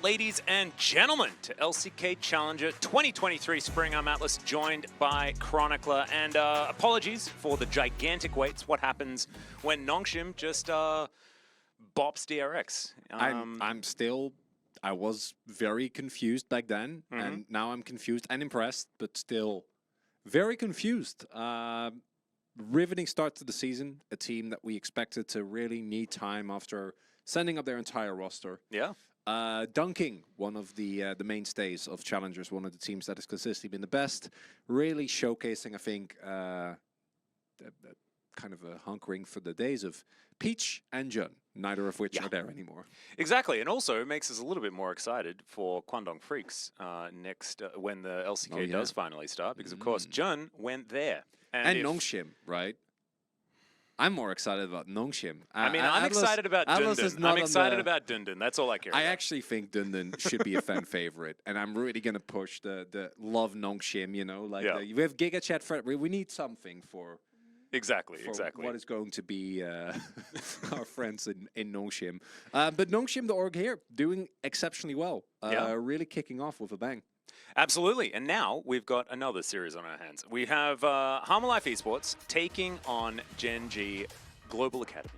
ladies and gentlemen, to LCK Challenger 2023 Spring. I'm Atlas, joined by Chronicler. And apologies for the gigantic waits. What happens when Nongshim just bops DRX? I was very confused back then, and now I'm confused and impressed, but still very confused. Riveting start to the season, a team that we expected to really need time after sending up their entire roster. Yeah. Dunking, one of the mainstays of Challengers, one of the teams that has consistently been the best, really showcasing, I think, kind of a hunkering for the days of Peach and Jun, neither of which are there anymore. Exactly, and also it makes us a little bit more excited for Kwangdong Freaks next when the LCK does finally start, because of course Jun went there. And Nongshim, right? I'm more excited about Nongshim. I'm excited about Dundun. I'm excited about Dundun. That's all I care about. I actually think Dundun should be a fan favorite, and I'm really going to push the love Nongshim, you know? Like, we have Giga Chat, we need something for... Exactly. What is going to be our friends in Nongshim. But Nongshim, the org here, doing exceptionally well. Really kicking off with a bang. Absolutely, and now we've got another series on our hands. We have Harmalife Esports taking on Gen.G Global Academy.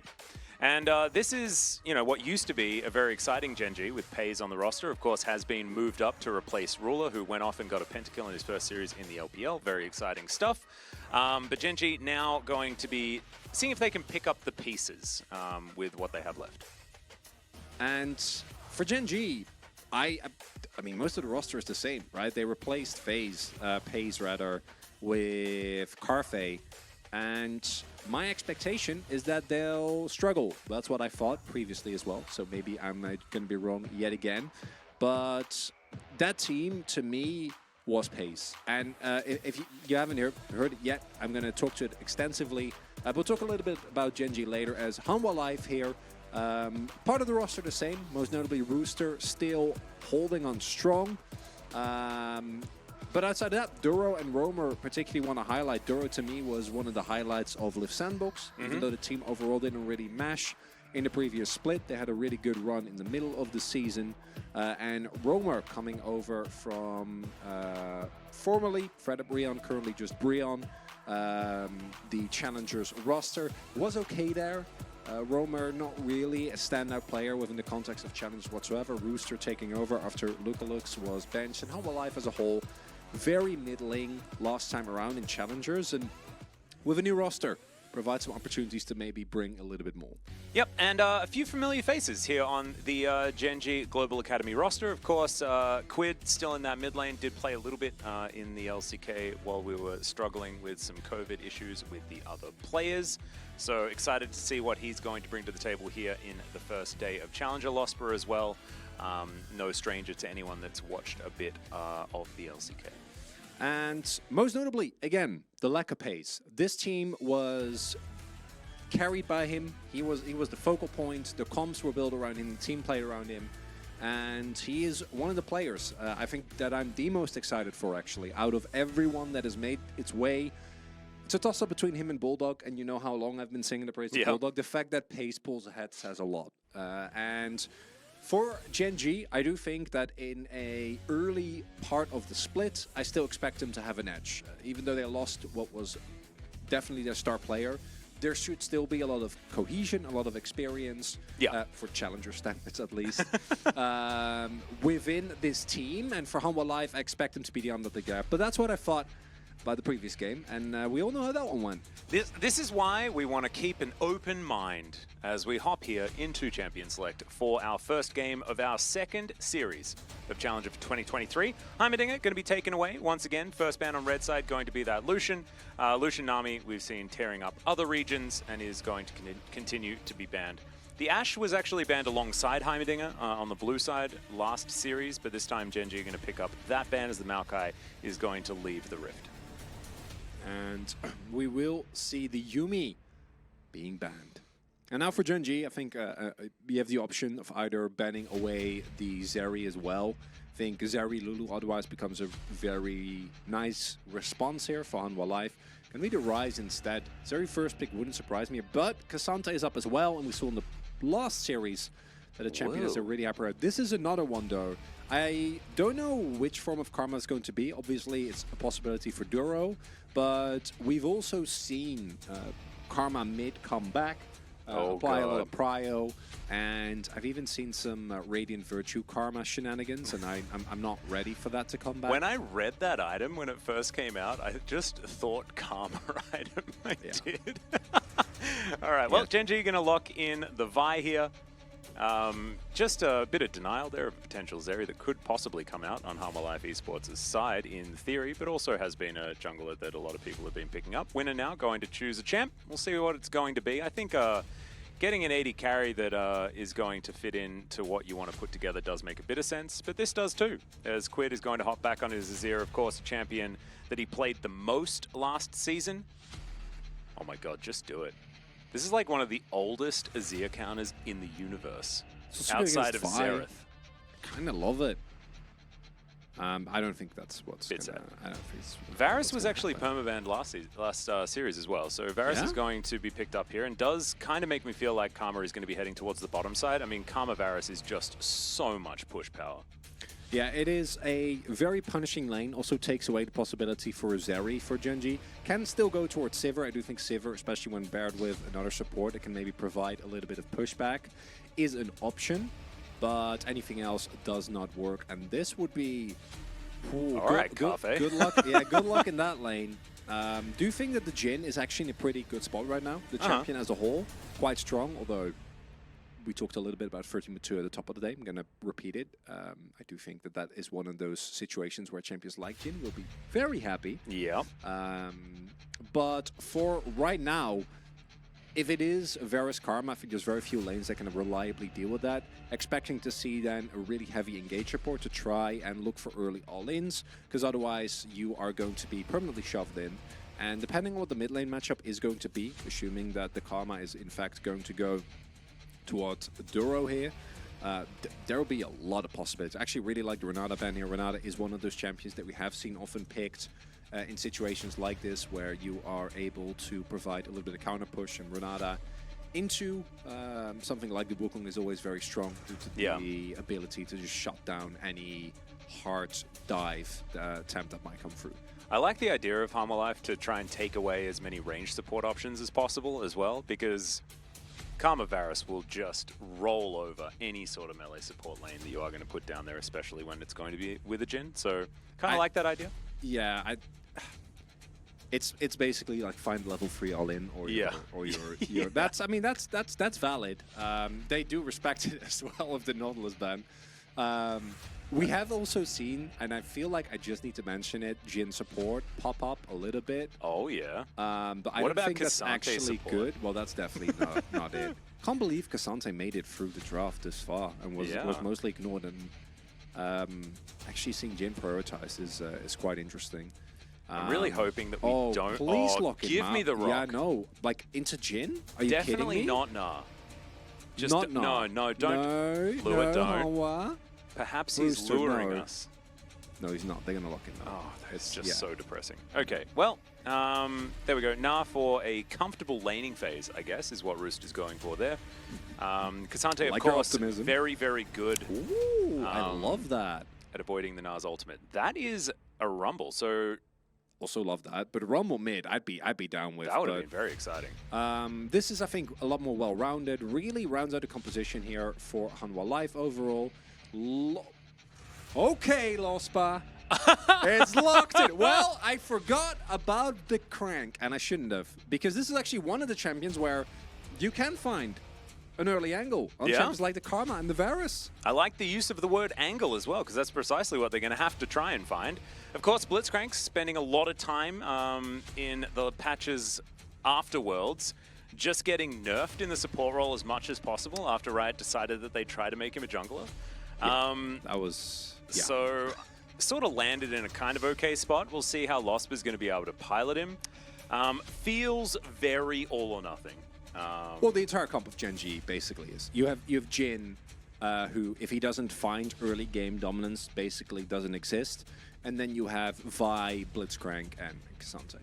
And this is, you know, what used to be a very exciting Gen.G with Pays on the roster. Of course, has been moved up to replace Ruler, who went off and got a pentakill in his first series in the LPL. Very exciting stuff. But Gen.G now going to be seeing if they can pick up the pieces with what they have left. And for Gen.G, I mean, most of the roster is the same, right? They replaced Pays with Carfe, and my expectation is that they'll struggle. That's what I thought previously as well, so maybe I'm going to be wrong yet again. But that team, to me, was Pays. And if you haven't heard it yet, I'm going to talk to it extensively. We'll talk a little bit about Gen.G later, as Hanwha Life here. Part of the roster the same, most notably Rooster still holding on strong. But outside of that, Duro and Roamer particularly want to highlight. Duro to me was one of the highlights of Live Sandbox, even though the team overall didn't really mash in the previous split. They had a really good run in the middle of the season. And Roamer coming over from formerly Fred Brion, currently just Brion, the Challengers roster, was okay there. Roamer, not really a standout player within the context of Challenge whatsoever. Rooster taking over after Lukalux was benched. And Hanwha Life as a whole, very middling last time around in Challengers. And with a new roster, provide some opportunities to maybe bring a little bit more. Yep, and a few familiar faces here on the Gen.G Global Academy roster. Of course, Quid still in that mid lane, did play a little bit in the LCK while we were struggling with some COVID issues with the other players. So excited to see what he's going to bring to the table here in the first day of Challenger. Losper as well, no stranger to anyone that's watched a bit of the LCK. And most notably, again, the lack of pace. This team was carried by him. He was the focal point. The comms were built around him. The team played around him. And he is one of the players I think that I'm the most excited for, actually, out of everyone that has made its way. It's a toss-up between him and Bulldog, and you know how long I've been singing the praise of Bulldog. The fact that Pace pulls ahead says a lot. And for Gen.G, I do think that in a early part of the split, I still expect them to have an edge. Even though they lost what was definitely their star player, there should still be a lot of cohesion, a lot of experience, for Challenger standards at least, within this team. And for Hanwha Life, I expect them to be the under the gap. But that's what I thought by the previous game, and we all know how that one went. This is why we want to keep an open mind as we hop here into Champion Select for our first game of our second series of Challenger for 2023. Heimerdinger going to be taken away once again. First ban on red side going to be that Lucian. Lucian Nami we've seen tearing up other regions and is going to continue to be banned. The Ashe was actually banned alongside Heimerdinger on the blue side last series, but this time Gen.G are going to pick up that ban as the Maokai is going to leave the Rift. And we will see the Yuumi being banned. And now for Gen.G, I think we have the option of either banning away the Zeri as well. I think Zeri Lulu otherwise becomes a very nice response here for Hanwha Life. Can we do Ryze instead? Zeri first pick wouldn't surprise me, but Cassandra is up as well, and we saw in the last series that a champion has a Whoa. really high priority. This is another one, though. I don't know which form of Karma is going to be. Obviously, it's a possibility for Duro, but we've also seen Karma mid come back, apply a lot of prio, and I've even seen some Radiant Virtue Karma shenanigans, and I'm not ready for that to come back. When I read that item when it first came out, I just thought Karma item. I did. All right, well, Gen.G going to lock in the Vi here. Just a bit of denial there of a potential Zeri that could possibly come out on Harma Life Esports' side in theory, but also has been a jungler that a lot of people have been picking up. Winner now going to choose a champ. We'll see what it's going to be. I think getting an 80 carry that is going to fit into what you want to put together does make a bit of sense, but this does too, as Quid is going to hop back on his Azir, of course, a champion that he played the most last season. Oh my god, just do it. This is like one of the oldest Azir counters in the universe, outside of Xerath. Kind of love it. I don't think that's what's Bit gonna, sad. I don't think it's Varus was actually permabanned last series as well, so Varus is going to be picked up here and does kind of make me feel like Karma is going to be heading towards the bottom side. I mean, Karma Varus is just so much push power. Yeah, it is a very punishing lane. Also takes away the possibility for a Zeri for Gen.G. Can still go towards Sivir. I do think Sivir, especially when paired with another support that can maybe provide a little bit of pushback, is an option. But anything else does not work. And this would be... All right, Cafe. Good luck. Yeah, good luck in that lane. Do you think that the Jhin is actually in a pretty good spot right now? The champion as a whole, quite strong, although... We talked a little bit about 13-2 at the top of the day. I'm going to repeat it. I do think that that is one of those situations where champions like Jhin will be very happy. Yeah. But for right now, if it is Varus Karma, I think there's very few lanes that can reliably deal with that. Expecting to see then a really heavy engage support to try and look for early all-ins, because otherwise you are going to be permanently shoved in. And depending on what the mid lane matchup is going to be, assuming that the Karma is in fact going to go towards Duro here, there will be a lot of possibilities. I actually really like the Renata ban here. Renata is one of those champions that we have seen often picked in situations like this, where you are able to provide a little bit of counter push, and Renata into something like the Wukong is always very strong due to the ability to just shut down any hard dive attempt that might come through. I like the idea of Harma Life to try and take away as many range support options as possible as well, because Karma Varus will just roll over any sort of melee support lane that you are going to put down there, especially when it's going to be with a Jhin. So kind of like that idea. Yeah, it's basically like find level 3 all in, or your that's, I mean, that's valid. They do respect it as well with the Nautilus ban. We have also seen, and I feel like I just need to mention it, Jhin support pop up a little bit. Oh yeah. But I don't think that's actually good. Well, that's definitely not it. Can't believe Cassante made it through the draft this far and was mostly ignored. And actually seeing Jhin prioritized is quite interesting. I'm really hoping that we don't. Please lock him give out. me the rock. Yeah, no. Like into Jhin? Are you kidding me? Definitely not nah. Just not nah. No, don't. Lure, don't. Perhaps he's luring us. No, he's not. They're going to lock him out. Oh, it's just so depressing. Okay, well, there we go. Nah for a comfortable laning phase, I guess, is what Roost is going for there. Cassante, of course, very, very good. Ooh, I love that. At avoiding the Nars ultimate. That is a Rumble, so... Also love that, but Rumble mid, I'd be down with. That would have been very exciting. This is, I think, a lot more well-rounded. Really rounds out the composition here for Hanwha Life overall. Okay, Lospa. It's locked in. Well, I forgot about the crank, and I shouldn't have, because this is actually one of the champions where you can find an early angle on champions like the Karma and the Varus. I like the use of the word angle as well, because that's precisely what they're going to have to try and find. Of course, Blitzcrank's spending a lot of time in the patches afterwards, just getting nerfed in the support role as much as possible after Riot decided that they'd try to make him a jungler. That was... Yeah. So, sort of landed in a kind of okay spot. We'll see how Lospa's going to be able to pilot him. Feels very all or nothing. Well, the entire comp of Gen.G basically is. You have Jhin, who, if he doesn't find early game dominance, basically doesn't exist. And then you have Vi, Blitzcrank, and Cassante.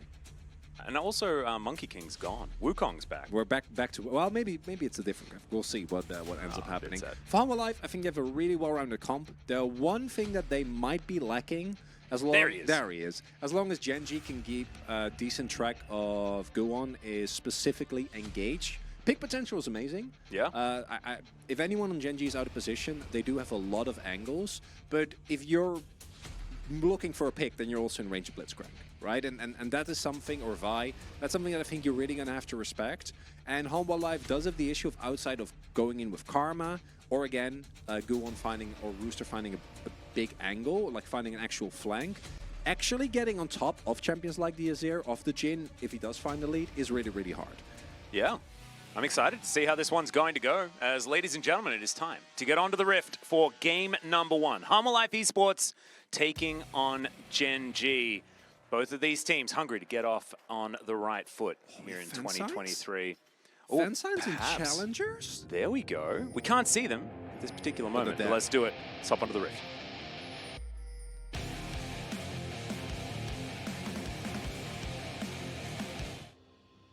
And also, Monkey King's gone. Wukong's back. We're back to, well, maybe it's a different graph. We'll see what ends up happening. Sad. For Humble Life, I think they have a really well-rounded comp. The one thing that they might be lacking, there he is. As long as Gen.G can keep a decent track of Guwon, is specifically engage. Pick potential is amazing. Yeah. If anyone on Gen.G is out of position, they do have a lot of angles. But if you're looking for a pick, then you're also in range of Blitzcrank, right? And that is something, or Vi, that's something that I think you're really going to have to respect. And Humble Life does have the issue of outside of going in with Karma, or again, Guwon finding, or Rooster finding a big angle, like finding an actual flank. Actually getting on top of champions like the Azir, of the Jhin, if he does find the lead, is really, really hard. Yeah. I'm excited to see how this one's going to go, as ladies and gentlemen, it is time to get onto the Rift for game number 1. Humble Life Esports taking on Gen.G. Both of these teams hungry to get off on the right foot here in 2023. Fan signs and challengers? There we go. We can't see them at this particular moment, but let's do it. Let's hop onto the Rift.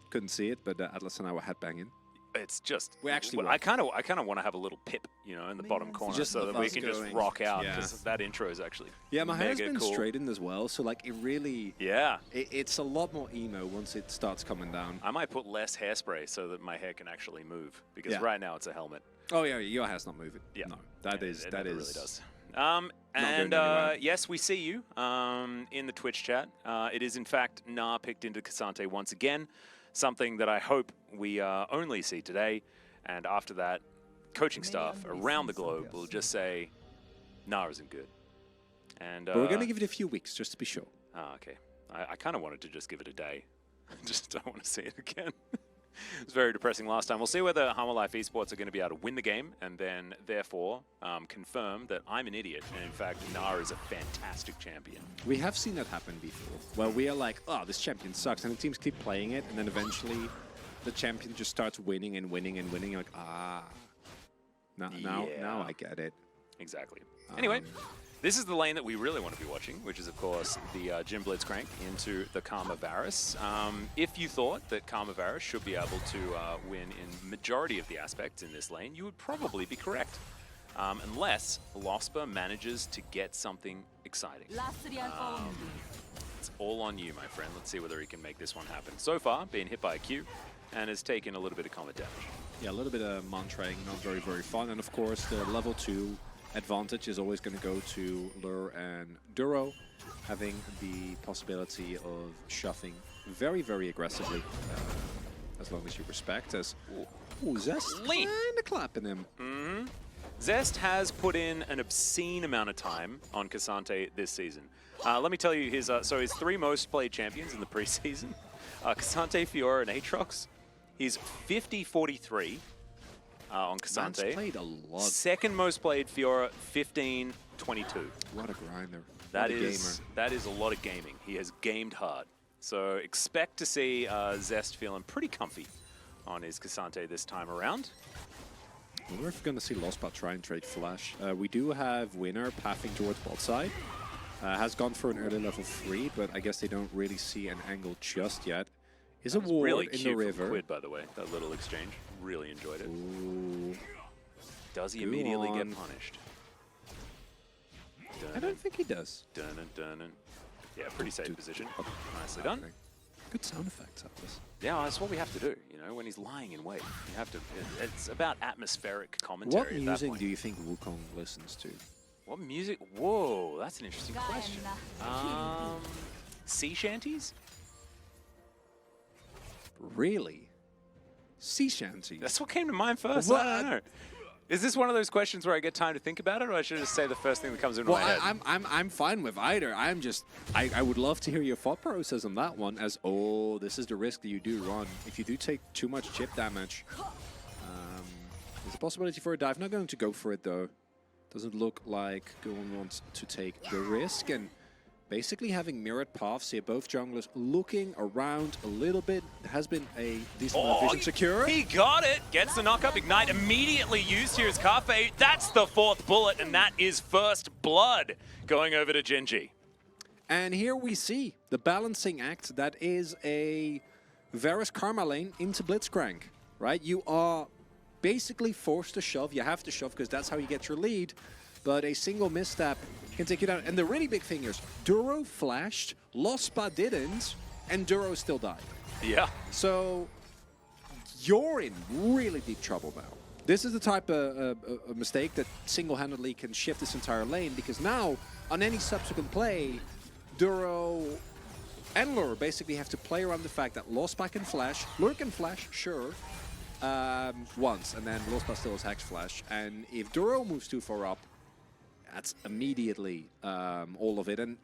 Couldn't see it, but Atlas and I were headbanging. It's just, we actually I kind of want to have a little pip, you know, in the bottom corner, just so that we can just rock out, because that intro is actually my hair's been straightened as well, so like it really, it's a lot more emo once it starts coming down. I might put less hairspray so that my hair can actually move, because right now it's a helmet. Oh yeah, your hair's not moving. Yeah, no, that it is really does. Yes, we see you in the Twitch chat. It is in fact Na picked into K'Sante once again. Something that I hope we only see today, and after that, coaching staff around the globe will just say, "Nah isn't good." And but we're going to give it a few weeks just to be sure. Okay. I kind of wanted to just give it a day. I just don't want to see it again. It was very depressing last time. We'll see whether Humble Life Esports are going to be able to win the game, and then therefore confirm that I'm an idiot, and in fact, Nara is a fantastic champion. We have seen that happen before, where we are like, oh, this champion sucks, and the teams keep playing it, and then eventually the champion just starts winning and winning and winning. You're like, now I get it. Exactly. Anyway, this is the lane that we really want to be watching, which is, of course, the Jhin Blitzcrank into the Karma Varus. If you thought that Karma Varus should be able to win in majority of the aspects in this lane, you would probably be correct. Unless Losper manages to get something exciting. It's all on you, my friend. Let's see whether he can make this one happen. So far, being hit by a Q, and has taken a little bit of combat damage. Yeah, a little bit of mantraing, not very, very fun. And of course, the level 2 advantage is always going to go to Lure and Duro, having the possibility of shuffling very, very aggressively, as long as you respect. As Zest kind of clapping him. Zest has put in an obscene amount of time on K'Sante this season. Let me tell you his his 3 most played champions in the preseason: K'Sante, Fiora, and Aatrox. He's 50-43. On K'Sante. Man's played a lot. Second most played Fiora, 15-22. What a grinder. That is a lot of gaming. He has gamed hard. So expect to see Zest feeling pretty comfy on his K'Sante this time around. I wonder if we're going to see Lostbot try and trade Flash. We do have Winner pathing towards bot side. Has gone for an early level 3, but I guess they don't really see an angle just yet. Is a ward really in the river. Quid, by the way, that little exchange. Really enjoyed it. Ooh. Does he immediately get punished? I don't think he does. Yeah, pretty safe position. Nicely done. Good sound effects, Atlas. Yeah, that's what we have to do. You know, when he's lying in wait, you have to. It's about atmospheric commentary. What music do you think Wukong listens to? What music? Whoa, that's an interesting question. Sea shanties? Really? Sea shanties? That's what came to mind first. What? I don't know. Is this one of those questions where I get time to think about it, or I should just say the first thing that comes into my head? I'm fine with either. I would love to hear your thought process on that one. As this is the risk that you do run if you do take too much chip damage. There's a possibility for a dive. Not going to go for it though. Doesn't look like Guwon wants to take the risk, and basically having mirrored paths here, both junglers looking around a little bit. There has been a decent amount of vision secured. He got it! Gets the knock-up, Ignite immediately used here as Cafe. That's the 4th bullet, and that is first blood going over to Gen.G. And here we see the balancing act that is a Varus Karma lane into Blitzcrank, right? You are basically forced to shove. You have to shove because that's how you get your lead. But a single misstep can take you down. And the really big thing is, Duro flashed, Lospa didn't, and Duro still died. Yeah. So you're in really deep trouble now. This is the type of mistake that single-handedly can shift this entire lane, because now, on any subsequent play, Duro and Lure basically have to play around the fact that Lospa can flash, Lure can flash, sure, once, and then Lospa still has Hex Flash. And if Duro moves too far up, that's immediately all of it. And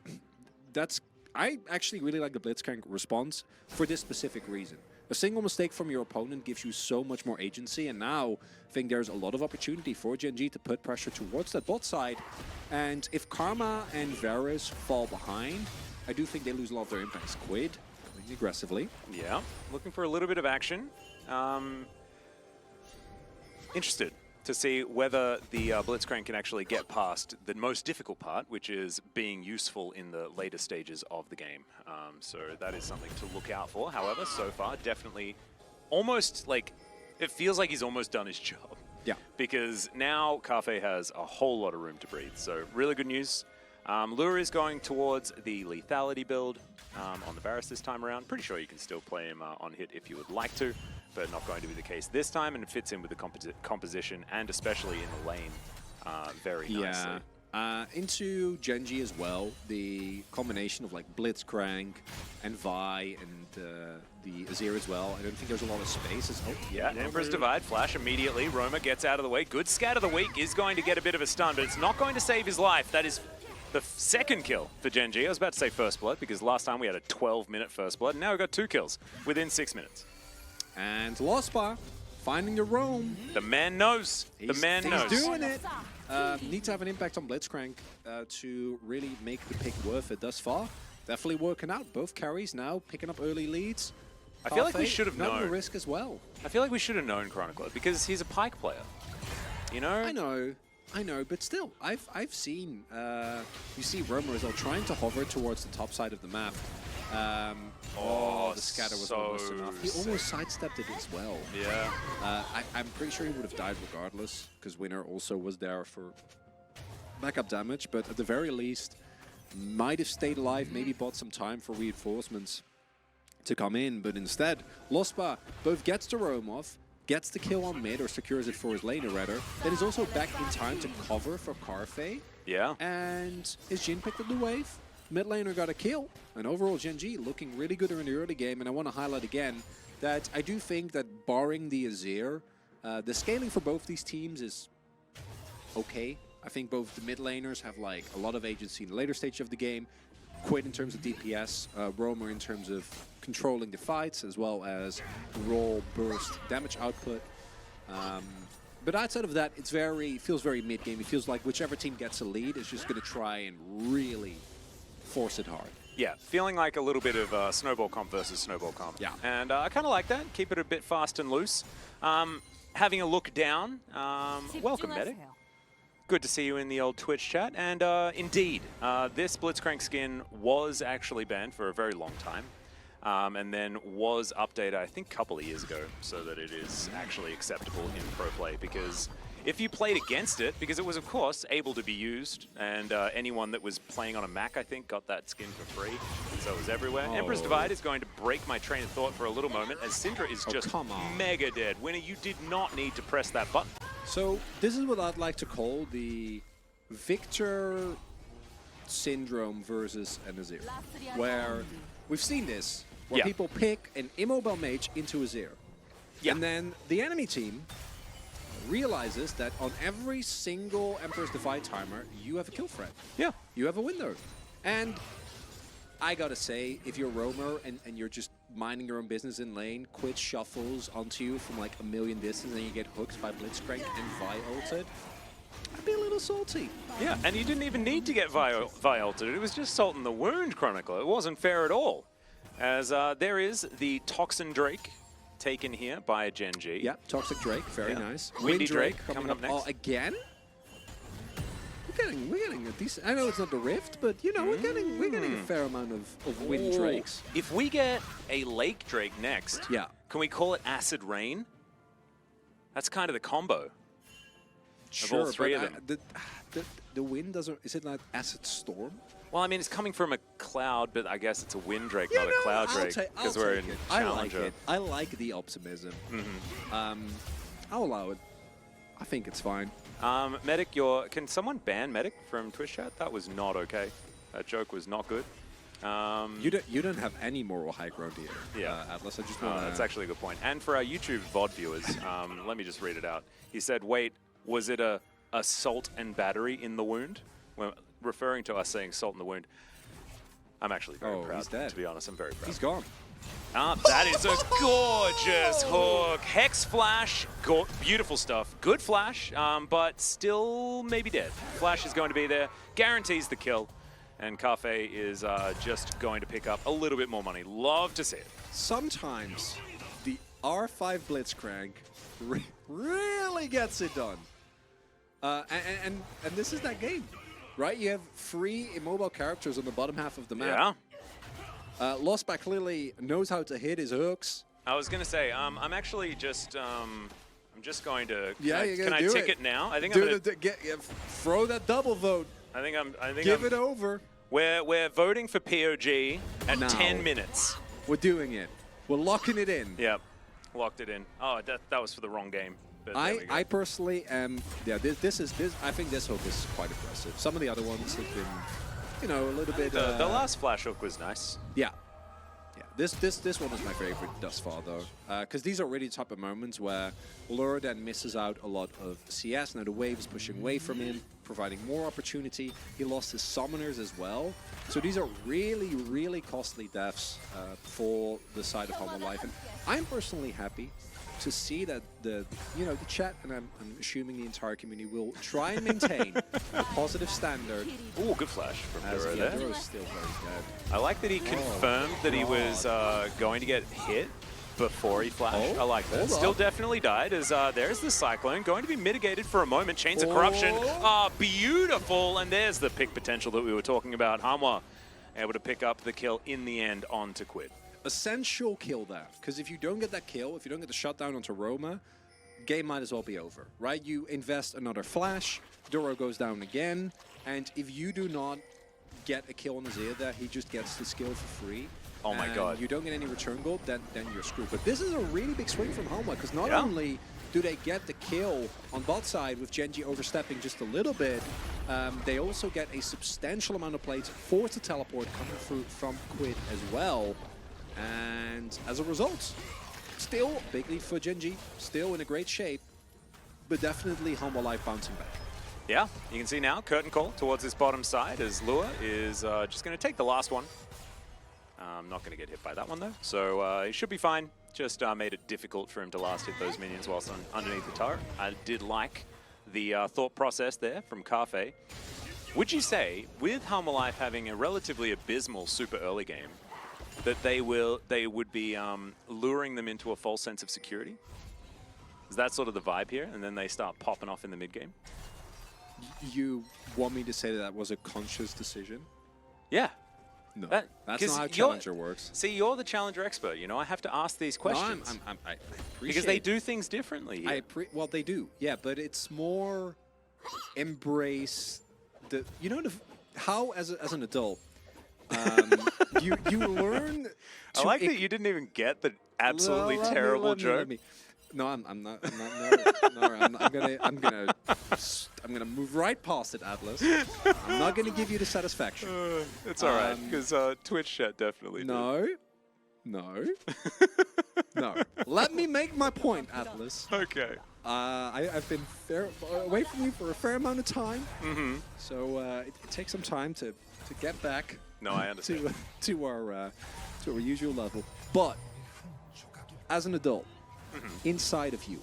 I actually really like the Blitzcrank response for this specific reason. A single mistake from your opponent gives you so much more agency, and now I think there's a lot of opportunity for Gen.G to put pressure towards that bot side. And if Karma and Varus fall behind, I do think they lose a lot of their impact. Squid going aggressively. Yeah, looking for a little bit of action. Interested to see whether the Blitzcrank can actually get past the most difficult part, which is being useful in the later stages of the game. So that is something to look out for. However, so far, definitely almost like, it feels like he's almost done his job. Yeah. Because now Cafe has a whole lot of room to breathe. So really good news. Lure is going towards the lethality build on the Varus this time around. Pretty sure you can still play him on hit if you would like to, but not going to be the case this time, and it fits in with the composition and especially in the lane very nicely. Into Gen.G as well, the combination of like Blitzcrank and Vi and the Azir as well, I don't think there's a lot of space. Yeah, Emperor's Divide, flash immediately, Roma gets out of the way. Good scat of the week, is going to get a bit of a stun, but it's not going to save his life. That is the second kill for Gen.G. I was about to say first blood, because last time we had a 12-minute first blood, and now we've got 2 kills within 6 minutes. And Lospa finding the roam. The man knows. The man knows. He's doing it. Need to have an impact on Blitzcrank to really make the pick worth it thus far. Definitely working out. Both carries now picking up early leads. I feel like we should have known. Not a risk as well. I feel like we should have known Chronicler, because he's a Pike player. You know? I know, but still, I've seen, you see Roma as well trying to hover towards the top side of the map. The scatter was almost enough. He almost sidestepped it as well. Yeah. I'm pretty sure he would have died regardless, because Winner also was there for backup damage, but at the very least, might have stayed alive, maybe bought some time for reinforcements to come in, but instead, Lospa both gets the roam off, gets the kill on mid, or secures it for his laner rather, then is also back in time to cover for Carfe. Yeah. And his Jhin picked up the wave. Mid laner got a kill, and overall Gen.G looking really good in the early game. And I want to highlight again that I do think that barring the Azir, the scaling for both these teams is okay. I think both the mid laners have like a lot of agency in the later stage of the game. Quid in terms of DPS, Roma in terms of controlling the fights, as well as raw burst damage output. But outside of that, feels very mid-game. It feels like whichever team gets a lead is just going to try and really force it hard. Yeah, feeling like a little bit of snowball comp versus snowball comp. Yeah. And I kind of like that. Keep it a bit fast and loose. Having a look down, welcome, Medic. Good to see you in the old Twitch chat. And indeed, this Blitzcrank skin was actually banned for a very long time. And then was updated, I think, a couple of years ago, so that it is actually acceptable in pro play. Because if you played against it, because it was, of course, able to be used, and anyone that was playing on a Mac, I think, got that skin for free, so it was everywhere. Oh. Emperor's Divide is going to break my train of thought for a little moment, as Syndra is just mega dead. Winner, you did not need to press that button. So this is what I'd like to call the Victor syndrome versus an Azir, where we've seen this, where people pick an immobile mage into Azir. Yeah. And then the enemy team realizes that on every single Emperor's Divide timer, you have a kill threat. Yeah. You have a window. And I gotta say, if you're roamer and you're just minding your own business in lane, Quid shuffles onto you from like a million distance and you get hooked by Blitzcrank and Vi ulted, I'd be a little salty. Yeah, and you didn't even need to get Vi ulted. It was just salt in the wound, Chronicler. It wasn't fair at all. As there is the Toxin Drake taken here by Gen.G. Yeah, Toxic Drake, very nice. Windy Drake coming up next. Oh, again? getting a decent. I know it's not the Rift, but you know we're getting a fair amount of wind drakes. If we get a Lake Drake next, Yeah. can we call it Acid Rain? That's kind of the combo. Sure, all three but of them. the wind doesn't. Is it like Acid Storm? Well, I mean, it's coming from a cloud, but I guess it's a Wind Drake, not a Cloud Drake, because we're in Challenger. I like the optimism. I'll allow it. I think it's fine. Medic, can someone ban Medic from Twitch chat? That was not okay. That joke was not good. You don't have any moral high ground here, Atlas. I just want that's actually a good point. And for our YouTube VOD viewers, let me just read it out. He said, wait, was it a salt and battery in the wound? Well, referring to us saying salt in the wound. I'm actually very proud, he's dead. to be honest. I'm very proud. He's gone. That is a gorgeous hook. Hex Flash, beautiful stuff. Good Flash, but still maybe dead. Flash is going to be there, guarantees the kill. And Cafe is just going to pick up a little bit more money. Love to see it. Sometimes the R5 Blitzcrank really gets it done. And this is that game, right? You have 3 immobile characters on the bottom half of the map. Yeah. Lost by clearly knows how to hit his hooks. I was going to say, I'm actually just, I'm just going to, Yeah, can I tick it now? I think do I'm going to throw that double vote. I think Give it over. We're voting for POG at Now. 10 minutes. We're doing it. We're locking it in. Yep, locked it in. Oh, that was for the wrong game. But there we go. I personally am. Yeah, this. I think this hook is quite aggressive. Some of the other ones have been, you know, a little bit. The last flash hook was nice. Yeah. This one is my favorite thus far, though, because these are really the type of moments where Lure then misses out a lot of CS. Now the wave is pushing away from him, providing more opportunity. He lost his summoners as well, so these are really, really costly deaths for the side of Humble Life. And I'm personally happy to see that the chat, and I'm assuming the entire community will try and maintain a positive standard. Ooh, good flash from As Duro there. Duro is still very dead. I like that he confirmed that he was going to get hit before he flashed. I like that. Still definitely died as there's the Cyclone. Going to be mitigated for a moment. Chains of Corruption are beautiful. And there's the pick potential that we were talking about. Hanwha able to pick up the kill in the end onto Quid. Essential kill there, because if you don't get that kill, if you don't get the shutdown onto Roma, game might as well be over, right? You invest another flash, Duro goes down again, and if you do not get a kill on Azir there, he just gets the skill for free. Oh my god. You don't get any return gold, then you're screwed. But this is a really big swing from Hanwha, because not only do they get the kill on bot side with Gen.G overstepping just a little bit, they also get a substantial amount of plates, force a teleport coming through from Quid as well. And as a result, still big lead for Gen.G, still in a great shape, but definitely Humble Life bouncing back. Yeah, you can see now curtain call towards this bottom side as Lure is just going to take the last one. Not going to get hit by that one though, so he should be fine. Just made it difficult for him to last hit those minions whilst underneath the turret. I did like the thought process there from Cafe. Would you say, with Humble Life having a relatively abysmal super early game, that they would be luring them into a false sense of security? Is that sort of the vibe here? And then they start popping off in the mid game? You want me to say that was a conscious decision? Yeah. No, that's not how Challenger works. See, you're the Challenger expert, you know? I have to ask these questions. No, I appreciate because they do things differently here. Well, they do, yeah, but it's more embrace the, you know, how as an adult, you learn. I like that you didn't even get the absolutely terrible joke. No, I'm not. I'm gonna move right past it, Atlas. I'm not gonna give you the satisfaction. It's all right, because Twitch chat definitely did. No. Let me make my point, Atlas. Okay. I've been away from you for a fair amount of time, so it takes some time to get back. No, I understand. to our usual level, but as an adult, inside of you,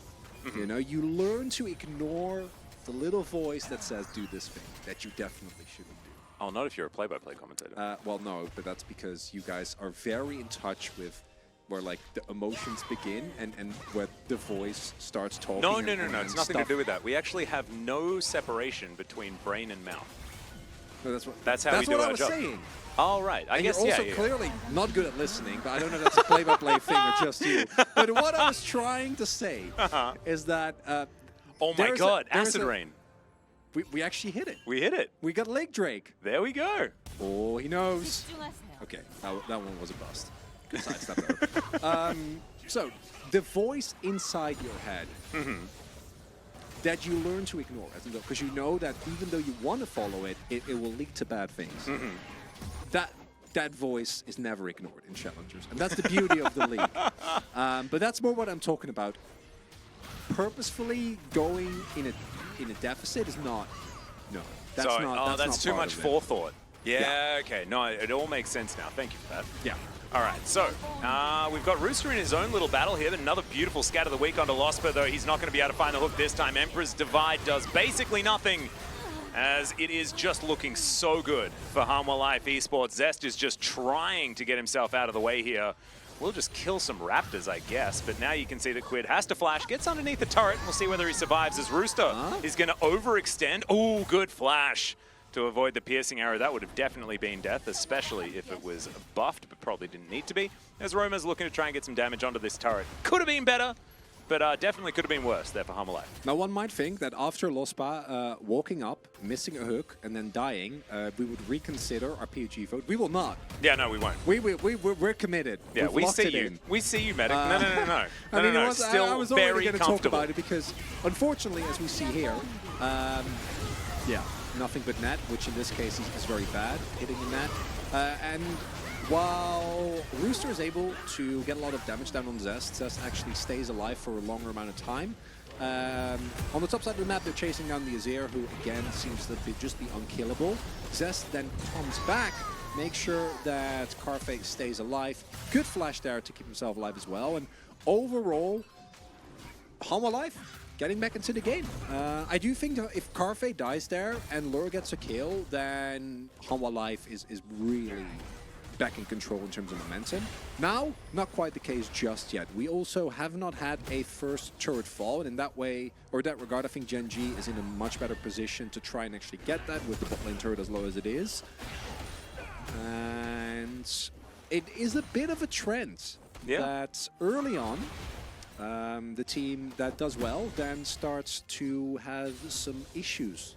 you know, you learn to ignore the little voice that says do this thing that you definitely shouldn't do. Oh, not if you're a play-by-play commentator. Well, no, but that's because you guys are very in touch with where like the emotions begin and where the voice starts talking. No. and It's nothing to do with that. We actually have no separation between brain and mouth. No, That's how we do our job. That's what I was saying. Oh, right. I guess, you're also yeah. clearly not good at listening, but I don't know if that's a play-by-play thing or just you. But what I was trying to say is that... oh my God, acid rain. We actually hit it. We hit it. We got Lake Drake. There we go. Oh, he knows. Okay, that one was a bust. Good sidestep though. So, the voice inside your head that you learn to ignore, because you know that even though you want to follow it, it will lead to bad things. That voice is never ignored in challengers, and that's the beauty of the league. But that's more what I'm talking about. Purposefully going in a deficit is not. No, that's so, not. That's not too much forethought. Yeah. Okay. No, it all makes sense now. Thank you for that. Yeah. All right, so we've got Rooster in his own little battle here. Another beautiful scat of the week onto Losper, though he's not going to be able to find the hook this time. Emperor's Divide does basically nothing, as it is just looking so good for Hanwha Life Esports. Zest is just trying to get himself out of the way here. We'll just kill some Raptors, I guess, but now you can see that Quid has to flash, gets underneath the turret, and we'll see whether he survives as Rooster is going to overextend. Oh, good flash to avoid the piercing arrow. That would have definitely been death, especially if it was buffed, but probably didn't need to be. As Roma's looking to try and get some damage onto this turret. Could have been better, but definitely could have been worse there for Hanwha Life. Now, one might think that after Lospa walking up, missing a hook, and then dying, we would reconsider our PUG vote. We will not. Yeah, no, we won't. We're committed. Yeah, we see you. We see you, Medic. No. No. Still I was very already going to talk comfortable. about it because, unfortunately, as we see here, yeah, nothing but net, which in this case is very bad, hitting the net. And while Rooster is able to get a lot of damage down on Zest, Zest actually stays alive for a longer amount of time. On the top side of the map, they're chasing down the Azir, who again seems to just be unkillable. Zest then comes back, makes sure that Carfe stays alive. Good flash there to keep himself alive as well. And overall, Hanwha Life getting back into the game. I do think that if Carfe dies there and Lure gets a kill, then Hanwha Life is really back in control in terms of momentum. Now, not quite the case just yet. We also have not had a first turret fall, and in that way, or that regard, I think Gen.G is in a much better position to try and actually get that with the bot lane turret as low as it is. And it is a bit of a trend that early on, the team that does well then starts to have some issues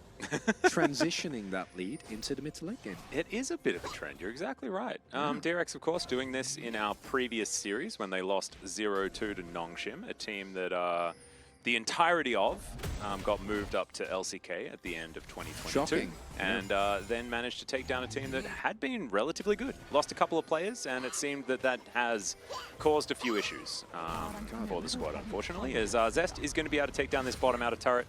transitioning that lead into the mid to late game. It is a bit of a trend, you're exactly right. DRX, of course, doing this in our previous series when they lost 0-2 to Nongshim, a team that the entirety of got moved up to LCK at the end of 2022. Shocking. And then managed to take down a team that had been relatively good. Lost a couple of players, and it seemed that that has caused a few issues for the squad, unfortunately, as Zest is going to be able to take down this bottom outer turret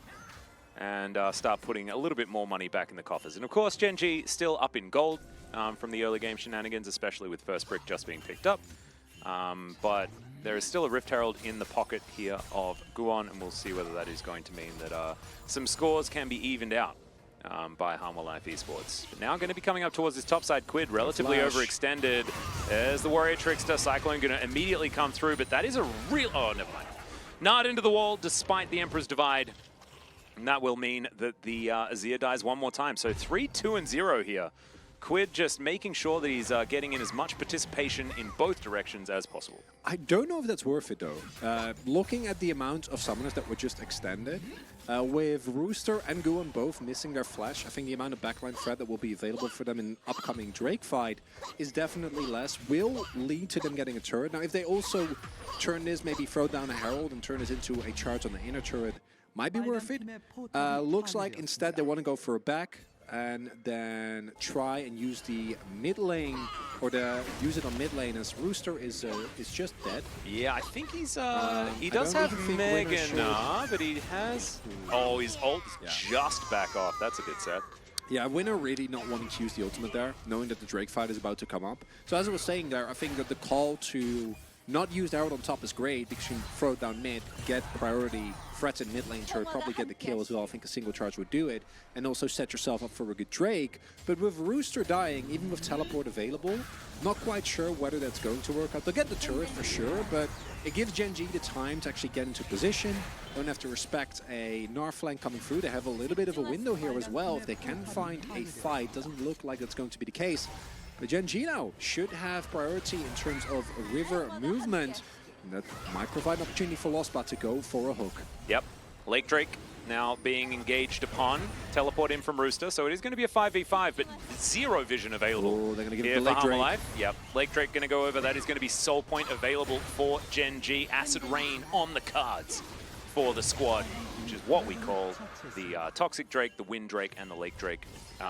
and start putting a little bit more money back in the coffers. And of course, Gen.G still up in gold from the early game shenanigans, especially with first brick just being picked up. But there is still a Rift Herald in the pocket here of Guon, and we'll see whether that is going to mean that some scores can be evened out by Hanwha Life Esports. But now going to be coming up towards this top side. Quid relatively overextended. There's the Warrior Trickster. Cyclone going to immediately come through, but that is a real... Oh, never mind. Not into the wall despite the Emperor's Divide. And that will mean that the Azir dies one more time. So 3-2-0 here. Quid just making sure that he's getting in as much participation in both directions as possible. I don't know if that's worth it, though. Looking at the amount of summoners that were just extended, with Rooster and Guon both missing their flash, I think the amount of backline threat that will be available for them in upcoming Drake fight is definitely less. Will lead to them getting a turret. Now, if they also turn this, maybe throw down a Herald and turn this into a charge on the inner turret, might be worth it. Looks like instead they want to go for a back and then try and use the mid lane, or use it on mid lane, as Rooster is just dead. Yeah, I think he's he does have Mega, but he has... Oh, his ult is just back off. That's a bit sad. Yeah, Winner really not wanting to use the ultimate there, knowing that the Drake fight is about to come up. So as I was saying there, I think that the call to Not used out on top is great because you can throw it down mid, get priority, threats in mid lane, sure, probably get the kill as well. I think a single charge would do it, and also set yourself up for a good Drake. But with Rooster dying, even with teleport available, not quite sure whether that's going to work out. They'll get the turret for sure, but it gives Gen.G the time to actually get into position. Don't have to respect a Gnar flank coming through. They have a little bit of a window here as well. If they can find a fight, doesn't look like that's going to be the case. But Gen.G now should have priority in terms of river movement. And that might provide an opportunity for Lostbot to go for a hook. Yep. Lake Drake now being engaged upon. Teleport in from Rooster. So it is going to be a 5v5, but zero vision available. Oh, they're going to give here it to Lake for Drake. Life. Yep. Lake Drake going to go over. That is going to be soul point available for Gen.G. Acid Rain on the cards for the squad, which is what we call the Toxic Drake, the Wind Drake, and the Lake Drake.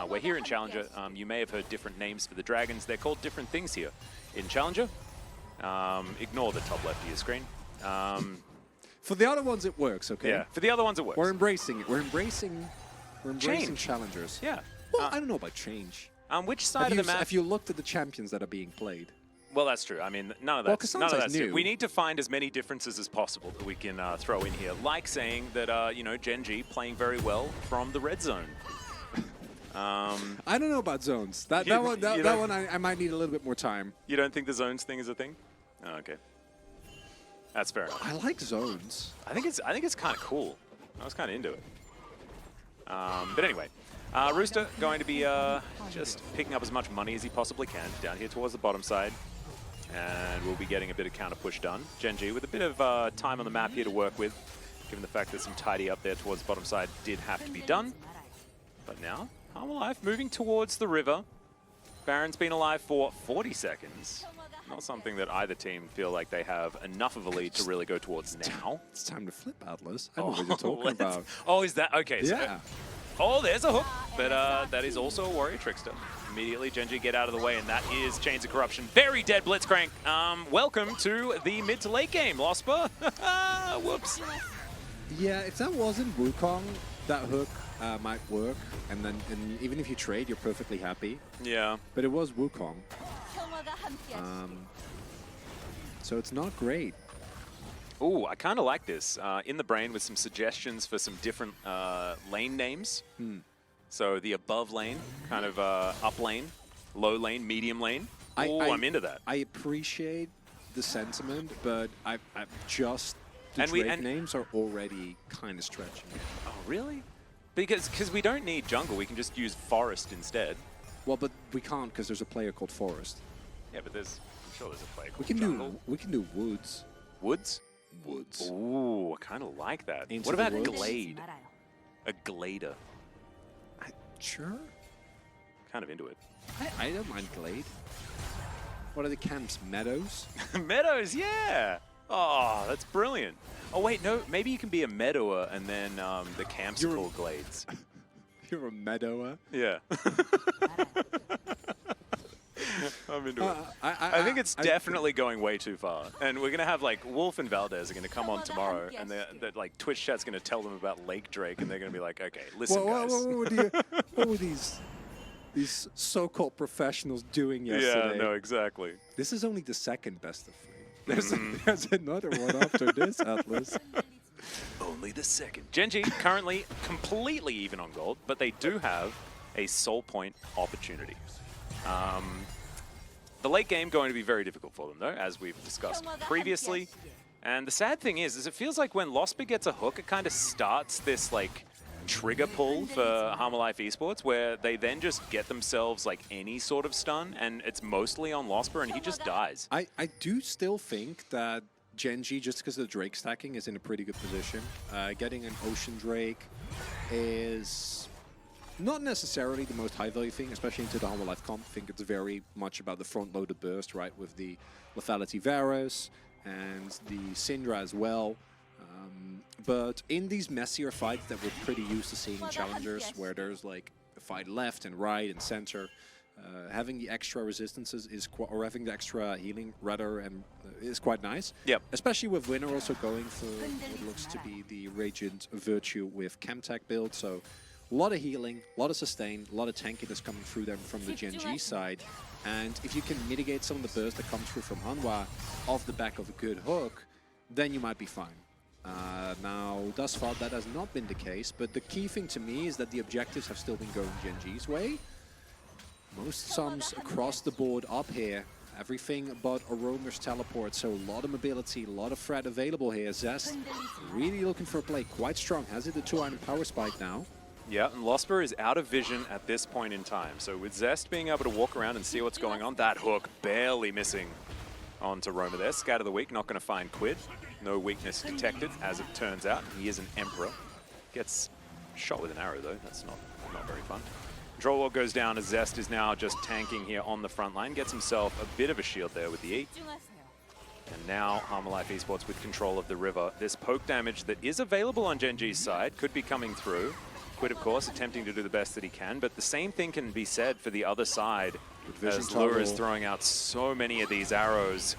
We're here in Challenger. You may have heard different names for the dragons. They're called different things here in Challenger. Ignore the top left of your screen. For the other ones, it works, okay? Yeah, for the other ones, it works. We're embracing it. We're embracing Change. challengers. Yeah. Well, I don't know about change. Which side of the map? Have you looked at the champions that are being played? Well, that's true. I mean, none of Well, that's new. new. We need to find as many differences as possible that we can throw in here. Like saying that, you know, Gen.G playing very well from the red zone. I don't know about zones. That one I might need a little bit more time. You don't think the zones thing is a thing? Oh, okay. That's fair enough. I like zones. I think it's kind of cool. I was kind of into it. But anyway, Rooster going to be just picking up as much money as he possibly can down here towards the bottom side. And we'll be getting a bit of counter push done. Gen.G with a bit of time on the map here to work with, given the fact that some tidy up there towards the bottom side did have to be done. But now, Life moving towards the river. Baron's been alive for 40 seconds. Not something that either team feel like they have enough of a lead to really go towards now. It's time to flip, Atlas. I don't know what you're talking about. Oh, is that? Okay. Yeah. Oh, there's a hook. But that is also a Warrior Trickster. Immediately, Gen.G get out of the way, and that is Chains of Corruption. Very dead Blitzcrank. Welcome to the mid to late game, Lospa. Whoops. Yeah, if that wasn't Wukong, that hook might work. And even if you trade, you're perfectly happy. Yeah. But it was Wukong. So it's not great. Ooh, I kind of like this. In the brain with some suggestions for some different lane names. So the above lane, kind of up lane, low lane, medium lane. I'm into that. I appreciate the sentiment, but I just the Drake names are already kind of stretching. Oh, really? Because we don't need jungle. We can just use forest instead. Well, but we can't because there's a player called Forest. Yeah, but I'm sure there's a player called Jungle. We can do Woods. Woods? Woods. Ooh, I kind of like that. Into what about the woods? Glade? A Glader. Sure. Kind of into it. I don't mind Glade. What are the camps? Meadows? Meadows, yeah! Oh, that's brilliant. Oh, wait, no, maybe you can be a Meadower and then the camps are called Glades. You're a Meadower? Yeah. I'm into it. I think it's definitely going way too far. And we're going to have, like, Wolf and Valdez are going to come on tomorrow, and like, Twitch chat's going to tell them about Lake Drake, and they're going to be like, okay, listen, guys. What were these so-called professionals doing yesterday? Yeah, no, exactly. This is only the second best of 3. There's another one after this, Atlas. Only the second. Gen.G currently completely even on gold, but they do have a soul point opportunity. The late game going to be very difficult for them, though, as we've discussed previously. And the sad thing is it feels like when Lospa gets a hook, it kind of starts this, like, trigger pull for Harmalife Esports, where they then just get themselves, like, any sort of stun, and it's mostly on Lospa, and he just dies. I do still think that Gen.G, just because of the Drake stacking, is in a pretty good position. Getting an Ocean Drake is not necessarily the most high-value thing, especially into the Harmalife comp. I think it's very much about the front-loaded burst, right, with the Lethality Varus and the Syndra as well. But in these messier fights that we're pretty used to seeing in Challengers, where there's like a fight left and right and center, having the extra resistances or having the extra healing rather, is quite nice. Yep. Especially with Winner also going for what looks to be the Radiant Virtue with Chemtech build. So A lot of healing, a lot of sustain, a lot of tankiness coming through them from the Gen.G side. And if you can mitigate some of the burst that comes through from Hanwha off the back of a good hook, then you might be fine. Now, thus far, that has not been the case, but the key thing to me is that the objectives have still been going Gen.G's way. Most sums across the board up here. Everything but a roamer's teleport, so a lot of mobility, a lot of threat available here. Zest really looking for a play, quite strong. Has it the 2-item power spike now? Yeah, and Losper is out of vision at this point in time. So with Zest being able to walk around and see what's going on, that hook barely missing onto Roamer there. Scat of the week, not going to find Quid. No weakness detected, as it turns out. He is an Emperor. Gets shot with an arrow, though. That's not very fun. Control Wall goes down as Zest is now just tanking here on the front line. Gets himself a bit of a shield there with the E. And now Harmalife Esports with control of the river. This poke damage that is available on Gen.G's side could be coming through. Quid, of course, attempting to do the best that he can, but the same thing can be said for the other side as Lure is throwing out so many of these arrows.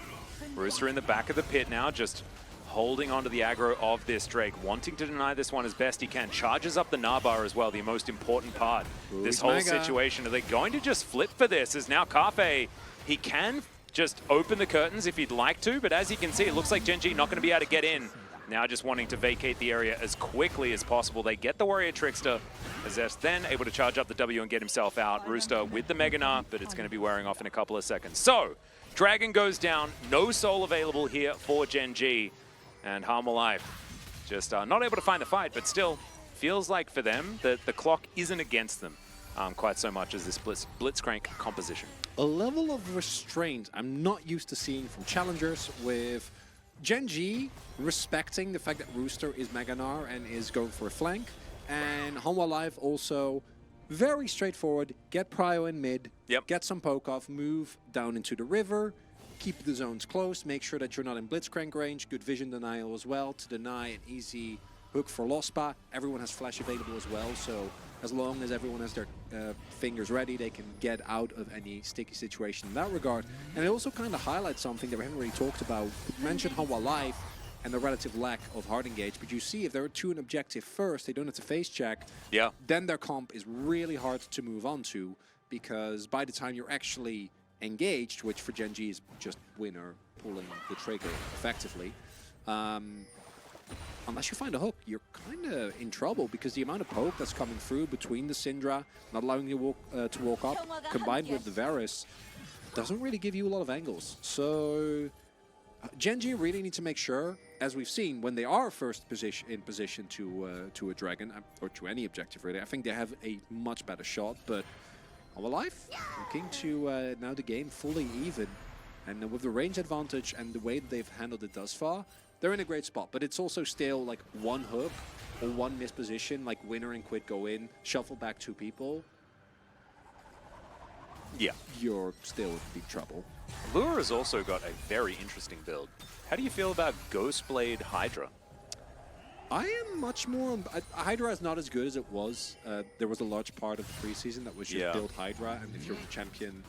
Rooster in the back of the pit now, just holding onto the aggro of this Drake, wanting to deny this one as best he can. Charges up the Nabar as well, the most important part. This whole situation, are they going to just flip for this? As now Cafe, he can just open the curtains if he'd like to, but as you can see, it looks like Gen.G not going to be able to get in. Now just wanting to vacate the area as quickly as possible. They get the Warrior Trickster. Azest then able to charge up the W and get himself out. Rooster with the Mega Gnar, but it's going to be wearing off in a couple of seconds. So, Dragon goes down. No soul available here for Gen.G. And Harmalife just not able to find the fight, but still feels like for them that the clock isn't against them quite so much as this Blitzcrank composition. A level of restraint I'm not used to seeing from challengers, with Gen.G respecting the fact that Rooster is Mega Gnar and is going for a flank, and Harmalife also very straightforward, get prio in mid, get some poke off, move down into the river, keep the zones close, make sure that you're not in Blitzcrank range, good vision denial as well to deny an easy hook for Lospa. Everyone has flash available as well, so as long as everyone has their fingers ready, they can get out of any sticky situation in that regard. And it also kind of highlights something that we haven't really talked about. We mentioned Harmalife and the relative lack of hard engage, but you see if they're to an objective first, they don't have to face check, then their comp is really hard to move on to, because by the time you're actually engaged, which for Gen.G is just winner pulling the trigger effectively, unless you find a hook, you're kind of in trouble, because the amount of poke that's coming through between the Syndra, not allowing you to walk up, combined with the Varus, doesn't really give you a lot of angles. So Gen.G really need to make sure, as we've seen, when they are first in position to a dragon, or to any objective really, I think they have a much better shot, but Harmalife looking to now the game fully even, and with the range advantage and the way that they've handled it thus far, they're in a great spot. But it's also still like one hook or one missed position, like Winner and Quid go in, shuffle back two people. You're still in deep trouble. Lure has also got a very interesting build. How do you feel about Ghostblade Hydra? I am much more... Hydra is not as good as it was. There was a large part of the preseason that was just build Hydra, and if you're the champion...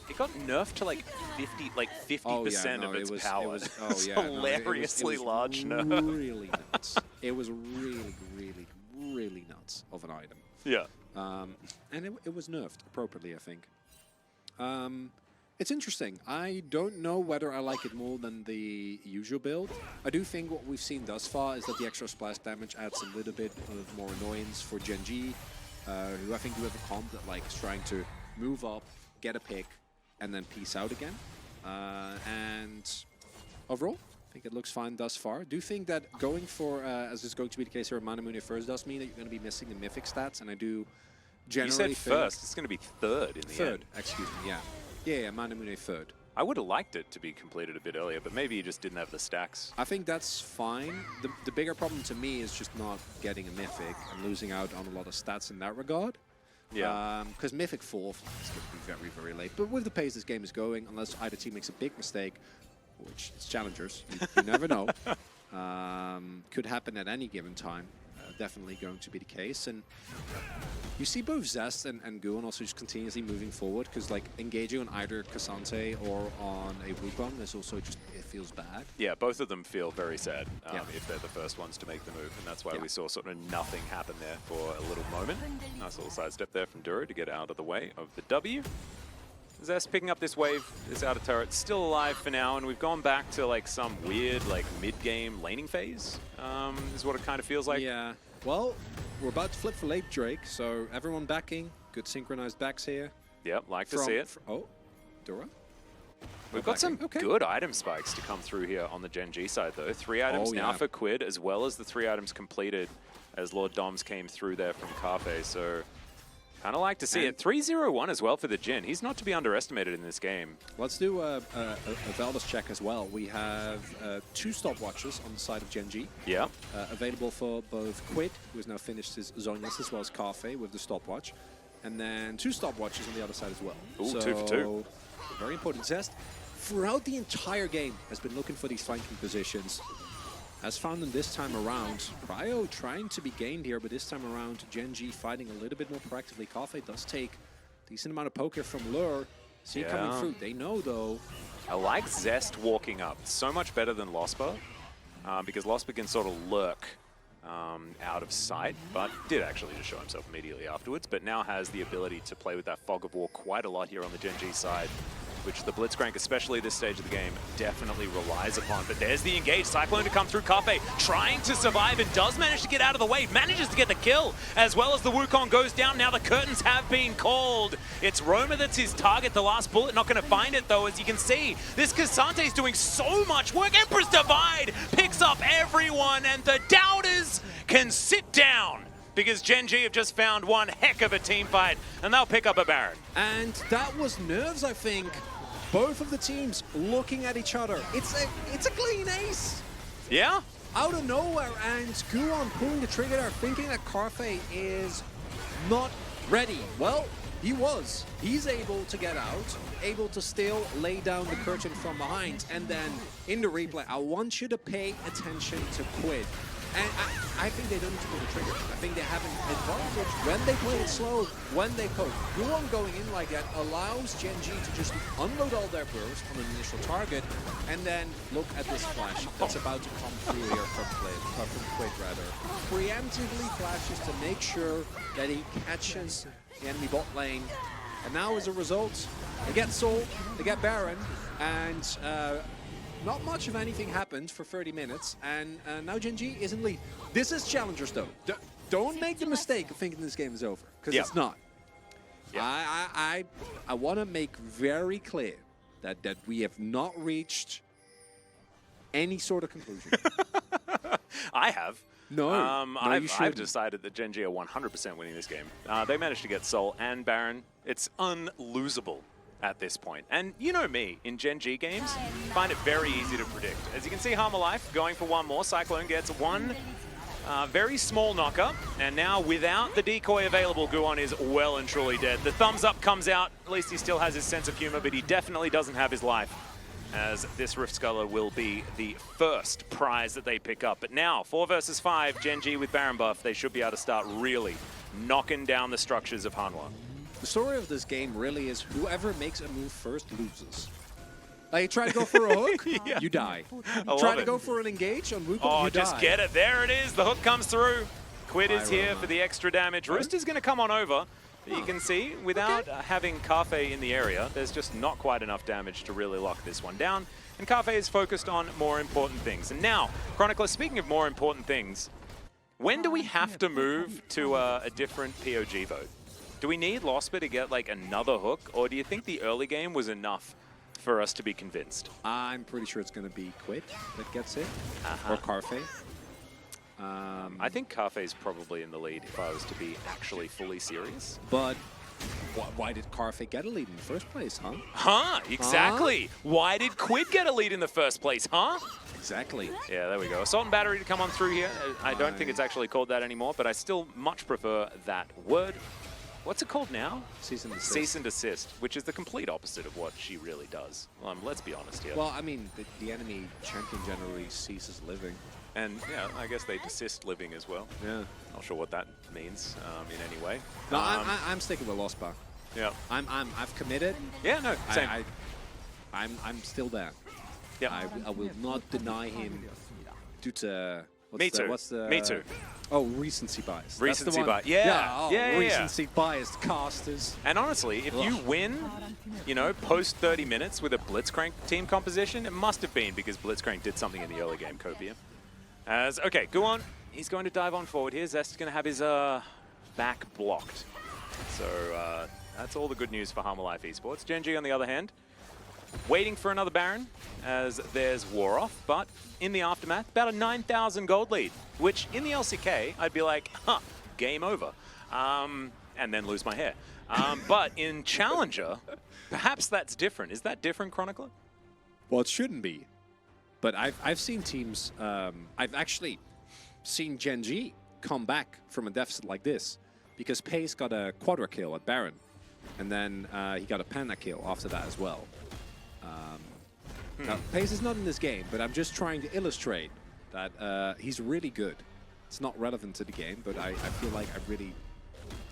It got nerfed to like 50% of its power. It's hilariously large nerf. Really nuts. It was really, really, really nuts of an item. And it was nerfed appropriately, I think. It's interesting. I don't know whether I like it more than the usual build. I do think what we've seen thus far is that the extra splash damage adds a little bit of more annoyance for Gen.G, who I think do have a comp that like is trying to move up, get a pick, and then peace out again. And overall, I think it looks fine thus far. I do think that going for, as is going to be the case here, Manamune first does mean that you're going to be missing the Mythic stats, and I do generally You said first, it's going to be third in the end. Third, excuse me, Yeah, Manamune third. I would have liked it to be completed a bit earlier, but maybe you just didn't have the stacks. I think that's fine. The bigger problem to me is just not getting a Mythic and losing out on a lot of stats in that regard. Because Mythic 4th is going to be very, very late. But with the pace this game is going, unless either team makes a big mistake, which it's challengers, you never know, could happen at any given time. definitely going to be the case. And you see both Zest and Guon also just continuously moving forward, because like engaging on either Cassante or on a Wukong is also just, it feels bad. Yeah, both of them feel very sad if they're the first ones to make the move, and that's why we saw sort of nothing happen there for a little moment. Nice little sidestep there from Duro to get out of the way of the W. Zest picking up this wave, this outer turret, still alive for now, and we've gone back to like some weird like mid-game laning phase, is what it kind of feels like. Yeah, well, we're about to flip for late Drake, so everyone backing, good synchronized backs here. Yep, like to see it. Oh, Dura? We've got some good item spikes to come through here on the Gen.G side though. 3 items now for Quid, as well as the 3 items completed as Lord Doms came through there from Carfe, so kind of like to see it. 3-0-1 as well for the Jin. He's not to be underestimated in this game. Let's do a Veldus check as well. We have 2 stopwatches on the side of Gen.G. Yeah. Available for both Quid, who has now finished his Zonius, as well as Carfe with the stopwatch. And then 2 stopwatches on the other side as well. Ooh, so, 2 for 2. Very important. Zest, throughout the entire game, has been looking for these flanking positions. Has found them this time around. Cryo trying to be gained here, but this time around, Gen.G fighting a little bit more proactively. Carfe does take a decent amount of poke here from Lure. See it coming through. They know, though. I like Zest walking up. So much better than Losper, because Losper can sort of lurk out of sight, but did actually just show himself immediately afterwards, but now has the ability to play with that Fog of War quite a lot here on the Gen.G side, which the Blitzcrank, especially this stage of the game, definitely relies upon. But there's the engage. Cyclone to come through. Carfe trying to survive and does manage to get out of the way. Manages to get the kill, as well as the Wukong goes down. Now the curtains have been called. It's Roma that's his target. The last bullet not going to find it, though, as you can see. This Cassante is doing so much work. Empress Divide picks up everyone, and the doubters can sit down, because Gen.G have just found one heck of a team fight, and they'll pick up a Baron. And that was nerves, I think. Both of the teams looking at each other. It's a clean ace. Yeah. Out of nowhere, and Guon pulling the trigger there, thinking that Carfe is not ready. Well, he was. He's able to get out, able to still lay down the curtain from behind. And then in the replay, I want you to pay attention to Quid. And I think they don't need to pull the trigger. I think they have an advantage when they play it slow, when they poke. Guon going in like that allows Gen.G to just unload all their bursts on an initial target, and then look at this flash that's about to come through here from Quid rather. Preemptively flashes to make sure that he catches the enemy bot lane. And now as a result, they get Soul, they get Baron, and not much of anything happened for 30 minutes, and now Gen.G is in lead. This is challengers, though. Don't make the mistake of thinking this game is over, because it's not. I want to make very clear that we have not reached any sort of conclusion. I have. No, I've decided that Gen.G are 100% winning this game. They managed to get Soul and Baron. It's unlosable at this point. And you know me, in Gen.G games, find it very easy to predict. As you can see, Harm Life going for one more. Cyclone gets one very small knocker, and now without the decoy available, Guon is well and truly dead. The thumbs up comes out. At least he still has his sense of humor, but he definitely doesn't have his life, as this Rift Sculler will be the first prize that they pick up. But now, 4 versus 5, Gen.G with Baron buff, they should be able to start really knocking down the structures of Hanwha. The story of this game really is whoever makes a move first loses. Like, you try to go for a hook, you die. You try to go for an engage on Wukong, you die. Just get it. There it is. The hook comes through. Quid is here for the extra damage. Roost is going to come on over. But you can see, without having Carfe in the area, there's just not quite enough damage to really lock this one down. And Carfe is focused on more important things. And now, Chronicler, speaking of more important things, when do we have to move to a different POG vote? Do we need Losper to get like another hook, or do you think the early game was enough for us to be convinced? I'm pretty sure it's going to be Quid that gets it, or Carfe. I think Carfe is probably in the lead if I was to be actually fully serious. But why did Carfe get a lead in the first place, huh? Exactly. Why did Quid get a lead in the first place, Exactly. Yeah, there we go. Assault and Battery to come on through here. I don't think it's actually called that anymore, but I still much prefer that word. What's it called now? Cease and desist. Cease and desist, which is the complete opposite of what she really does. Let's be honest here. Well, I mean, the enemy champion generally ceases living. And yeah, I guess they desist living as well. Yeah. Not sure what that means in any way. No, I'm sticking with Lospa. Yeah. I've committed. Yeah, no, same. I'm still there. Yeah. I will not deny him due to Me too. Oh, recency bias. Recency bias. Yeah. Recency biased casters. And honestly, if you win, you know, post 30 minutes with a Blitzcrank team composition, it must have been because Blitzcrank did something in the early game, Copia. Okay, go on. He's going to dive on forward here. Zest is going to have his back blocked. So that's all the good news for Harmer Life Esports. Gen.G, on the other hand, waiting for another Baron as there's War Off, but in the aftermath, about a 9,000 gold lead, which in the LCK, I'd be like, huh, game over, and then lose my hair. But in Challenger, perhaps that's different. Is that different, Chronicler? Well, it shouldn't be. But I've seen teams, I've actually seen Gen.G come back from a deficit like this because Pace got a quadra kill at Baron, and then he got a penta kill after that as well. Now, Pace is not in this game, but I'm just trying to illustrate that he's really good. It's not relevant to the game, but I feel like I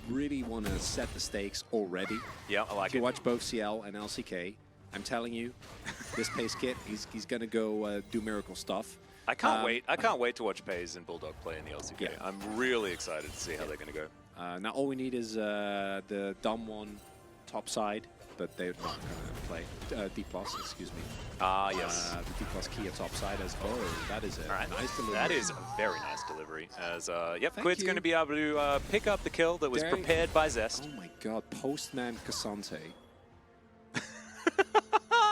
really want to set the stakes already. Yeah, I like if you watch both CL and LCK, I'm telling you, this Pace kid, he's going to go do miracle stuff. I can't wait. I can't wait to watch Pace and Bulldog play in the LCK. Yeah. I'm really excited to see how they're going to go. Now all we need is the dumb one top side, but they're not going to play D+, excuse me. Yes. The D+ Kia top side as that is a nice delivery. That is a very nice delivery. As yep, Thank Quid's you. going to be able to pick up the kill that was prepared by Zest. Oh my god, Postman Cassante.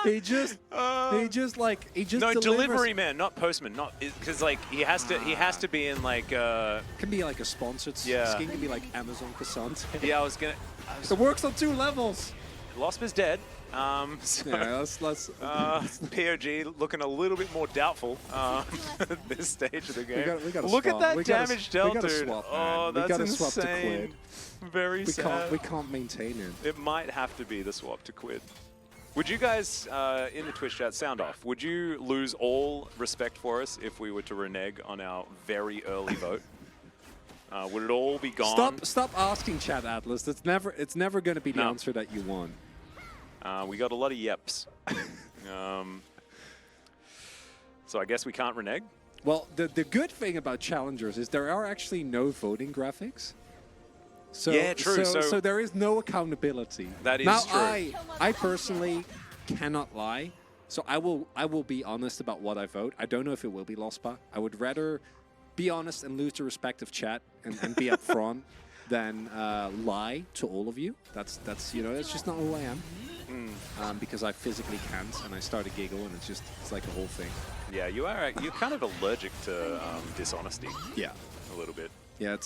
he just No, delivers. delivery man, not postman. Not because like he has to be in like. Can be like a sponsored skin. Can be like Amazon Cassante. Yeah, I was gonna. It works on 2 levels. Losp is dead. So, yeah, let's POG looking a little bit more doubtful at this stage of the game. We gotta Look swap. at that damage dealt, we gotta dude. swap, Oh, that's gotta insane. swap to Quid. Very sad. We can't maintain it. It might have to be the swap to Quid. Would you guys, in the Twitch chat, sound off, would you lose all respect for us if we were to renege on our very early vote? Would it all be gone? Stop asking Chat Atlas. It's never going to be the answer that you want. We got a lot of yeps. So I guess we can't renege? Well, the good thing about challengers is there are actually no voting graphics. So, yeah, true. So there is no accountability. That is now, true. I personally cannot lie. So I will be honest about what I vote. I don't know if it will be Lospa. I would rather be honest and lose the respect of chat and be upfront than lie to all of you. That's that's just not who I am. Because I physically can't, and I start to giggle, and it's like a whole thing. Yeah, you're kind of allergic to dishonesty. Yeah, a little bit. Yeah,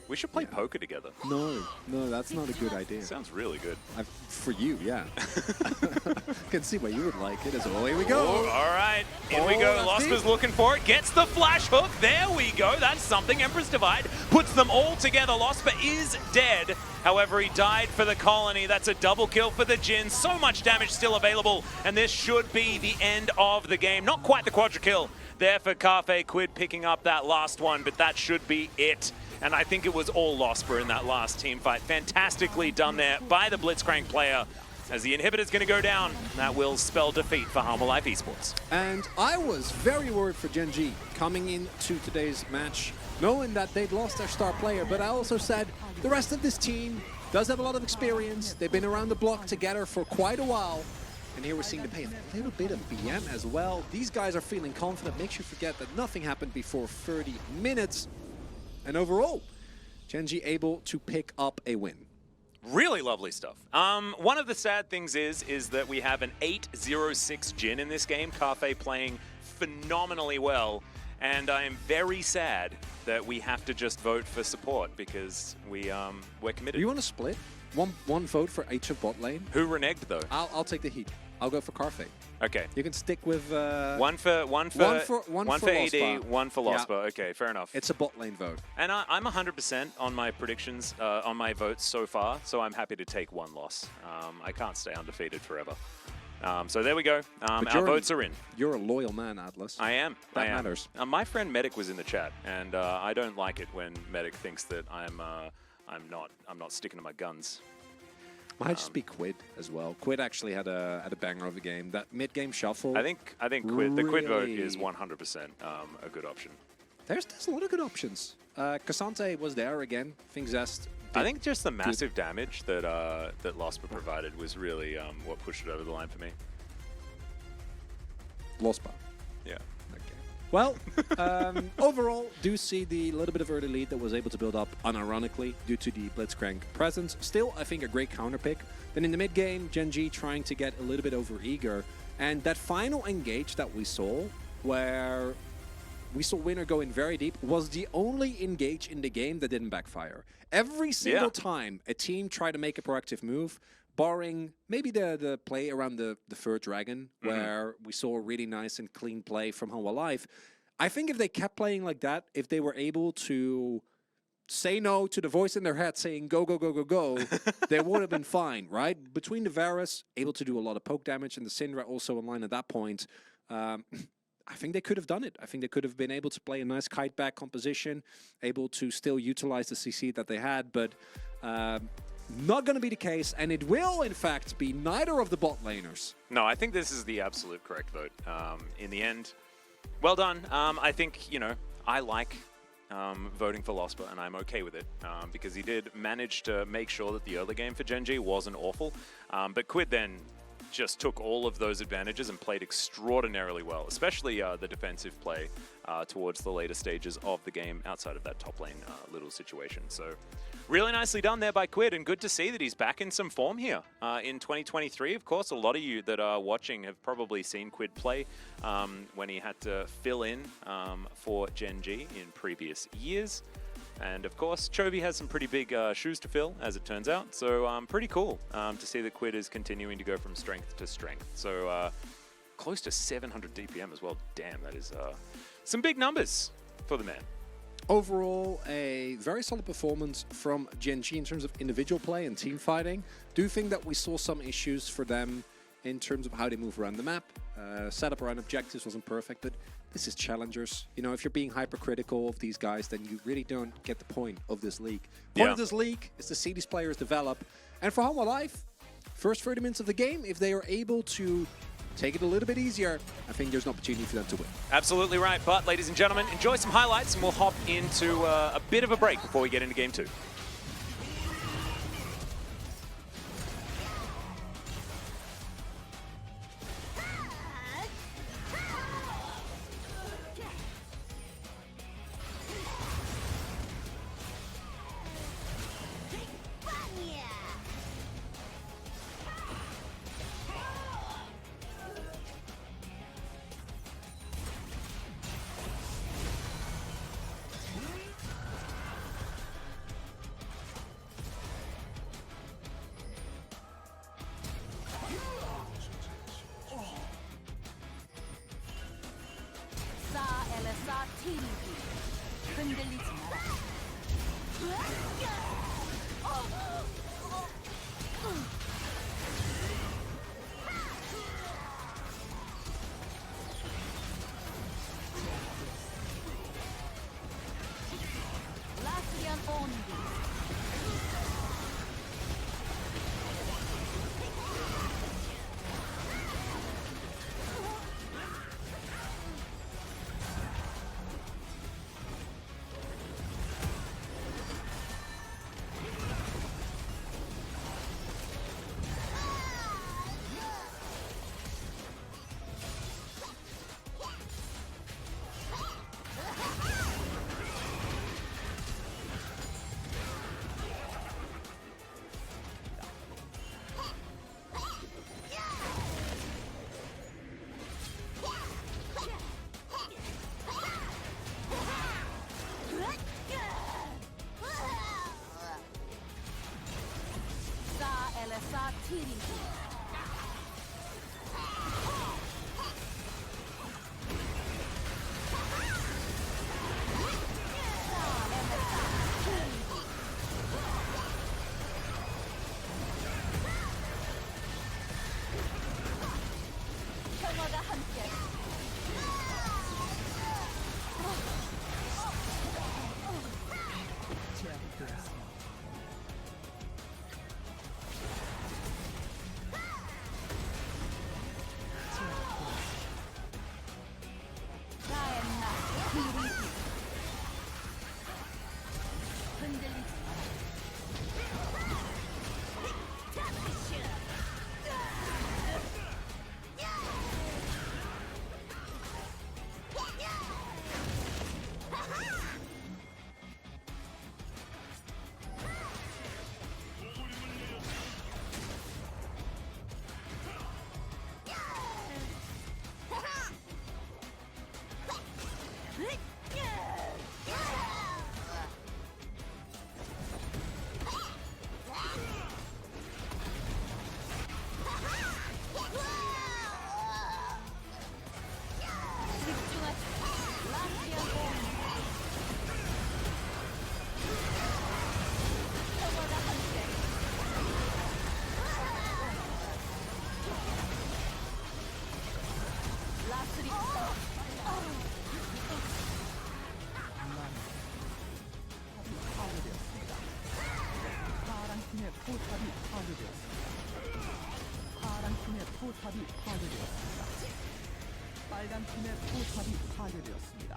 we should play poker together. No, that's not a good idea. Sounds really good. For you, yeah. Can see why you would like it as well. Here we go. Oh, all right, in we go. Lospa's looking for it. Gets the flash hook. There we go. That's something. Empress Divide puts them all together. Lospa is dead. However, he died for the colony. That's a double kill for the Jin. So much damage still available, and this should be the end of the game. Not quite the quadra kill there for Cafe. Quid picking up that last one, but that should be it. And I think it was all Lospa in that last team fight. Fantastically done there by the Blitzcrank player. As the inhibitor's going to go down, that will spell defeat for Harmer Life Esports. And I was very worried for Gen.G coming into today's match, knowing that they'd lost their star player. But I also said the rest of this team does have a lot of experience. They've been around the block together for quite a while. And here we're seeing the pay of a little bit of BM as well. These guys are feeling confident. Makes you forget that nothing happened before 30 minutes. And overall, Gen.G able to pick up a win. Really lovely stuff. One of the sad things is that we have an 8-0-6 Jin in this game. Cafe playing phenomenally well. And I am very sad that we have to just vote for support because we're committed. You want to split? One vote for each of bot lane? Who reneged though? I'll take the heat. I'll go for Carfe. Okay. You can stick with one for AD, one for Lospa. Yeah. Okay, fair enough. It's a bot lane vote. And I'm 100% on my predictions, on my votes so far, so I'm happy to take one loss. I can't stay undefeated forever. So there we go. Our votes are in. You're a loyal man, Atlas. I am. That matters. My friend Medic was in the chat, and I don't like it when Medic thinks that I'm not sticking to my guns. Might just be Quid as well. Quid actually had a banger of a game. That mid-game shuffle. I think Quid. The Quid vote is 100% a good option. There's a lot of good options. Cassante was there again. I think Zest. I think just the massive damage that that Lospa provided was really what pushed it over the line for me. Lospa. Yeah. Well, overall, do see the little bit of early lead that was able to build up unironically due to the Blitzcrank presence. Still, I think a great counter pick. Then in the mid game, Gen.G trying to get a little bit over eager. And that final engage that we saw, where we saw Winner go in very deep, was the only engage in the game that didn't backfire. Every single time a team tried to make a proactive move, barring maybe the play around the third dragon, where we saw a really nice and clean play from Home Alive. I think if they kept playing like that, if they were able to say no to the voice in their head saying go, go, go, go, go, they would have been fine, right? Between the Varus, able to do a lot of poke damage, and the Syndra also online at that point, I think they could have done it. I think they could have been able to play a nice kite back composition, able to still utilize the CC that they had, but not going to be the case, and it will, in fact, be neither of the bot laners. No, I think this is the absolute correct vote. In the end, well done. I think, you know, I like voting for Lospa, and I'm okay with it, because he did manage to make sure that the early game for Gen.G wasn't awful. But Quid then just took all of those advantages and played extraordinarily well, especially the defensive play towards the later stages of the game outside of that top lane little situation. So really nicely done there by Quid, and good to see that he's back in some form here in 2023. Of course, a lot of you that are watching have probably seen Quid play when he had to fill in for Gen.G in previous years. And of course, Chovy has some pretty big shoes to fill, as it turns out. So pretty cool to see that Quid is continuing to go from strength to strength. So close to 700 DPM as well. Damn, that is some big numbers for the man. Overall, a very solid performance from Gen.G in terms of individual play and team fighting. Do think that we saw some issues for them in terms of how they move around the map. Setup around objectives wasn't perfect, but this is challengers. You know, if you're being hypercritical of these guys, then you really don't get the point of this league. Point of this league is to see these players develop. And for Home Alive, first 30 minutes of the game, if they are able to take it a little bit easier, I think there's an opportunity for them to win. Absolutely right. But ladies and gentlemen, enjoy some highlights, and we'll hop into a bit of a break before we get into Game 2. 파란 팀의 포탑이 파괴되었습니다. 파란 팀의 포탑이 파괴되었습니다. 빨간 팀의 포탑이 파괴되었습니다.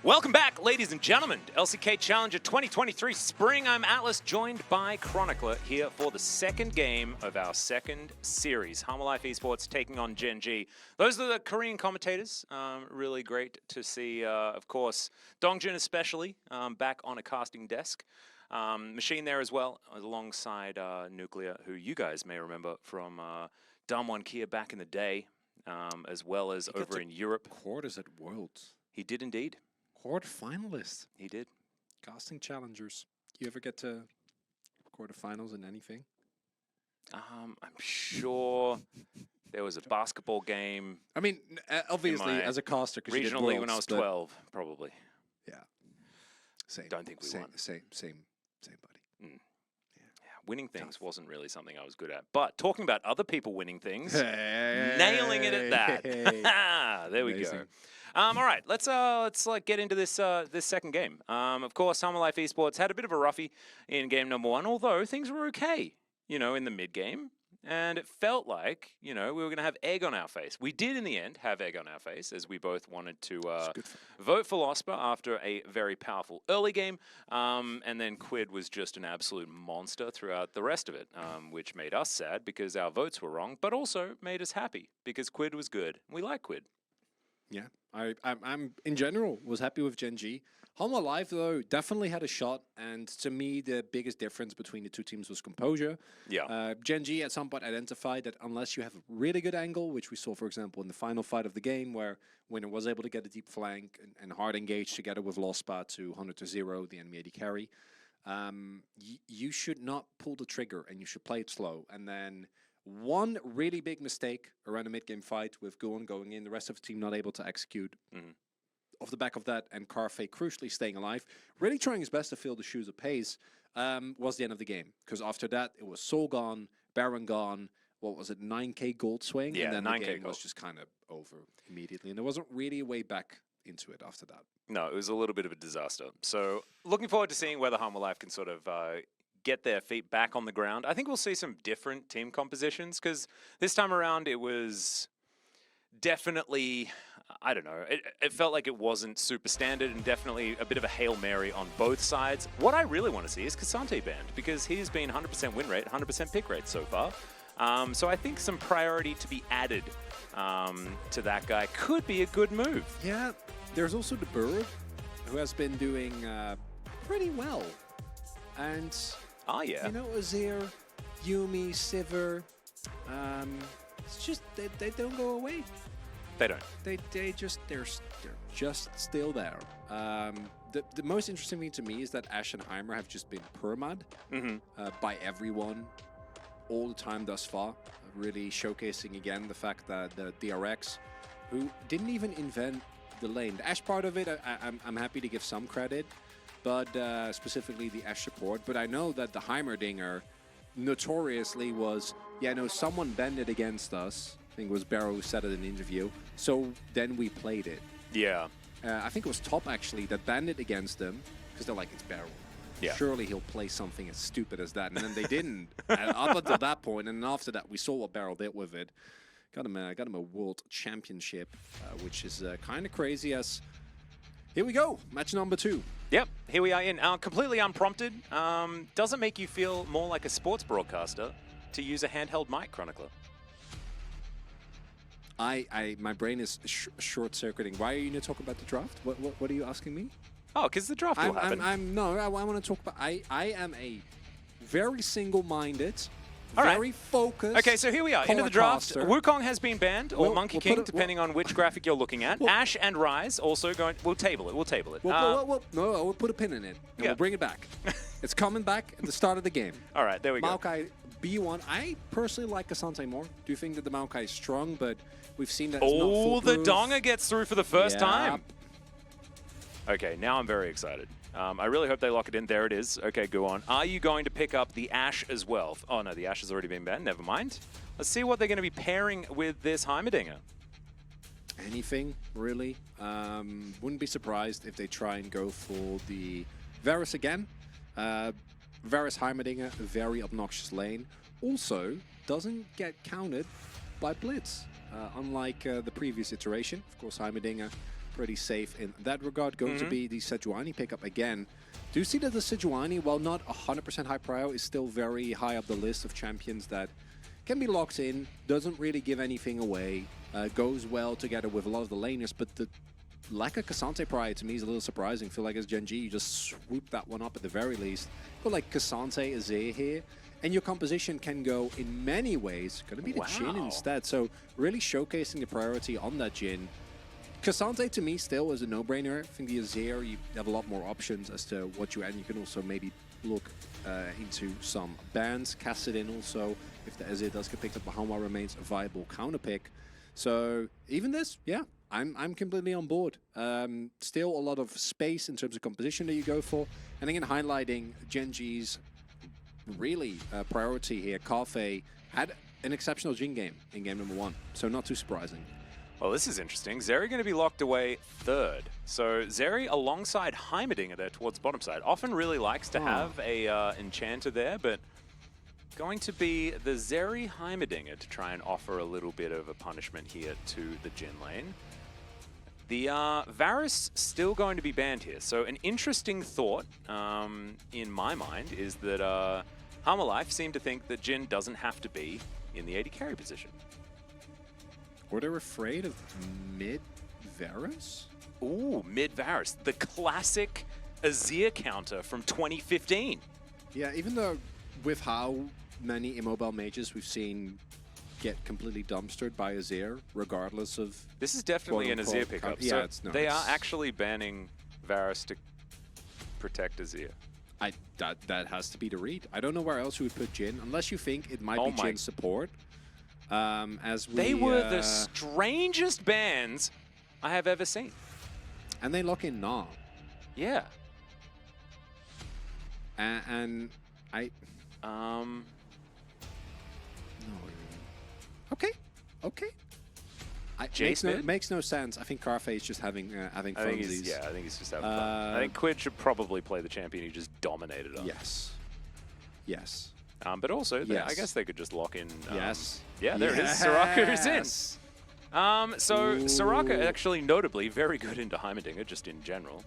Welcome back, ladies and gentlemen, to LCK Challenger 2023 Spring. I'm Atlas, joined by Chronicler here for the second game of our second series. Life Esports taking on Gen.G. Those are the Korean commentators. Really great to see, of course, Dongjin especially back on a casting desk. Machine there as well, alongside Nuclear, who you guys may remember from Damwon Kia back in the day, as well as over in Europe. Quarters at Worlds. He did indeed. Quarterfinalist. He did. Casting challengers. You ever get to quarterfinals in anything? I'm sure there was a basketball game. I mean, obviously as a caster, because regionally when I was 12, probably. Yeah. Same. Don't think we won. Same, buddy. Yeah, winning things wasn't really something I was good at. But talking about other people winning things, nailing it at that. There we go. All right, let's get into this this second game. Of course, Life Esports had a bit of a roughie in game number 1, although things were okay, in the mid game, and it felt like we were going to have egg on our face. We did in the end have egg on our face, as we both wanted to vote for Losper after a very powerful early game, and then Quid was just an absolute monster throughout the rest of it, which made us sad because our votes were wrong, but also made us happy because Quid was good. We like Quid. Yeah, I'm in general was happy with Gen.G. Life though definitely had a shot, and to me the biggest difference between the two teams was composure. Yeah, Gen.G at some point identified that unless you have a really good angle, which we saw for example in the final fight of the game, where Winner was able to get a deep flank and hard engage together with Lospa to 100-0, the enemy AD carry, you should not pull the trigger and you should play it slow. And then one really big mistake around a mid-game fight with Guon going in, the rest of the team not able to execute. Off the back of that, and Carfe crucially staying alive, really trying his best to fill the shoes of pace, was the end of the game. Because after that, it was Soul gone, Baron gone, what was it, 9k gold swing? Yeah, and then 9K the game gold was just kind of over immediately. And there wasn't really a way back into it after that. No, it was a little bit of a disaster. So looking forward to seeing whether Life can sort of get their feet back on the ground. I think we'll see some different team compositions, because this time around it was definitely, I don't know, it felt like it wasn't super standard, and definitely a bit of a Hail Mary on both sides. What I really want to see is Cassante banned, because he's been 100% win rate, 100% pick rate so far. So I think some priority to be added to that guy could be a good move. Yeah, there's also the Bird, who has been doing pretty well. And oh yeah, Azir, Yumi, Sivir, it's just they don't go away. They don't. They're just still there. The most interesting thing to me is that Ashe and Heimer have just been permad by everyone all the time thus far. Really showcasing again the fact that the DRX, who didn't even invent the lane, the Ashe part of it, I'm happy to give some credit. But specifically the Ashe support. But I know that the Heimerdinger notoriously was, someone banned it against us. I think it was Barrow who said it in an interview. So then we played it. Yeah. I think it was Top actually that banned it against them, because they're like, it's Barrow. Yeah. Surely he'll play something as stupid as that. And then they didn't. Up until that point, and then after that we saw what Barrow did with it. Got him a world championship, which is kind of crazy. As here we go, match number 2. Yep, here we are in completely unprompted. Doesn't make you feel more like a sports broadcaster to use a handheld mic, Chronicler? My brain is short-circuiting. Why are you going to talk about the draft? What are you asking me? Oh, because the draft will happen. I want to talk about. I am a very single-minded, all right. Very focused. Okay, so here we are, into the draft. Wukong has been banned, or Monkey King, depending on which graphic you're looking at. Ashe and Ryze also going. We'll table it. No, we'll put a pin in it, and we'll bring it back. It's coming back at the start of the game. All right, there we go. Maokai B1. I personally like Cassante more. Do you think that the Maokai is strong, but we've seen that it's not the Donga gets through for the first time. Okay, now I'm very excited. I really hope they lock it in. There it is. Okay, go on. Are you going to pick up the Ashe as well? Oh, no, the Ashe has already been banned. Never mind. Let's see what they're going to be pairing with this Heimerdinger. Anything, really. Wouldn't be surprised if they try and go for the Varus again. Varus Heimerdinger, a very obnoxious lane. Also, doesn't get countered by Blitz, unlike the previous iteration. Of course, Heimerdinger pretty safe in that regard. Going to be the Sejuani pickup again. Do see that the Sejuani, while not 100% high prio, is still very high up the list of champions that can be locked in, doesn't really give anything away, goes well together with a lot of the laners, but the lack of Cassante prio to me is a little surprising. I feel like as Gen.G, you just swoop that one up at the very least. But like Cassante, Azir here, and your composition can go in many ways. Going to be the Jhin instead, so really showcasing the priority on that Jhin. Cassante to me still is a no-brainer. I think the Azir, you have a lot more options as to what you add. You can also maybe look into some bans. Kassadin also, if the Azir does get picked up, Hanwha remains a viable counter pick. So even this, yeah, I'm completely on board. Still a lot of space in terms of composition that you go for. And again, highlighting Gen.G's really priority here. Carfe had an exceptional Jhin game in game number 1, so not too surprising. Well, this is interesting. Zeri going to be locked away 3rd. So Zeri alongside Heimerdinger there towards bottom side. Often really likes to have a enchanter there, but going to be the Zeri Heimerdinger to try and offer a little bit of a punishment here to the Jhin lane. The Varus still going to be banned here. So an interesting thought in my mind is that Hammerlife seem to think that Jhin doesn't have to be in the AD carry position. Or they're afraid of mid Varus? Ooh, mid Varus. The classic Azir counter from 2015. Yeah, even though with how many immobile mages we've seen get completely dumpstered by Azir, regardless of... This is definitely an Azir pickup. Yeah, so they are actually banning Varus to protect Azir. That has to be the read. I don't know where else you would put Jhin, unless you think it might be Jhin support. They were the strangest bans I have ever seen. And they lock in Gnaw. Yeah. And I... No. Okay. Okay. Makes no sense. I think Carfe is just having funsies. I think he's just having fun. I think Quid should probably play the champion he just dominated on. Yes. Yes. But also, I guess they could just lock in... yes. Yeah, there it is. Soraka is in. So Soraka actually notably very good into Heimerdinger, just in general.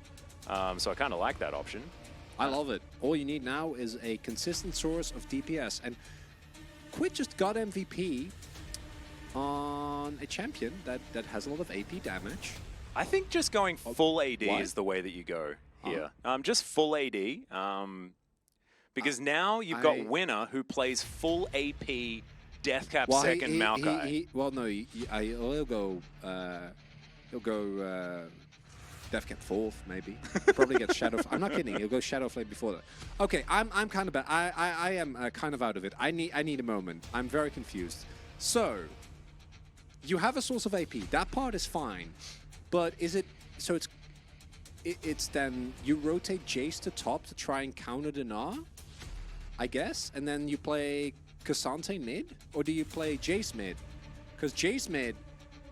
So I kind of like that option. I love it. All you need now is a consistent source of DPS. And Quid just got MVP on a champion that has a lot of AP damage. I think just going full AD is the way that you go here. Just full AD. Because now you've got Winner who plays full AP Deathcap second Maokai. Well, no, he'll go Deathcap 4th, maybe. He'll probably get Shadow. I'm not kidding. He'll go Shadow Flame before that. Okay, I'm kind of bad. I am kind of out of it. I need a moment. I'm very confused. So you have a source of AP. That part is fine, but is it? So it's then you rotate Jace to top to try and counter the Gnaw, I guess, and then you play Cassante mid, or do you play Jace mid? Because Jace mid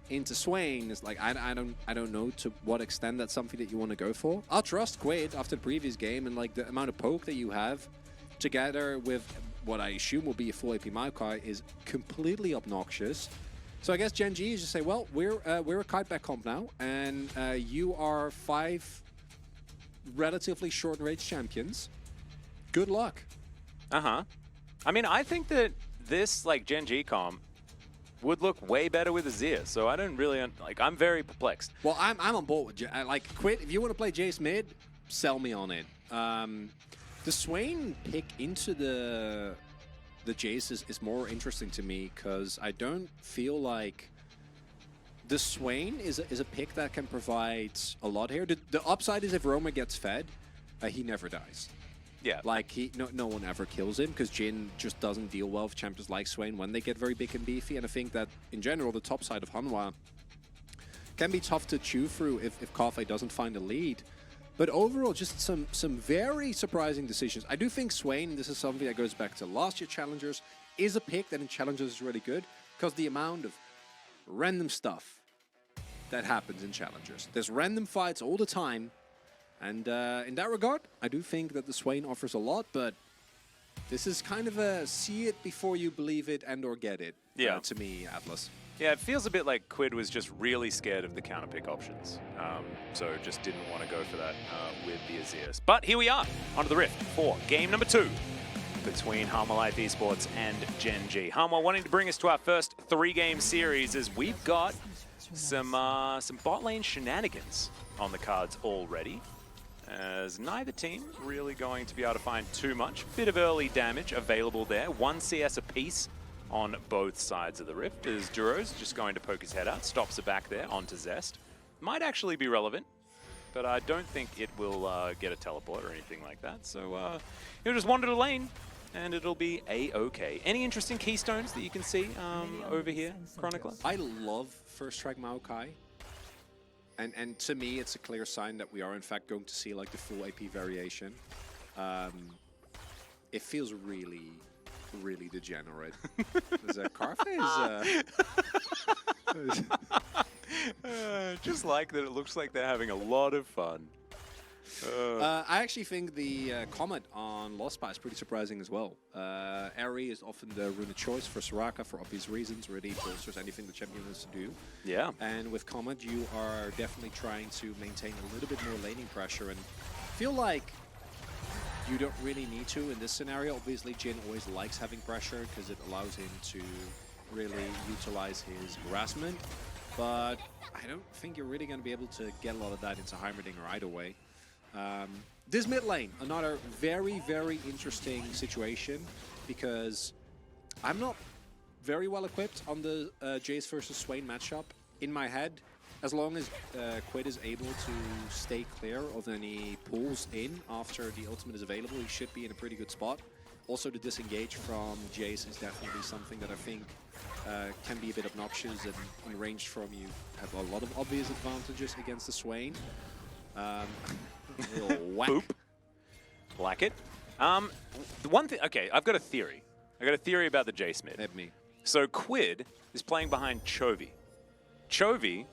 into Swain is like I don't know to what extent that's something that you want to go for. I'll trust Quaid after the previous game and like the amount of poke that you have together with what I assume will be a full AP Maokai is completely obnoxious. So I guess Gen.G is just say, well, we're a kiteback comp now, and you are 5 relatively short-range champions. Good luck. I mean, I think that this like Gen.G comp would look way better with Azir, so I don't really I'm very perplexed. Well, I'm on board with like quit. If you want to play Jace mid, sell me on it. The Swain pick into the Jace is more interesting to me because I don't feel like the Swain is a pick that can provide a lot here. The upside is if Roma gets fed, he never dies. Yeah. Like, no one ever kills him because Jhin just doesn't deal well with champions like Swain when they get very big and beefy. And I think that, in general, the top side of Hanwha can be tough to chew through if Carfe doesn't find a lead. But overall, just some very surprising decisions. I do think Swain, this is something that goes back to last year Challengers, is a pick that in Challengers is really good because the amount of random stuff that happens in Challengers. There's random fights all the time. And in that regard, I do think that the Swain offers a lot, but this is kind of a see it before you believe it and or get it to me, Atlas. Yeah, it feels a bit like Quid was just really scared of the counter pick options. So just didn't want to go for that with the Azir's. But here we are, onto the Rift for game number 2 between Halma Life Esports and Gen.G. Halma wanting to bring us to our first 3-game series as we've got some bot lane shenanigans on the cards already. As neither team really going to be able to find too much. Bit of early damage available there. 1 CS apiece on both sides of the Rift as Duro's just going to poke his head out. Stops it back there onto Zest. Might actually be relevant, but I don't think it will get a teleport or anything like that. So he'll just wander the lane and it'll be a-okay. Any interesting keystones that you can see over here, Chronicler? I love First Strike Maokai. And to me, it's a clear sign that we are, in fact, going to see like the full AP variation. It feels really, really degenerate. Carface? Just like that, it looks like they're having a lot of fun. I actually think the comment on Lost Spy is pretty surprising as well. Ari is often the rune of choice for Soraka for obvious reasons, really bolsters anything the champion wants to do. Yeah. And with Comet, you are definitely trying to maintain a little bit more laning pressure and feel like you don't really need to in this scenario. Obviously, Jin always likes having pressure because it allows him to really utilize his harassment. But I don't think you're really going to be able to get a lot of that into Heimerdinger either way. This mid lane, another very, very interesting situation because I'm not very well equipped on the Jace versus Swain matchup. In my head, as long as Quid is able to stay clear of any pulls in after the ultimate is available, he should be in a pretty good spot. Also, the disengage from Jace is definitely something that I think can be a bit obnoxious, and in range from you have a lot of obvious advantages against the Swain. Little whack. Boop. Like it. The one thing, okay, I've got a theory. I got a theory about the Jace mid. Hit me. So Quid is playing behind Chovy. Chovy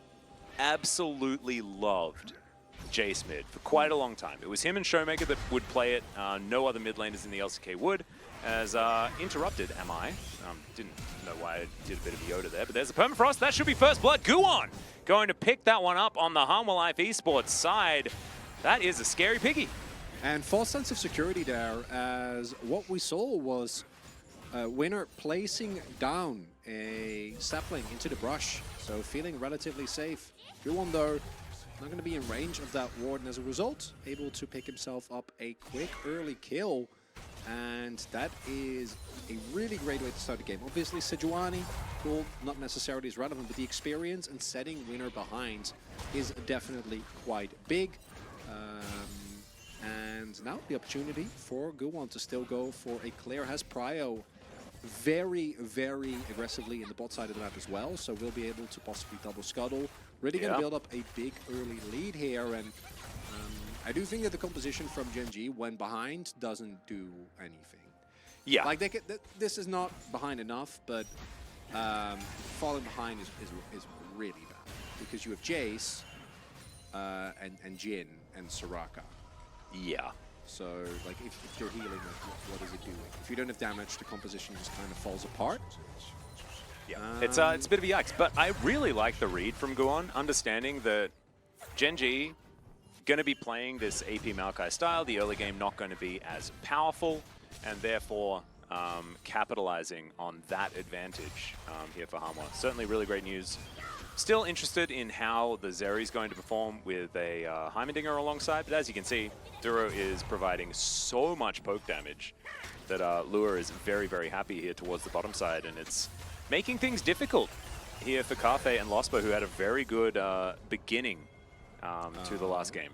absolutely loved Jace mid for quite a long time. It was him and Showmaker that would play it. No other mid laners in the LCK would. As interrupted, am I? Didn't know why I did a bit of Yoda there, but there's a Permafrost. That should be first blood. Guon going to pick that one up on the Halma Life Esports side. That is a scary piggy. And false sense of security there, as what we saw was Winner placing down a sapling into the brush, so feeling relatively safe. Guon, though, not going to be in range of that ward, and as a result, able to pick himself up a quick early kill. And that is a really great way to start the game. Obviously, Sejuani, cool, not necessarily as relevant, but the experience and setting Winner behind is definitely quite big. And now the opportunity for Guon to still go for a clear. Has Prio very, very aggressively in the bot side of the map as well, so we'll be able to possibly double scuttle. Really going to build up a big early lead here, and I do think that the composition from Gen.G when behind doesn't do anything. Yeah. Like this is not behind enough, but falling behind is really bad because you have Jace and Jin and Soraka. Yeah. So, like, if you're healing, what is it doing? If you don't have damage, the composition just kind of falls apart. Yeah, it's a bit of a yikes, but I really like the read from Guon, understanding that Gen.G going to be playing this AP Maokai style, the early game not going to be as powerful, and therefore capitalizing on that advantage here for Halma. Certainly really great news. Still interested in how the Zeri is going to perform with a Heimerdinger alongside, but as you can see, Duro is providing so much poke damage that Lure is very, very happy here towards the bottom side, and it's making things difficult here for Carfe and Lospo, who had a very good beginning to the last game.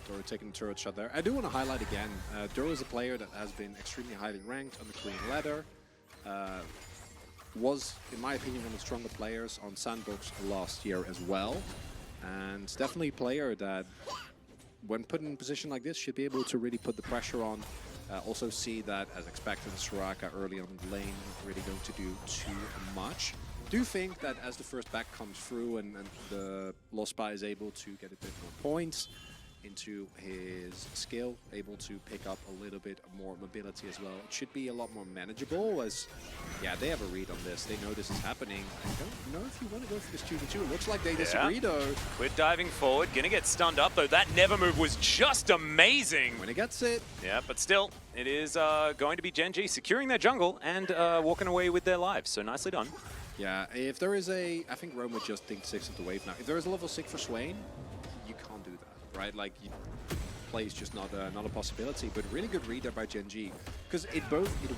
Duro taking the turret shot there. I do want to highlight again, Duro is a player that has been extremely highly ranked on the Queen ladder. Was, in my opinion, one of the stronger players on Sandbox last year as well. And definitely a player that when put in a position like this, should be able to really put the pressure on. Also see that, as expected, Soraka early on the lane, not really going to do too much. Do think that as the first back comes through and the Lost Spy is able to get a bit more points into his skill, able to pick up a little bit more mobility as well, it should be a lot more manageable as, yeah, they have a read on this. They know this is happening. I don't know if you want to go for this 2v2. It looks like they disagree though. Quit diving forward, gonna get stunned up though. That never move was just amazing. When he gets it. Yeah, but still, it is going to be Gen.G securing their jungle and walking away with their lives. So nicely done. Yeah, if there is a, I think Roma just thinks 6 of the wave now. If there is a level 6 for Swain, you can't do that, right? Like, play is just not a possibility. But really good read there by Gen.G, because it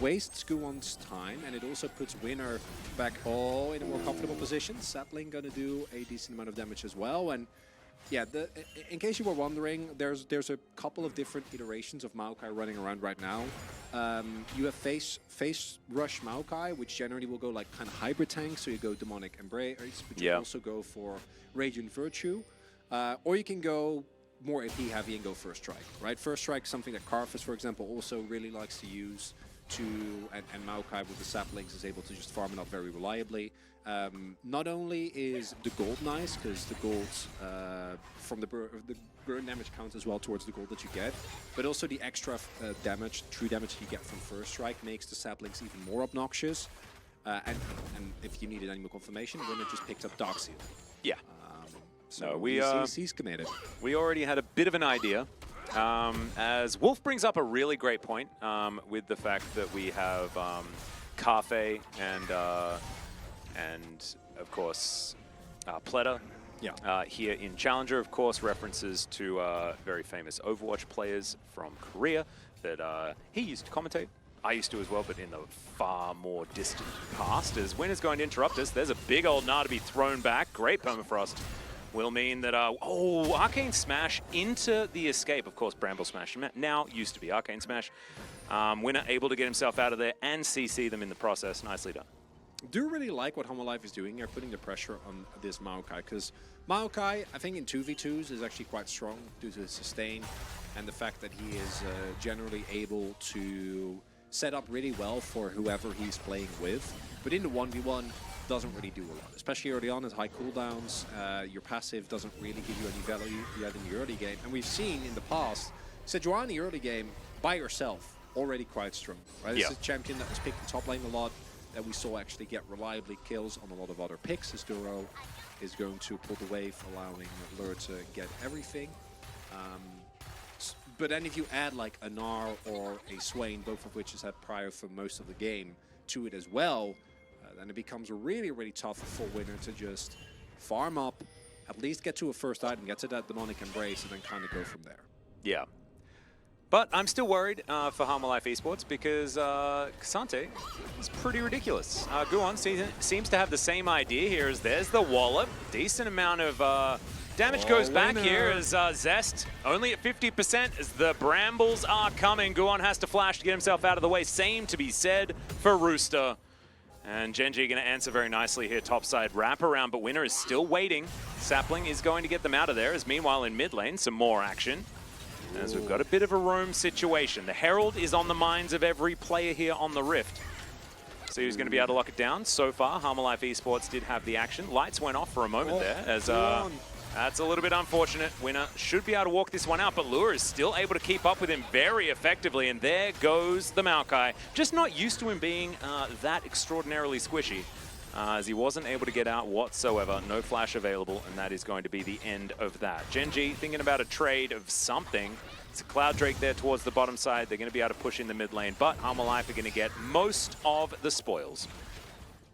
wastes Guwon's time and it also puts Winner back all in a more comfortable position. Sapling gonna do a decent amount of damage as well. And yeah, in case you were wondering, there's a couple of different iterations of Maokai running around right now. You have face rush Maokai, which generally will go like kind of hybrid tank, so you go Demonic Embrace, but you also go for Radiant Virtue, or you can go more AP heavy and go First Strike, right? First Strike, something that Karthus, for example, also really likes to use and Maokai with the saplings is able to just farm it up very reliably. Not only is the gold nice, because the gold from the burn damage counts as well towards the gold that you get, but also the extra damage, true damage you get from First Strike makes the saplings even more obnoxious. And if you needed animal confirmation, Winner just picked up Dark Seal. Yeah. So he's committed. We already had a bit of an idea. As Wolf brings up a really great point with the fact that we have Cafe and of course Pleta here in Challenger. Of course, references to very famous Overwatch players from Korea that he used to commentate. I used to as well, but in the far more distant past. As Winner's going to interrupt us, there's a big old Gnar to be thrown back. Great permafrost. Will mean that, Arcane Smash into the escape. Of course, Bramble Smash now used to be Arcane Smash. Winner able to get himself out of there and CC them in the process. Nicely done. Do really like what Homolife is doing here, putting the pressure on this Maokai, because Maokai, I think in 2v2s is actually quite strong due to his sustain and the fact that he is generally able to set up really well for whoever he's playing with. But in the 1v1, doesn't really do a lot, especially early on as high cooldowns. Your passive doesn't really give you any value yet in the early game. And we've seen in the past, Sejuani early game, by herself, already quite strong. Right? This is a champion that was picked in top lane a lot, that we saw actually get reliably kills on a lot of other picks. As Duro is going to pull the wave, allowing Lure to get everything. But then if you add like a Gnar or a Swain, both of which has had prior for most of the game, to it as well, then it becomes really, really tough for Winner to just farm up, at least get to a first item, get to that Demonic Embrace, and then kind of go from there. Yeah. But I'm still worried for Homolife Esports because K'Sante is pretty ridiculous. Guwon seems to have the same idea here as there's the wallop. Decent amount of damage goes back here as Zest only at 50% as the Brambles are coming. Guwon has to flash to get himself out of the way. Same to be said for Rooster. And Gen.G going to answer very nicely here, topside wraparound, but Winner is still waiting. Sapling is going to get them out of there, as meanwhile in mid lane, some more action. As we've got a bit of a roam situation. The Herald is on the minds of every player here on the Rift. So who's going to be able to lock it down? So far, Homolife Esports did have the action. Lights went off for a moment there, as that's a little bit unfortunate. Winner should be able to walk this one out, but Lure is still able to keep up with him very effectively, and there goes the Maokai. Just not used to him being that extraordinarily squishy, as he wasn't able to get out whatsoever. No flash available, and that is going to be the end of that. Gen.G thinking about a trade of something. It's a Cloud Drake there towards the bottom side. They're going to be able to push in the mid lane, but Homolife are going to get most of the spoils.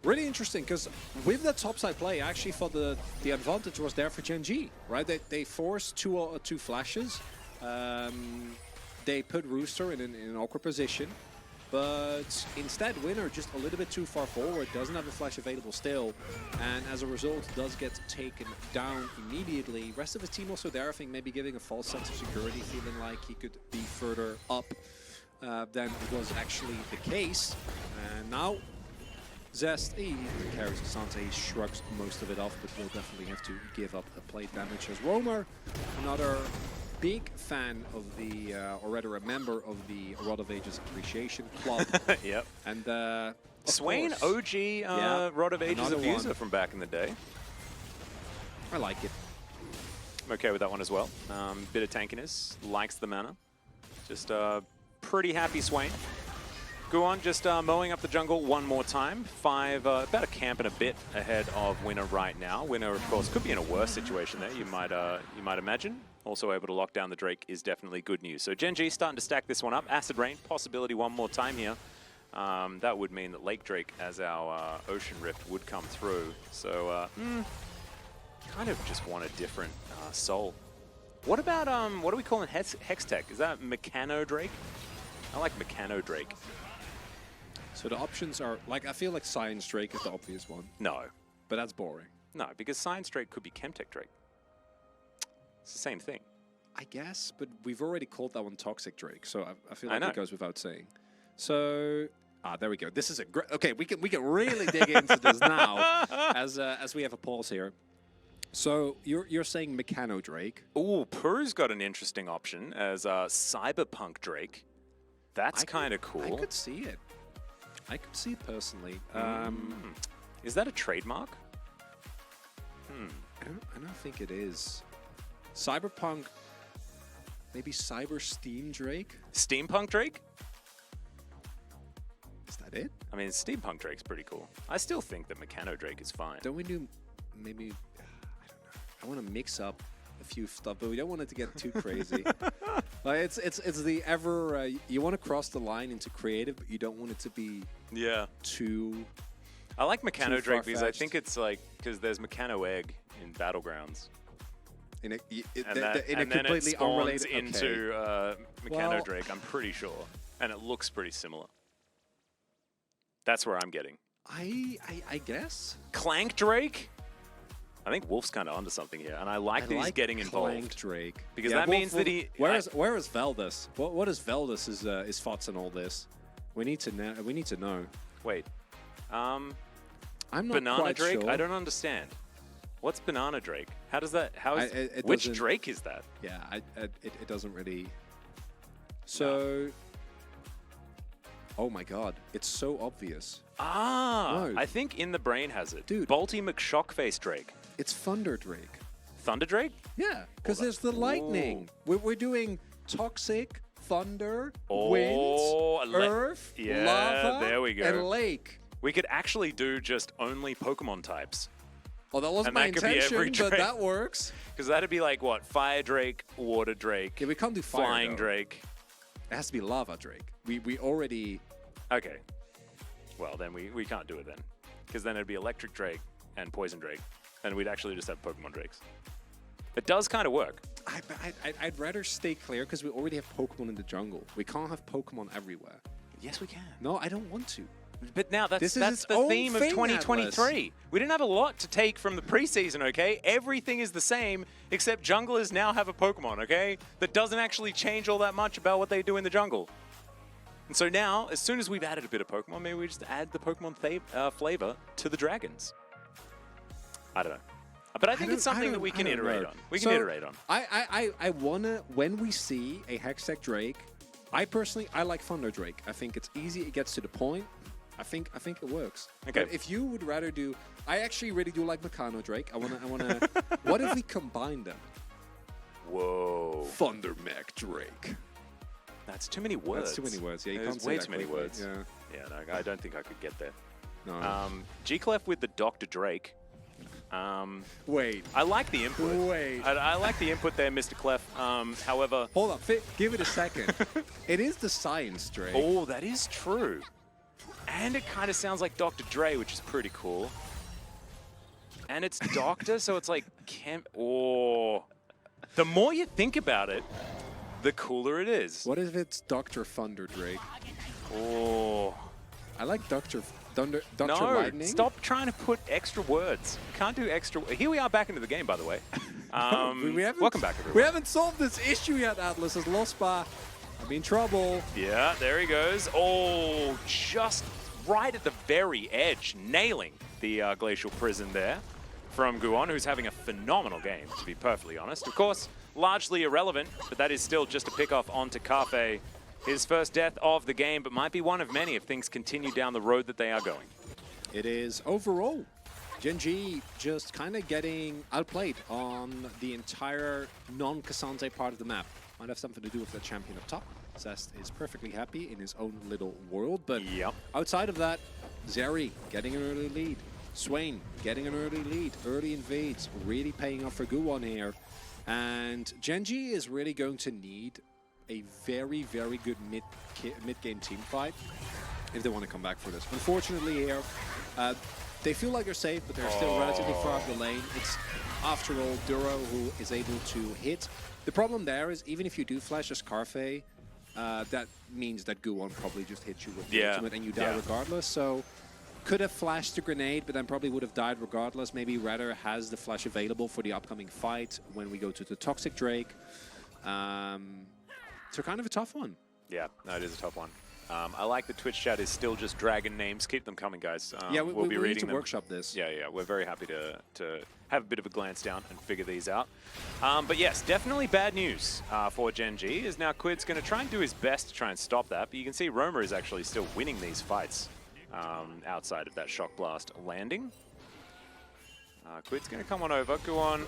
Really interesting, because with that topside play, I actually thought the advantage was there for Gen.G, right? They forced two flashes. They put Rooster in an awkward position, but instead Winner just a little bit too far forward, doesn't have a flash available still, and as a result does get taken down immediately. Rest of his team also there, I think, maybe giving a false sense of security, feeling like he could be further up than it was actually the case. And now Zest, he carries K'Sante, he shrugs most of it off, but will definitely have to give up the plate damage as Roamer. Another big fan of the, or rather a member of the Rod of Ages Appreciation Club. Yep. And Swain, course, OG Rod of Ages another abuser one. from back in the day. I like it. I'm okay with that one as well. Bit of tankiness, likes the mana. Just pretty happy Swain. Guan just mowing up the jungle one more time. About a camp and a bit ahead of Winner right now. Winner, of course, could be in a worse situation there, you might imagine. Also able to lock down the Drake is definitely good news. So Gen.G starting to stack this one up. Acid Rain, possibility one more time here. That would mean that Lake Drake as our Ocean Rift would come through. So kind of just want a different soul. What about, what are we calling Hextech? Is that Mechano Drake? I like Mechano Drake. So the options are, like, I feel like Science Drake is the obvious one. No. But that's boring. No, because Science Drake could be Chemtech Drake. It's the same thing. I guess, but we've already called that one Toxic Drake, so I feel I like know. it goes without saying. So, there we go. This is a great. Okay, we can really dig into this now, as we have a pause here. So you're saying Mechano Drake? Ooh, Puru's got an interesting option as Cyberpunk Drake. That's kind of cool. I could see it. I could see it personally. Is that a trademark? I don't think it is. Cyberpunk, maybe Cyber Steam Drake? Steampunk Drake? Is that it? I mean, Steampunk Drake's pretty cool. I still think that Mechano Drake is fine. Don't we do maybe, I don't know. I want to mix up a few stuff, but we don't want it to get too crazy. Like it's the ever, you want to cross the line into creative, but you don't want it to be too... I like Mechano Drake because I far-fetched. think it's like, because there's Mechano Egg in Battlegrounds. In a And then it completely spawns unrelated... into Mechano Well- Drake, I'm pretty sure. And it looks pretty similar. That's where I'm getting. I guess. Clank Drake? I think Wolf's kind of onto something here, and I like that he's getting involved. Clank Drake. Because that means that he... Where is Veldus? What is Veldus' his thoughts on all this? We need to know. We need to know. Wait. I'm not Banana quite Drake? sure. I don't understand. What's Banana Drake? How does that... How is... it which doesn't- Drake is that? Yeah, it doesn't really. So. Oh my God! It's so obvious. Ah! No. I think In the Brain has it. Dude. Balti McShockface Drake. It's Thunder Drake. Thunder Drake? Yeah, because there's the lightning. We're doing toxic, thunder, Oh, wind, earth, yeah, lava, there we go. and lake. We could actually do just only Pokemon types. Oh, that wasn't And my that could be every intention, but Drake. that works. Because that'd be like, what? Fire Drake, Water Drake, Yeah, we can't do fire, Flying though. Drake. It has to be lava Drake. We already. Okay. Well, then we can't do it then. Because then it'd be Electric Drake and Poison Drake. And we'd actually just have Pokemon Drakes. It does kind of work. I'd rather stay clear because we already have Pokemon in the jungle. We can't have Pokemon everywhere. Yes, we can. No, I don't want to. But now This is that's its the own theme of thing, 2023. Atlas. We didn't have a lot to take from the preseason, okay? Everything is the same, except junglers now have a Pokemon, okay? That doesn't actually change all that much about what they do in the jungle. And so now, as soon as we've added a bit of Pokemon, maybe we just add the Pokemon flavor to the dragons. I don't know. But I think it's something that we can iterate on. We can iterate on. I wanna, when we see a Hextech Drake, I like Thunder Drake. I think it's easy, it gets to the point. I think it works. Okay. But if you would rather do, I actually really do like Mechano Drake. I wanna. What if we combine them? Whoa. Thunder Mech Drake. That's too many words. That's too many words. Yeah, you There's can't say way that too many quickly. words. Yeah. Yeah, no, I don't think I could get there. No. G-Clef with the Dr. Drake. Wait. I like the input. Wait. I like the input there, Mr. Clef. However... Hold up. Give it a second. It is the Science Drake. Oh, that is true. And it kind of sounds like Dr. Dre, which is pretty cool. And it's Doctor, so it's like... Oh. The more you think about it, the cooler it is. What if it's Dr. Thunder Drake? Oh. I like Dr. No, Lightning. stop trying to put extra words. Can't do extra... Here we are back into the game, by the way. Welcome back, everyone. We haven't solved this issue yet, Atlas. As Lospa, I'm in trouble. Yeah, there he goes. Oh, just right at the very edge, nailing the Glacial Prison there from Guon, who's having a phenomenal game, to be perfectly honest. Of course, largely irrelevant, but that is still just a pick-off onto Cafe. His first death of the game, but might be one of many if things continue down the road that they are going. It is overall Gen.G just kind of getting outplayed on the entire non-Cassante part of the map. Might have something to do with the champion up top. Zest is perfectly happy in his own little world, but outside of that, Zeri getting an early lead. Swain getting an early lead. Early invades, really paying off for Guwon here. And Gen.G is really going to need a very, very good mid-game team fight if they want to come back for this. Unfortunately here, they feel like they're safe, but they're still relatively far up the lane. It's, after all, Duro who is able to hit. The problem there is, even if you do flash a Scarfe, that means that Guwon probably just hits you with the ultimate and you die regardless. So, could have flashed the grenade, but then probably would have died regardless. Maybe rather has the flash available for the upcoming fight when we go to the Toxic Drake. So kind of a tough one. Yeah, no, it is a tough one. I like the Twitch chat is still just dragon names. Keep them coming, guys. Yeah, we'll be reading need to them. workshop this. Yeah, yeah, we're very happy to have a bit of a glance down and figure these out. But yes, definitely bad news for Gen.G, as now Quid's going to try and do his best to try and stop that, but you can see Roma is actually still winning these fights outside of that Shock Blast landing. Quid's going to come on over, go on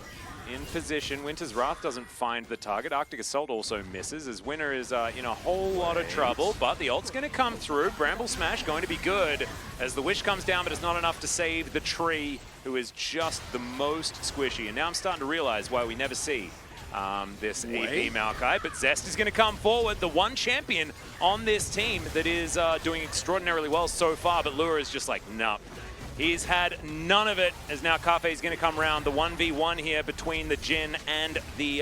in position. Winter's Wrath doesn't find the target. Arctic Assault also misses, as Winter is in a whole lot of trouble, but the ult's going to come through. Bramble Smash going to be good as the Wish comes down, but it's not enough to save the Tree, who is just the most squishy. And now I'm starting to realize why we never see this AP Maokai, but Zest is going to come forward, the one champion on this team that is doing extraordinarily well so far, but Lure is just like, nah. He's had none of it, as now Cafe is going to come around. The 1v1 here between the Jin and the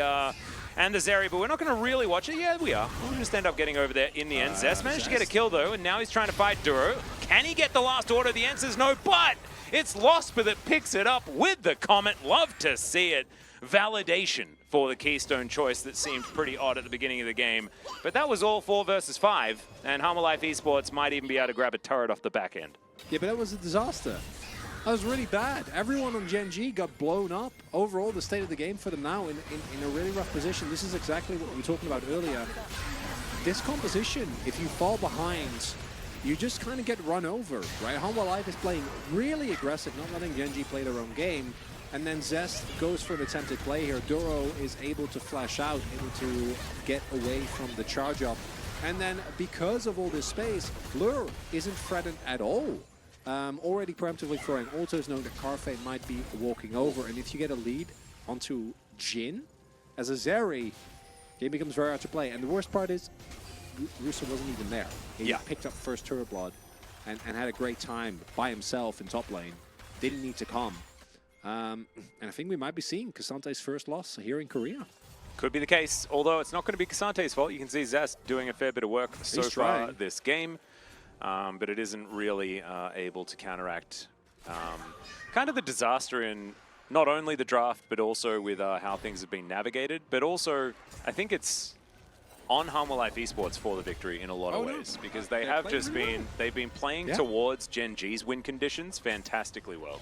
Zeri, but we're not going to really watch it. Yeah, we are. We'll just end up getting over there in the end. Zest managed to get a kill, though, and now he's trying to fight Duro. Can he get the last order? The answer is no, but it's Losper that picks it up with the Comet. Love to see it. Validation for the Keystone choice that seemed pretty odd at the beginning of the game. But that was all 4 versus 5, and Hammer Life Esports might even be able to grab a turret off the back end. Yeah, but that was a disaster. That was really bad. Everyone on Gen.G got blown up. Overall, the state of the game for them now in a really rough position. This is exactly what we were talking about earlier. This composition, if you fall behind, you just kind of get run over, right? Humble Life is playing really aggressive, not letting Gen.G play their own game. And then Zest goes for an attempted play here. Duro is able to flash out, able to get away from the charge up. And then because of all this space, Lure isn't threatened at all. Already preemptively throwing ultos, knowing that Carfe might be walking over. And if you get a lead onto Jin, as a Zeri, game becomes very hard to play. And the worst part is, Russo wasn't even there. He picked up first Turret Blood and had a great time by himself in top lane. Didn't need to come. And I think we might be seeing Cassante's first loss here in Korea. Could be the case, although it's not going to be Cassante's fault. You can see Zest doing a fair bit of work so far this game, but it isn't really able to counteract kind of the disaster in not only the draft, but also with how things have been navigated, but also I think it's on Humble Life Esports for the victory in a lot of ways, because they have just been, they've been playing towards Gen.G's win conditions fantastically well.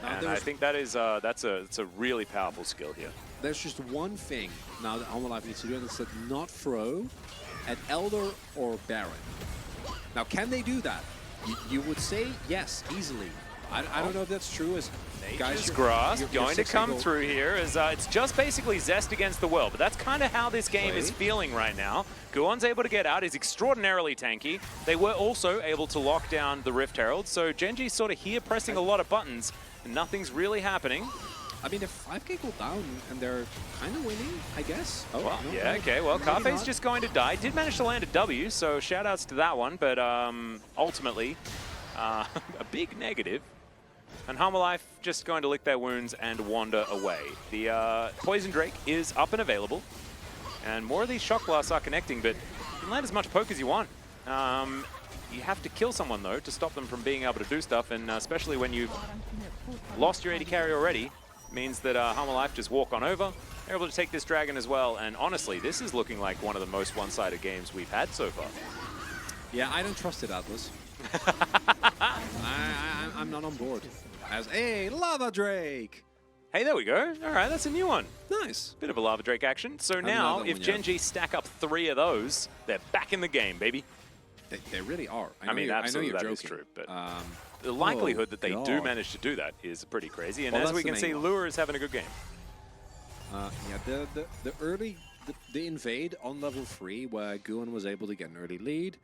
And I think that is it's a really powerful skill here. There's just one thing now that Humble Life needs to do, and it's to not throw at Elder or Baron. Now, can they do that? You would say yes, easily. I don't know if that's true. As Nature's Grass going to come through here as it's just basically Zest against the world, but that's kind of how this game is feeling right now. Guwon's able to get out, he's extraordinarily tanky. They were also able to lock down the Rift Herald, so Gen.G's sort of here pressing a lot of buttons, and nothing's really happening. I mean, if 5k go down and they're kind of winning, I cess. Oh, well, no, yeah, okay. Well, Carfe's just going to die. Did manage to land a W, so shout-outs to that one, but ultimately, a big negative. And Humble Life just going to lick their wounds and wander away. The Poison Drake is up and available, and more of these Shock Blasts are connecting, but you can land as much poke as you want. You have to kill someone, though, to stop them from being able to do stuff, and especially when you've lost your AD carry already, means that Humble Life just walk on over. They're able to take this dragon as well, and honestly, this is looking like one of the most one-sided games we've had so far. Yeah, I don't trust it, Atlas. I'm not on board. As a Lava Drake! Hey, there we go. All right, that's a new one. Nice. Bit of a Lava Drake action. So now, if Gen.G stack up 3 of those, they're back in the game, baby. They really are. I mean, absolutely, that is true. But the likelihood that they do manage to do that is pretty crazy. And as we can see, Lure is having a good game. Yeah, the early, the invade on level 3, where Guan was able to get an early lead,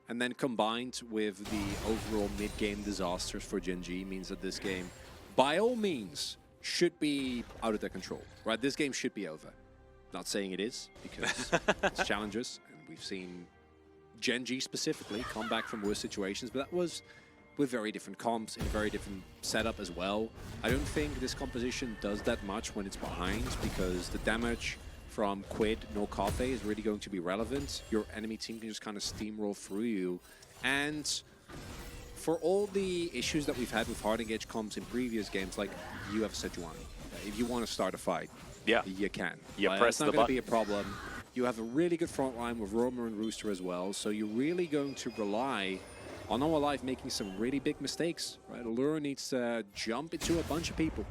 and then combined with the overall mid-game disasters for Gen.G means that this game, by all means, should be out of their control, right? This game should be over. Not saying it is, because it's challenges, and we've seen Gen.G specifically come back from worse situations, but that was with very different comps in a very different setup as well. I don't think this composition does that much when it's behind, because the damage from Quid nor Cafe is really going to be relevant. Your enemy team can just kind of steamroll through you. And for all the issues that we've had with hard engage comps in previous games, like you have Sejuani, if you want to start a fight, you can. You press it's not going to be a problem. You have a really good front line with Roamer and Rooster as well, so you're really going to rely on our life making some really big mistakes, right? Allure needs to jump into a bunch of people.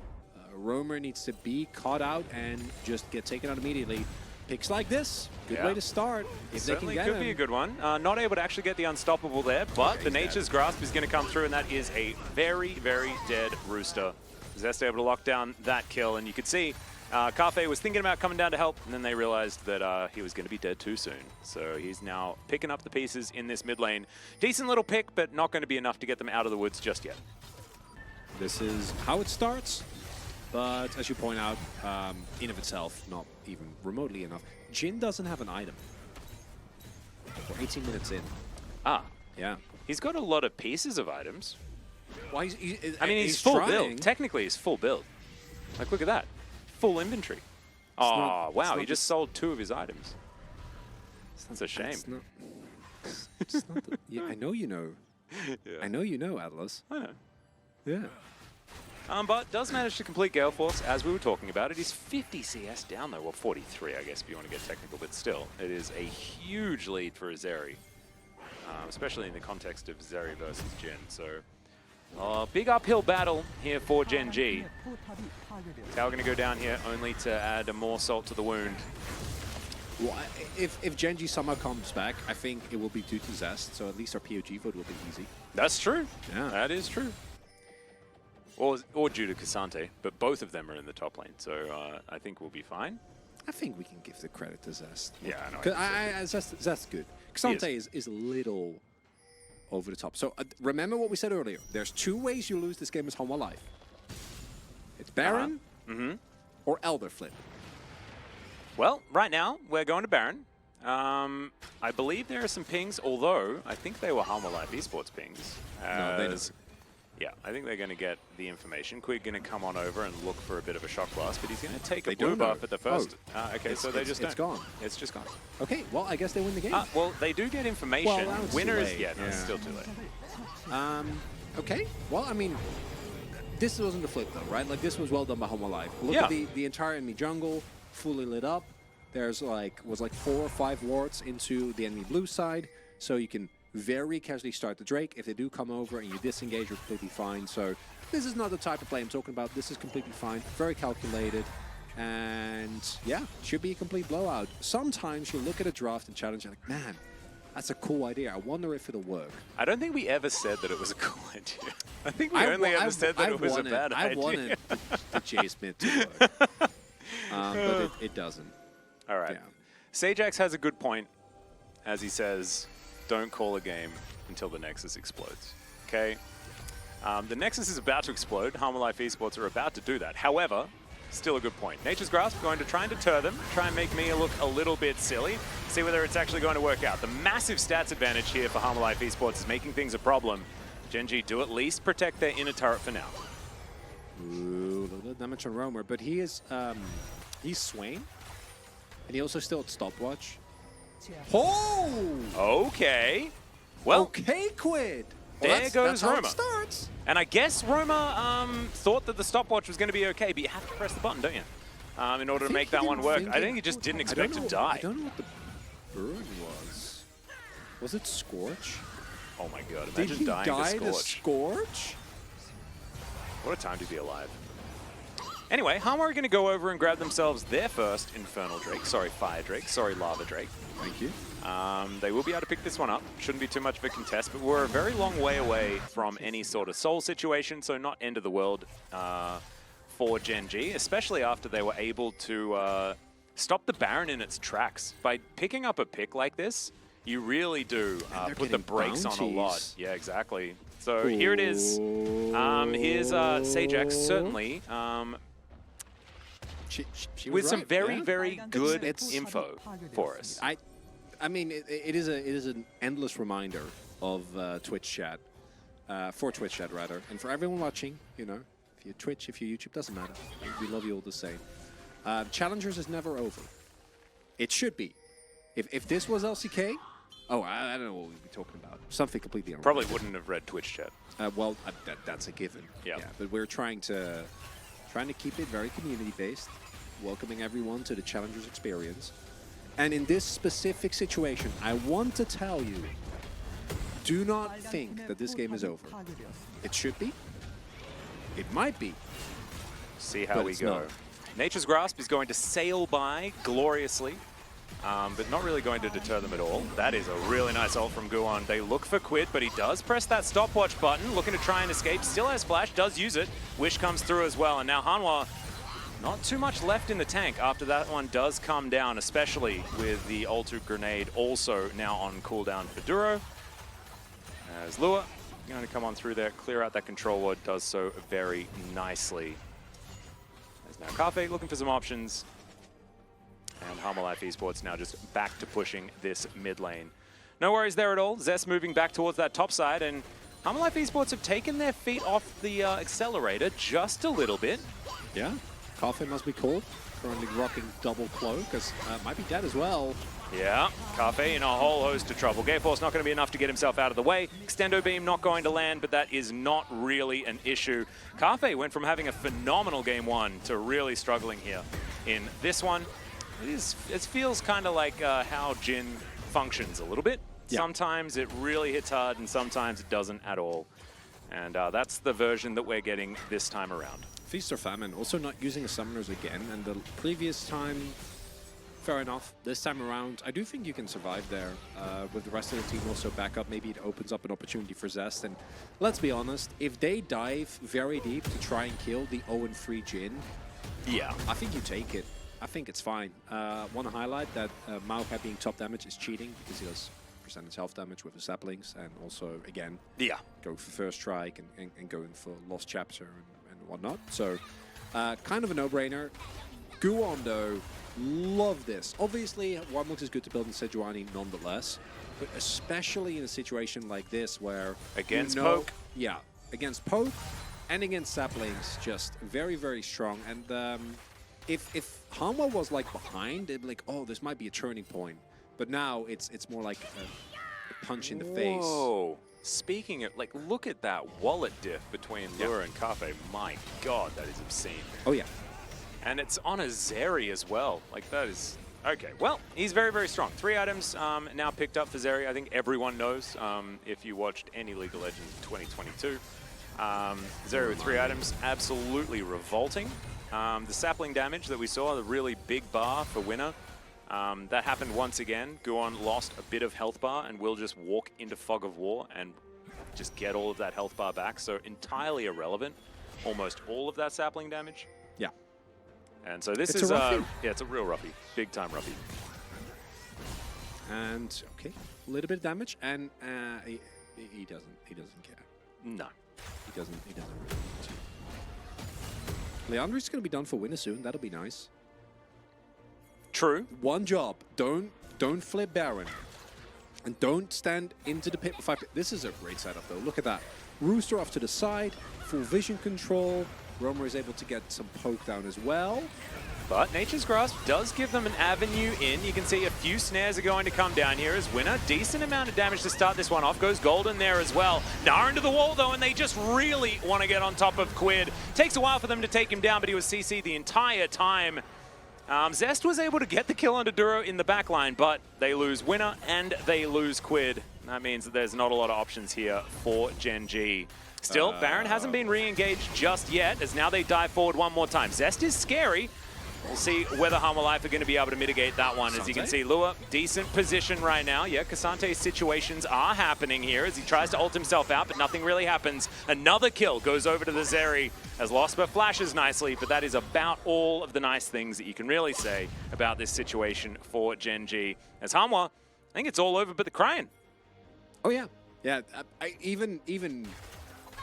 Roamer needs to be caught out and just get taken out immediately. Picks like this, good way to start. If Certainly they can get could be a good one. Not able to actually get the Unstoppable there, but the Nature's Grasp is going to come through, and that is a very, very dead Rooster. Zest able to lock down that kill, and you could see Cafe was thinking about coming down to help, and then they realized that he was going to be dead too soon. So he's now picking up the pieces in this mid lane. Decent little pick, but not going to be enough to get them out of the woods just yet. This is how it starts. But as you point out, in of itself, not even remotely enough. Jin doesn't have an item. We're 18 minutes in. Ah. Yeah. He's got a lot of pieces of items. Well, he's full build. Technically, he's full build. Like, look at that. Full inventory. Oh, wow. He just sold 2 of his items. That's a shame. Yeah, I know you know. Yeah. I know you know, Atlas. I know. Yeah. But does manage to complete Gale Force, as we were talking about. It is 50 CS down, though. Well, 43, I guess, if you want to get technical. But still, it is a huge lead for Azeri, especially in the context of Azeri versus Jin. So, big uphill battle here for Gen.G. Tao going to go down here only to add more salt to the wound. Well, if Gen.G somehow comes back, I think it will be due to Zest, so at least our POG vote will be easy. That's true. Yeah. That is true. Or due to Cassante, but both of them are in the top lane, so I think we'll be fine. I think we can give the credit to Zest. Yeah, I know. Zest's good. Cassante is a little over the top. So remember what we said earlier. There's 2 ways you lose this game as Home Alive. It's Baron or Elder Flip. Well, right now, we're going to Baron. I believe there are some pings, although I think they were Home Alive Esports pings. No, they don't. Yeah, I think they're going to get the information. Quid going to come on over and look for a bit of a shock blast, but he's going to take a blue buff at the first. Oh. Okay, so they just It's gone. It's just gone. Okay, well, I guess they win the game. Well, they do get information. Well, Winners, it's still too late. Okay, well, I mean, this wasn't the flip, though, right? Like, this was well done by Home Alive. Look at the entire enemy jungle, fully lit up. There's was 4 or 5 wards into the enemy blue side, so you can very casually start the Drake. If they do come over and you disengage, you're completely fine. So this is not the type of play I'm talking about. This is completely fine, very calculated, and yeah, should be a complete blowout. Sometimes you look at a draft and challenge, you're like, man, that's a cool idea. I wonder if it'll work. I don't think we ever said that it was a cool idea. I think we only ever said that it was a bad idea. I wanted the J Smith to work, but it doesn't. All right. Yeah. Sajax has a good point, as he says, don't call a game until the Nexus explodes. Okay? The Nexus is about to explode. Home Alive Esports are about to do that. However, still a good point. Nature's Grasp going to try and deter them, try and make me look a little bit silly, see whether it's actually going to work out. The massive stats advantage here for Home Alive Esports is making things a problem. Gen.G do at least protect their inner turret for now. Ooh, a little bit of damage on Roamer, but he is, he's Swain, and he also still at stopwatch. Oh! Okay. Well, okay, Quid. Well, there goes Roma. How it starts. And I guess Roma thought that the stopwatch was going to be okay, but you have to press the button, don't you? In order to make that one work. I think he just didn't expect to die. I don't know what the burn was. Was it Scorch? Oh my god, imagine dying to Scorch. Scorch? What a time to be alive. Anyway, Hanwha are going to go over and grab themselves their first Infernal Drake. Sorry, Fire Drake. Sorry, Lava Drake. Thank you. They will be able to pick this one up. Shouldn't be too much of a contest, but we're a very long way away from any sort of soul situation, so not end of the world for Gen.G, especially after they were able to stop the Baron in its tracks. By picking up a pick like this, you really do put the brakes on a lot. Yeah, exactly. So here it is. Here's Sagex, certainly. She with was some right, very, yeah. very good It's- info for us. I mean, it is an endless reminder of Twitch chat, for Twitch chat rather, and for everyone watching. You know, if you're Twitch, if you're YouTube, doesn't matter. We love you all the same. Challengers is never over. It should be. If this was LCK, oh, I don't know what we'd be talking about. Something completely unrelated. Probably wouldn't have read Twitch chat. Well, that's a given. Yeah. But we're trying to keep it very community based, welcoming everyone to the Challengers experience. And in this specific situation, I want to tell you, do not think that this game is over. It should be. It might be. See how But we it's go. not. Nature's Grasp is going to sail by gloriously, but not really going to deter them at all. That is a really nice ult from Guon. They look for Quid, but he does press that stopwatch button, looking to try and escape. Still has Flash, does use it. Wish comes through as well, and now Hanwha, not too much left in the tank after that one does come down, especially with the ulti grenade also now on cooldown for Duro. As Lua going to come on through there, clear out that control ward, does so very nicely. There's now Cafe looking for some options. And Hanwha Life Esports now just back to pushing this mid lane. No worries there at all. Zest moving back towards that top side, and Hanwha Life Esports have taken their feet off the accelerator just a little bit. Yeah. Coffin must be cold. Currently rocking double cloak, because might be dead as well. Yeah, Cafe in a whole host of trouble. Gale Force not going to be enough to get himself out of the way. Extendo Beam not going to land, but that is not really an issue. Cafe went from having a phenomenal game one to really struggling here in this one. It feels kind of like how Jin functions a little bit. Yeah. Sometimes it really hits hard, and sometimes it doesn't at all. And that's the version that we're getting this time around. Feast or Famine, also not using the summoners again, and the previous time, fair enough. This time around, I do think you can survive there. With the rest of the team also back up, maybe it opens up an opportunity for Zest. And let's be honest, if they dive very deep to try and kill the 0-3 Jin, Yeah. I think you take it. I think it's fine. Want to highlight that Maokai being top damage is cheating because he does percentage health damage with the saplings, and also, again, Yeah. going for first strike and going for lost chapter and whatnot. So, kind of a no-brainer. Guon, though, love this. Obviously, Warmlux is good to build in Sejuani nonetheless, but especially in a situation like this where... Against you know, Poke? Yeah, against Poke and against saplings, just very, very strong. And if Hanwha was like behind, it'd be like, oh, this might be a turning point. But now it's more like a punch in the face. Whoa. Speaking of, like, look at that wallet diff between Lure and Cafe. My God, that is obscene. Oh, yeah. And it's on a Zeri as well. Like, that is... Okay, well, he's very, very strong. 3 items now picked up for Zeri. I think everyone knows if you watched any League of Legends in 2022. Zeri with 3 items, absolutely revolting. The sapling damage that we saw, the really big bar for winner, that happened once again. Guon lost a bit of health bar and will just walk into Fog of War and just get all of that health bar back. So entirely irrelevant, almost all of that sapling damage. Yeah. And so this It's is a roughie. yeah, it's a real roughie, big time roughie. And, okay, a little bit of damage, and he doesn't care. No. He doesn't really need to. Leandri's going to be done for winner soon. That'll be nice. True. One job. Don't flip Baron. And don't stand into the pit with 5 pit. This is a great setup, though. Look at that. Rooster off to the side. Full vision control. Romer is able to get some poke down as well. But Nature's Grasp does give them an avenue in. You can see a few snares are going to come down here as winner. Decent amount of damage to start this one off. Goes Golden there as well. Nara into the wall, though, and they just really want to get on top of Quid. Takes a while for them to take him down, but he was CC'd the entire time. Zest was able to get the kill on Duro in the backline, but they lose winner and they lose Quid. That means that there's not a lot of options here for Gen.G. Still, Baron hasn't been re-engaged just yet, as now they dive forward one more time. Zest is scary. We'll see whether Hanwha Life are going to be able to mitigate that one. As you can see, Lua, decent position right now. Yeah, Kasante's situations are happening here as he tries to ult himself out, but nothing really happens. Another kill goes over to the Zeri as Losper flashes nicely, but that is about all of the nice things that you can really say about this situation for Gen.G. As Hanwha, I think it's all over but the crying. Oh, yeah. Yeah, even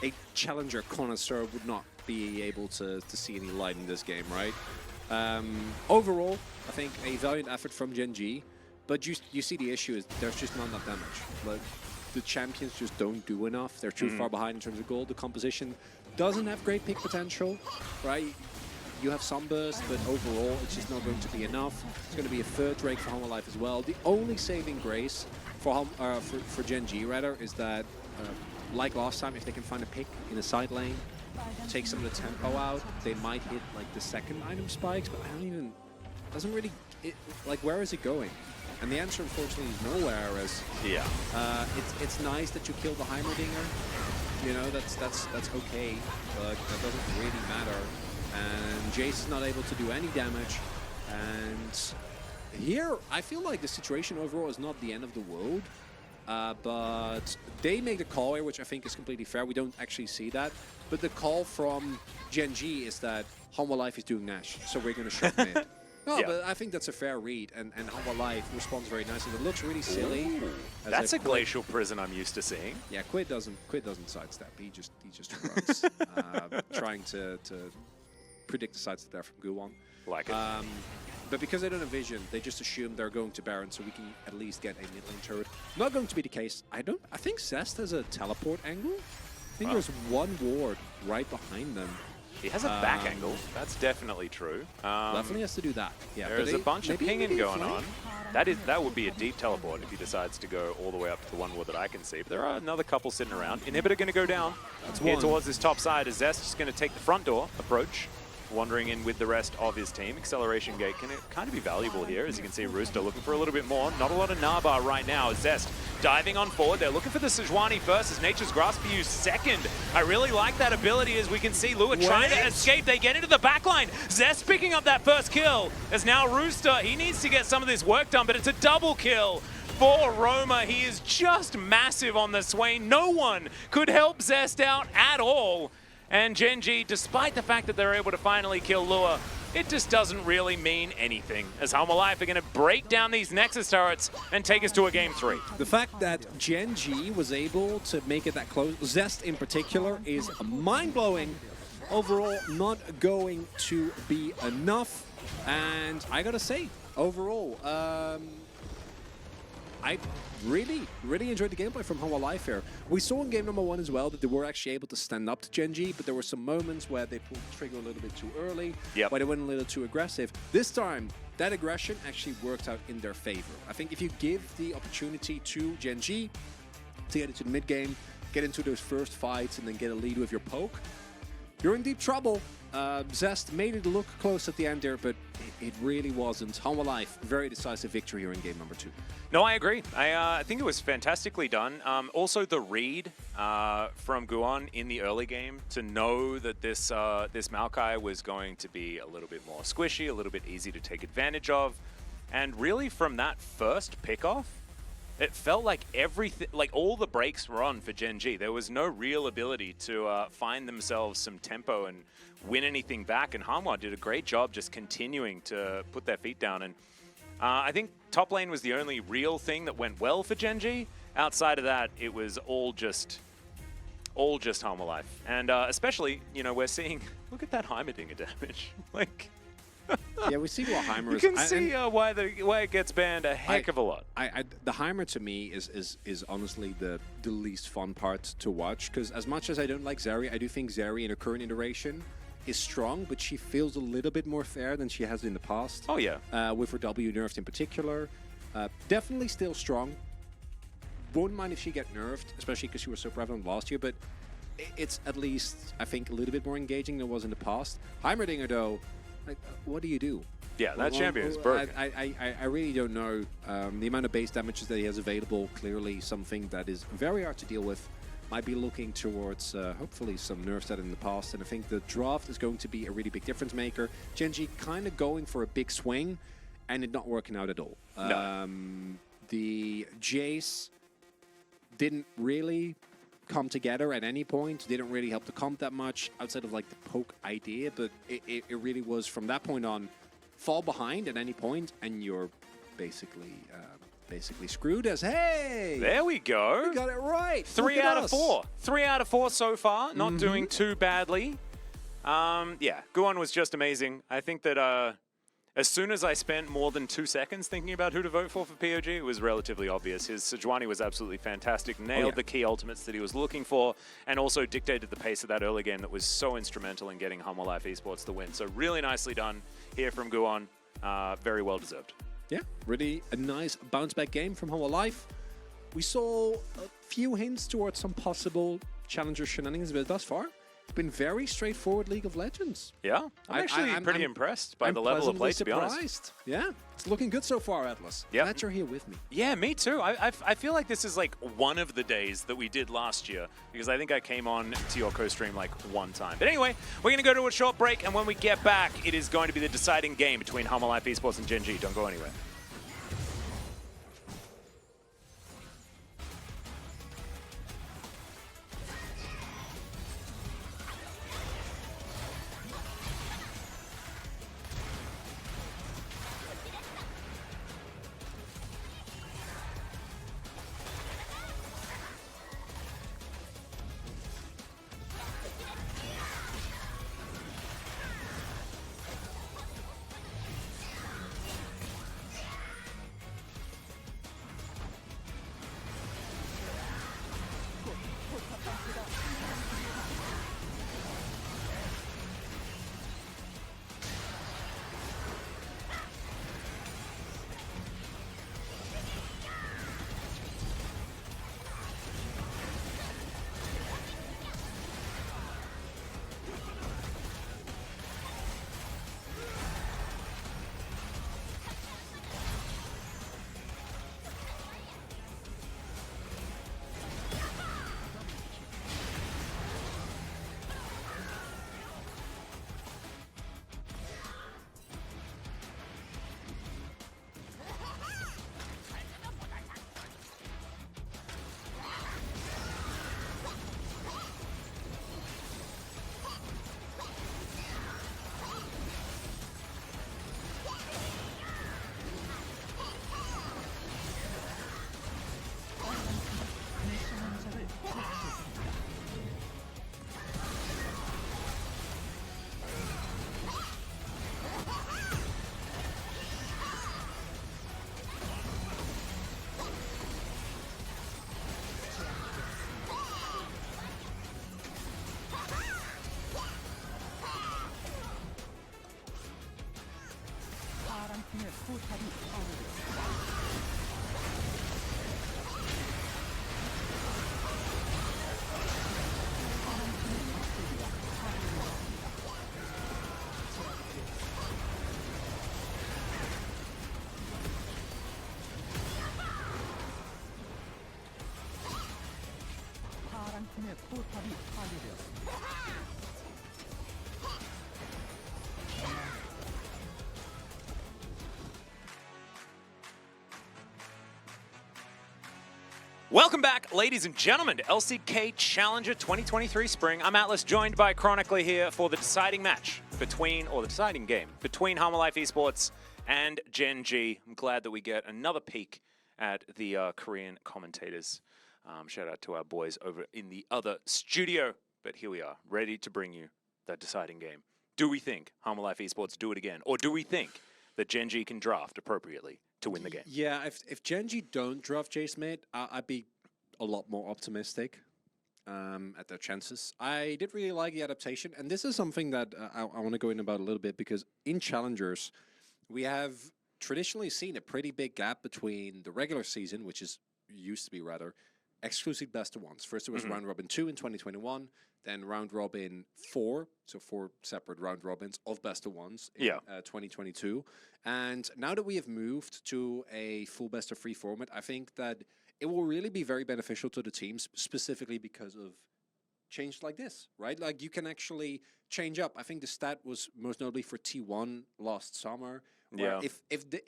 a challenger connoisseur would not be able to see any light in this game, right? Overall, I think a valiant effort from Gen.G, but you see the issue is there's just not enough damage. Like, the champions just don't do enough. They're too far behind in terms of gold. The composition doesn't have great pick potential, right? You have some burst, but overall, it's just not going to be enough. It's going to be a third Drake for Hanwha Life as well. The only saving grace for Gen.G, rather, is that, like last time, if they can find a pick in the side lane, take some of the tempo out, they might hit like the second item spikes, but I don't even, doesn't really, like, where is it going? And the answer, unfortunately, is nowhere. As it's nice that you kill the Heimerdinger, you know, that's okay, but that doesn't really matter. And Jace is not able to do any damage, and here I feel like the situation overall is not the end of the world. But they make the call here, which I think is completely fair. We don't actually see that. But the call from Gen.G is that Hanwha Life is doing Nash, so we're going to shut mid. No, but I think that's a fair read, and Hanwha Life responds very nicely. It looks really silly. That's a glacial prison I'm used to seeing. Yeah, Quid doesn't sidestep. He just runs, trying to predict the sidestep there from Guwon. Like it. But because they don't have vision, they just assume they're going to Baron, so we can at least get a mid lane turret. Not going to be the case. I think Zest has a teleport angle. I think there's one ward right behind them. He has a back angle. That's definitely true. Definitely has to do that. Yeah, there's a bunch of pinging going on. That would be a deep teleport if he decides to go all the way up to the one ward that I can see. But there are another couple sitting around. Inhibitor going to go down here towards this top side as Zest is going to take the front door approach. Wandering in with the rest of his team. Acceleration gate can kind of be valuable here. As you can see, Rooster looking for a little bit more. Not a lot of Narbar right now. Zest diving on forward. They're looking for the Sejuani first as Nature's Grasp for you second. I really like that ability as we can see Lua trying to escape. They get into the backline. Zest picking up that first kill as now Rooster, he needs to get some of this work done, but it's a double kill for Roma. He is just massive on the Swain. No one could help Zest out at all. And Gen.G, despite the fact that they're able to finally kill Lua, it just doesn't really mean anything, as Hanwha Life are going to break down these Nexus turrets and take us to a Game 3. The fact that Gen.G was able to make it that close, Zest in particular, is mind-blowing. Overall, not going to be enough. And I gotta say, overall, I really enjoyed the gameplay from Hanwha Life here. We saw in game number 1 as well that they were actually able to stand up to Gen.G, but there were some moments where they pulled the trigger a little bit too early, where they went a little too aggressive. This time, that aggression actually worked out in their favor. I think if you give the opportunity to Gen.G to get into the mid game, get into those first fights, and then get a lead with your poke, you're in deep trouble. Zest made it look close at the end there, but it really wasn't. Hanwha Life, very decisive victory here in game number 2. No, I agree. I think it was fantastically done. Also, the read from Guwon in the early game to know that this Maokai was going to be a little bit more squishy, a little bit easy to take advantage of. And really, from that first pickoff, it felt like everything, like all the brakes were on for Gen.G. There was no real ability to find themselves some tempo and win anything back. And Hanwha did a great job just continuing to put their feet down. And I think top lane was the only real thing that went well for Gen.G. Outside of that, it was all just Hanwha Life. And especially, you know, we're seeing, look at that Heimerdinger damage. Like, yeah, we see what Heimer is. You can see why it gets banned a heck of a lot. The Heimer to me is honestly the least fun part to watch, because as much as I don't like Zeri, I do think Zeri in her current iteration is strong, but she feels a little bit more fair than she has in the past. Oh yeah. With her W nerfed in particular. Definitely still strong. Won't mind if she get nerfed, especially because she was so prevalent last year, but it's at least, I think, a little bit more engaging than it was in the past. Heimerdinger though, like, what do you do? Yeah, that champion is broken. I really don't know. The amount of base damages that he has available, clearly something that is very hard to deal with. might be looking towards hopefully some nerfs that in the past, and I think the draft is going to be a really big difference maker. Gen.G kind of going for a big swing, and it not working out at all. No. The Jace didn't really come together at any point, didn't really help the comp that much outside of like the poke idea, but it really was from that point on, fall behind at any point and you're basically screwed as, hey! There we go. We got it right. 3 out of 4. 3 out of 4 so far, not doing too badly. Yeah, Guan was just amazing. I think that as soon as I spent more than 2 seconds thinking about who to vote for POG, it was relatively obvious. His Sejuani was absolutely fantastic, nailed the key ultimates that he was looking for, and also dictated the pace of that early game that was so instrumental in getting Humble Life Esports the win. So really nicely done here from Guan. Very well deserved. Yeah, really a nice bounce-back game from Humble Life. We saw a few hints towards some possible challenger shenanigans, but thus far, it's been very straightforward League of Legends. Yeah, I'm actually pretty impressed by the level of play, to be honest. Yeah, it's looking good so far, Atlas. Yeah. Glad you're here with me. Yeah, me too. I feel like this is like one of the days that we did last year, because I think I came on to your co-stream like one time. But anyway, we're going to go to a short break, and when we get back, it is going to be the deciding game between Humble Life Esports and Gen.G. Don't go anywhere. 팀의 포탑이 파괴되었습니다. 파란 팀의 포탑이 파괴되었습니다. Welcome back, ladies and gentlemen, to LCK Challenger 2023 Spring. I'm Atlas, joined by Chronically here for the deciding match between, or the deciding game, between Humble Life Esports and Gen.G. I'm glad that we get another peek at the Korean commentators. Shout out to our boys over in the other studio. But here we are, ready to bring you that deciding game. Do we think Humble Life Esports do it again? Or do we think that Gen.G can draft appropriately to win the game? Yeah, if Gen.G don't draft Jace mid, I'd be a lot more optimistic at their chances. I did really like the adaptation, and this is something that I want to go in about a little bit, because in Challengers, we have traditionally seen a pretty big gap between the regular season, which is used to be rather exclusive best of ones. First, it was round robin 2 in 2021, then round robin 4, so 4 separate round robins of best of ones in 2022. And now that we have moved to a full best of 3 format, I think that it will really be very beneficial to the teams, specifically because of changes like this, right? Like you can actually change up. I think the stat was most notably for T1 last summer. Where Yeah.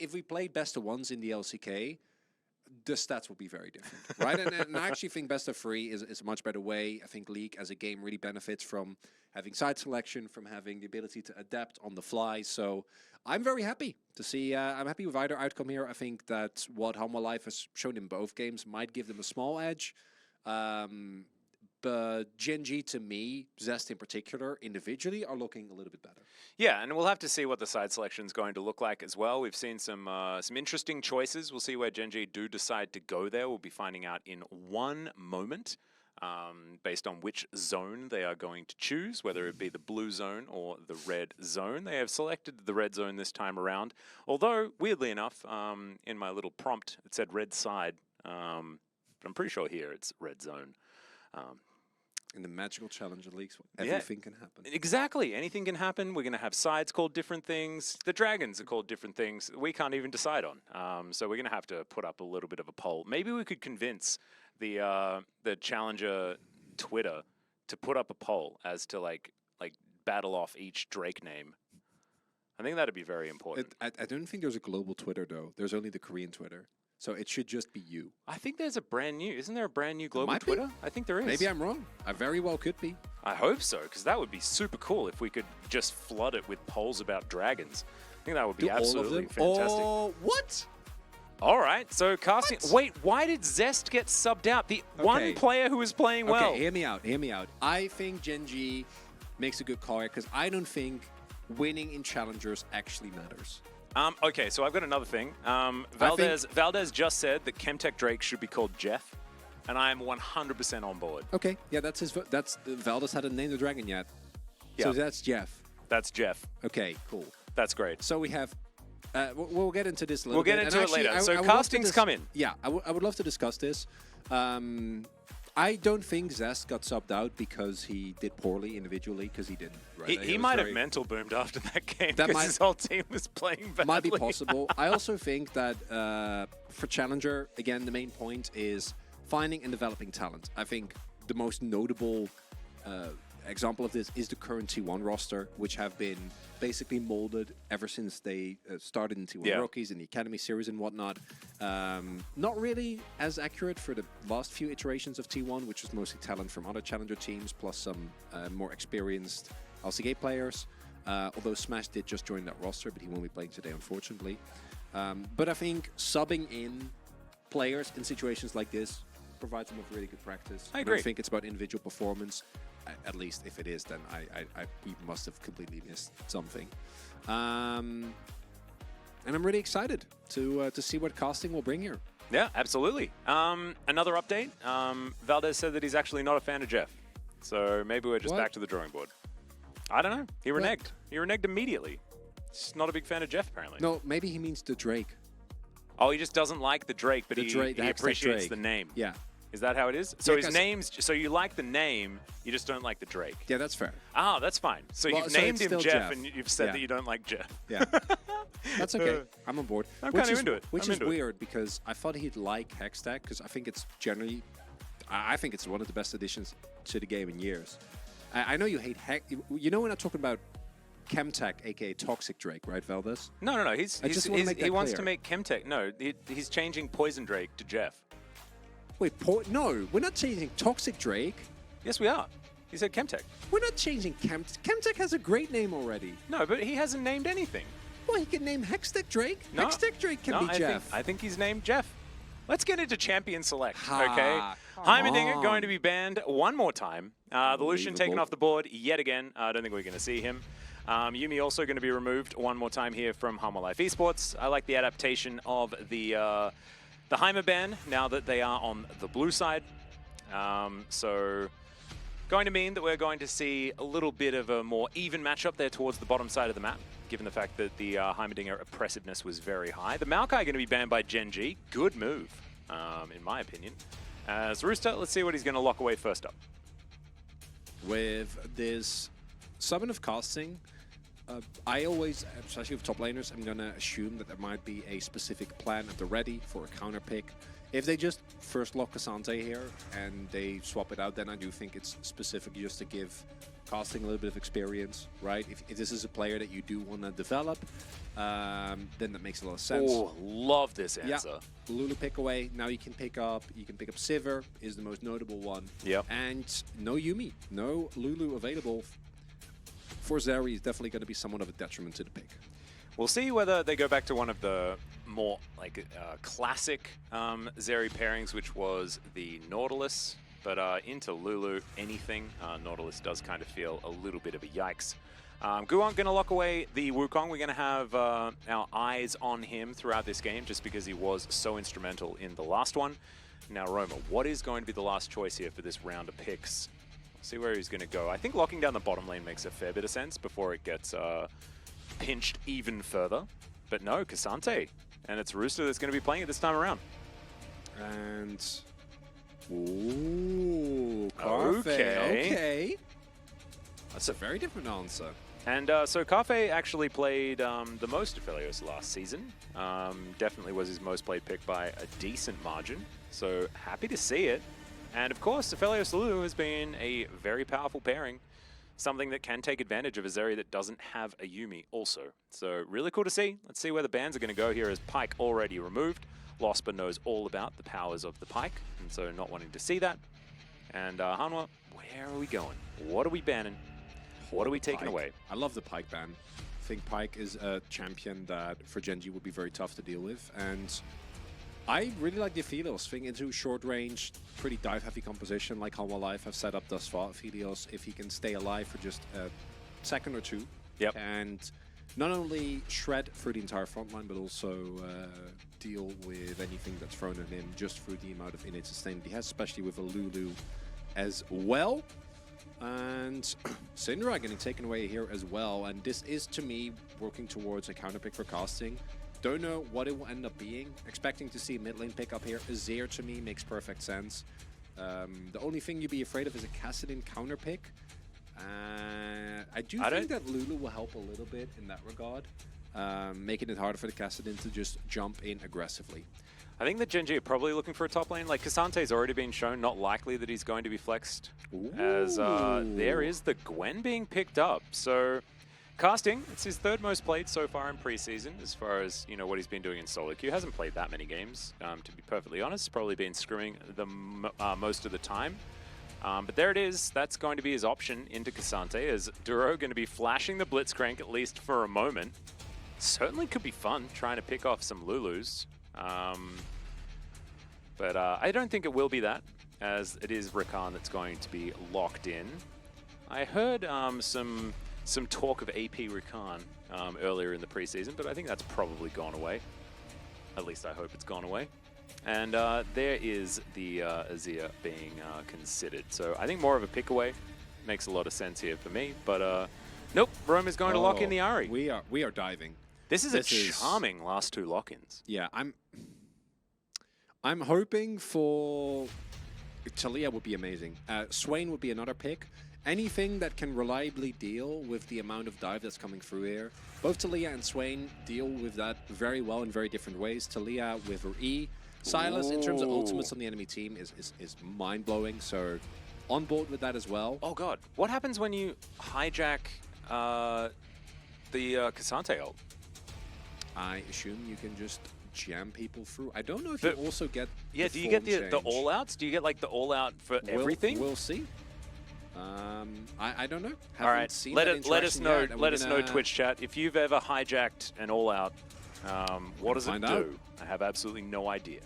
if we played best of ones in the LCK, the stats will be very different, right? And I actually think best of 3 is a much better way. I think League as a game really benefits from having side selection, from having the ability to adapt on the fly. So I'm very happy to see. I'm happy with either outcome here. I think that what Humble Life has shown in both games might give them a small edge. But Gen.G to me, Zest in particular, individually are looking a little bit better. Yeah, and we'll have to see what the side selection is going to look like as well. We've seen some interesting choices. We'll see where Gen.G do decide to go there. We'll be finding out in one moment based on which zone they are going to choose, whether it be the blue zone or the red zone. They have selected the red zone this time around, although, weirdly enough, in my little prompt, it said red side, but I'm pretty sure here it's red zone. In the magical challenge of leagues, everything can happen. Exactly. Anything can happen. We're going to have sides called different things. The dragons are called different things we can't even decide on. So we're going to have to put up a little bit of a poll. Maybe we could convince the challenger Twitter to put up a poll as to like battle off each Drake name. I think that'd be very important. I don't think there's a global Twitter, though. There's only the Korean Twitter. So it should just be you. I think there's a brand new, isn't there a brand new global might be. Twitter? I think there is. Maybe I'm wrong. I very well could be. I hope so, because that would be super cool if we could just flood it with polls about dragons. I think that would be Do all of absolutely them? fantastic. Oh, what? All right, so casting. What? Wait, why did Zest get subbed out? The one player who was playing well. Okay, hear me out. Hear me out. I think Gen.G makes a good call here because I don't think winning in challengers actually matters. Okay, so I've got another thing. Valdez just said that Chemtech Drake should be called Jeff, and I am 100% on board. Okay, yeah, that's Valdez hadn't named the dragon yet. So Yeah. that's Jeff. That's Jeff. Okay, cool. That's great. So we have. We'll get into this a little We'll bit. get into And it later. actually, So I would love to castings come in. Yeah, I would love to discuss this. I don't think Zest got subbed out because he did poorly individually, because he didn't. Right? He was might very- have mental boomed after that game That because might- his whole team was playing badly. Might be possible. I also think that for Challenger, again, the main point is finding and developing talent. I think the most notable example of this is the current T1 roster, which have been basically molded ever since they started in T1 Rookies in the Academy Series and whatnot. Not really as accurate for the last few iterations of T1, which was mostly talent from other Challenger teams, plus some more experienced LCK players. Although Smash did just join that roster, but he won't be playing today, unfortunately. But I think subbing in players in situations like this provides them with really good practice. I agree. don't think it's about individual performance. At least if it is, then we must have completely missed something. And I'm really excited to see what casting will bring here. Yeah, absolutely. Another update. Valdez said that he's actually not a fan of Jeff. So maybe we're just What? back to the drawing board. I don't know. He reneged. He reneged immediately. He's not a big fan of Jeff, apparently. No, maybe he means the Drake. Oh, he just doesn't like the Drake, but The he Drake, the hashtag appreciates Drake. the name. Yeah. Is that how it is? So Yeah, his 'cause- name's... So you like the name, you just don't like the Drake. Yeah, that's fair. Ah, that's fine. So Well, you've so named it's him still Jeff, Jeff. and you've said Yeah. that you don't like Jeff. Yeah. That's okay. I'm on board. I'm Which kinda is- into it. Which I'm is into it. weird because I thought he'd like Hextech because I think it's generally, I think it's one of the best additions to the game in years. I know you hate Hex. You know we're not talking about Chemtech, aka Toxic Drake, right, Valdez? No. I just wanna make He that wants clear. to make Chemtech. No, he's changing Poison Drake to Jeff. Wait, no, we're not changing Toxic Drake. Yes, we are. He said Chemtech. We're not changing Chemtech has a great name already. No, but he hasn't named anything. Well, he can name Hextech Drake. No. Hextech Drake can No, be Jeff. I think he's named Jeff. Let's get into Champion Select, Ha, okay? come Heimerdinger on. going to be banned one more time. The Lucian taken Unbelievable. off the board yet again. I don't think we're going to see him. Yumi also going to be removed one more time here from Humble Life Esports. I like the adaptation of the Heimer ban now that they are on the blue side. So going to mean that we're going to see a little bit of a more even matchup there towards the bottom side of the map, given the fact that the Heimerdinger oppressiveness was very high. The Maokai going to be banned by Gen.G. Good move, in my opinion. As Rooster, let's see what he's going to lock away first up. With this summon of casting, I always, especially with top laners, I'm going to assume that there might be a specific plan at the ready for a counter pick. If they just first lock Cassante here and they swap it out, then I do think it's specific just to give casting a little bit of experience, right? If this is a player that you do want to develop, then that makes a lot of sense. Oh, love this answer. Yeah, Lulu pick away. Now you can pick up Sivir is the most notable one. Yep. And no Yuumi, no Lulu available. For Zeri is definitely going to be somewhat of a detriment to the pick. We'll see whether they go back to one of the more like classic Zeri pairings, which was the Nautilus. But into Lulu, anything, Nautilus does kind of feel a little bit of a yikes. Guwon going to lock away the Wukong. We're going to have our eyes on him throughout this game just because he was so instrumental in the last one. Now, Roma, what is going to be the last choice here for this round of picks? See where he's going to go. I think locking down the bottom lane makes a fair bit of sense before it gets pinched even further. But no, Cassante. And it's Rooster that's going to be playing it this time around. And... Ooh, Carfe. Okay. That's a very different answer. And so Carfe actually played the most of Aphelios last season. Definitely was his most played pick by a decent margin. So happy to see it. And of course, Aphelios Lulu has been a very powerful pairing. Something that can take advantage of a Zeri that doesn't have a Yuumi also. So really cool to see. Let's see where the bans are going to go here as Pyke already removed. Losper knows all about the powers of the Pyke, and so not wanting to see that. And Hanwha, where are we going? What are we banning? What are we taking away? I love the Pyke ban. I think Pyke is a champion that for Gen.G would be very tough to deal with. And I really like the Aphelios thing into short range, pretty dive-heavy composition like Hanwha Life have set up thus far. Aphelios, if he can stay alive for just a second or two, and not only shred through the entire front line, but also deal with anything that's thrown at him just through the amount of innate sustain he has, especially with a Lulu as well. And Syndra getting taken away here as well. And this is, to me, working towards a counter pick for casting. Don't know what it will end up being. Expecting to see mid lane pick up here. Azir, to me, makes perfect sense. The only thing you'd be afraid of is a Kassadin counter pick. I do think that Lulu will help a little bit in that regard, making it harder for the Kassadin to just jump in aggressively. I think that Gen.G are probably looking for a top lane. Like, Cassante's already been shown, not likely that he's going to be flexed. Ooh. As there is the Gwen being picked up. So, casting, it's his third most played so far in preseason, as far as, you know, what he's been doing in solo queue. Hasn't played that many games, to be perfectly honest. Probably been screwing the most of the time. But there it is. That's going to be his option into Cassante, as Duro going to be flashing the Blitzcrank at least for a moment. Certainly could be fun trying to pick off some Lulus. But I don't think it will be that, as it is Rakan that's going to be locked in. I heard some talk of AP Rakan earlier in the preseason, but I think that's probably gone away. At least I hope it's gone away. And there is the Azir being considered. So I think more of a pick away makes a lot of sense here for me. But nope, Rome is going to lock in the Ahri. We are diving. This is a charming last two lock-ins. Yeah, I'm hoping for Talia would be amazing. Swain would be another pick. Anything that can reliably deal with the amount of dive that's coming through here. Both Talia and Swain deal with that very well in very different ways. Talia with her E. Silas, in terms of ultimates on the enemy team, is mind-blowing, so on board with that as well. Oh god, what happens when you hijack the Cassante ult? I assume you can just jam people through. I don't know if you also get do you get the all-outs? Do you get like the all-out for everything? We'll see. I don't know. All right, let us know. Let us know, Twitch chat, if you've ever hijacked an all-out. What does it do? I have absolutely no idea.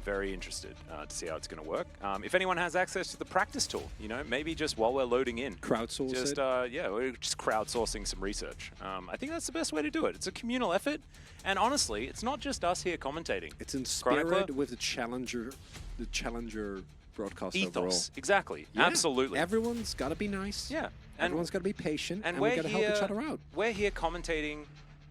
Very interested to see how it's going to work. If anyone has access to the practice tool, you know, maybe just while we're loading in, crowdsource just we're just crowdsourcing some research. I think that's the best way to do it. It's a communal effort, and honestly, it's not just us here commentating. It's in spirit with the challenger broadcast ethos. overall. Exactly. Yeah. Absolutely. Everyone's got to be nice. Yeah. Everyone's got to be patient, and we're we got to help each other out. We're here commentating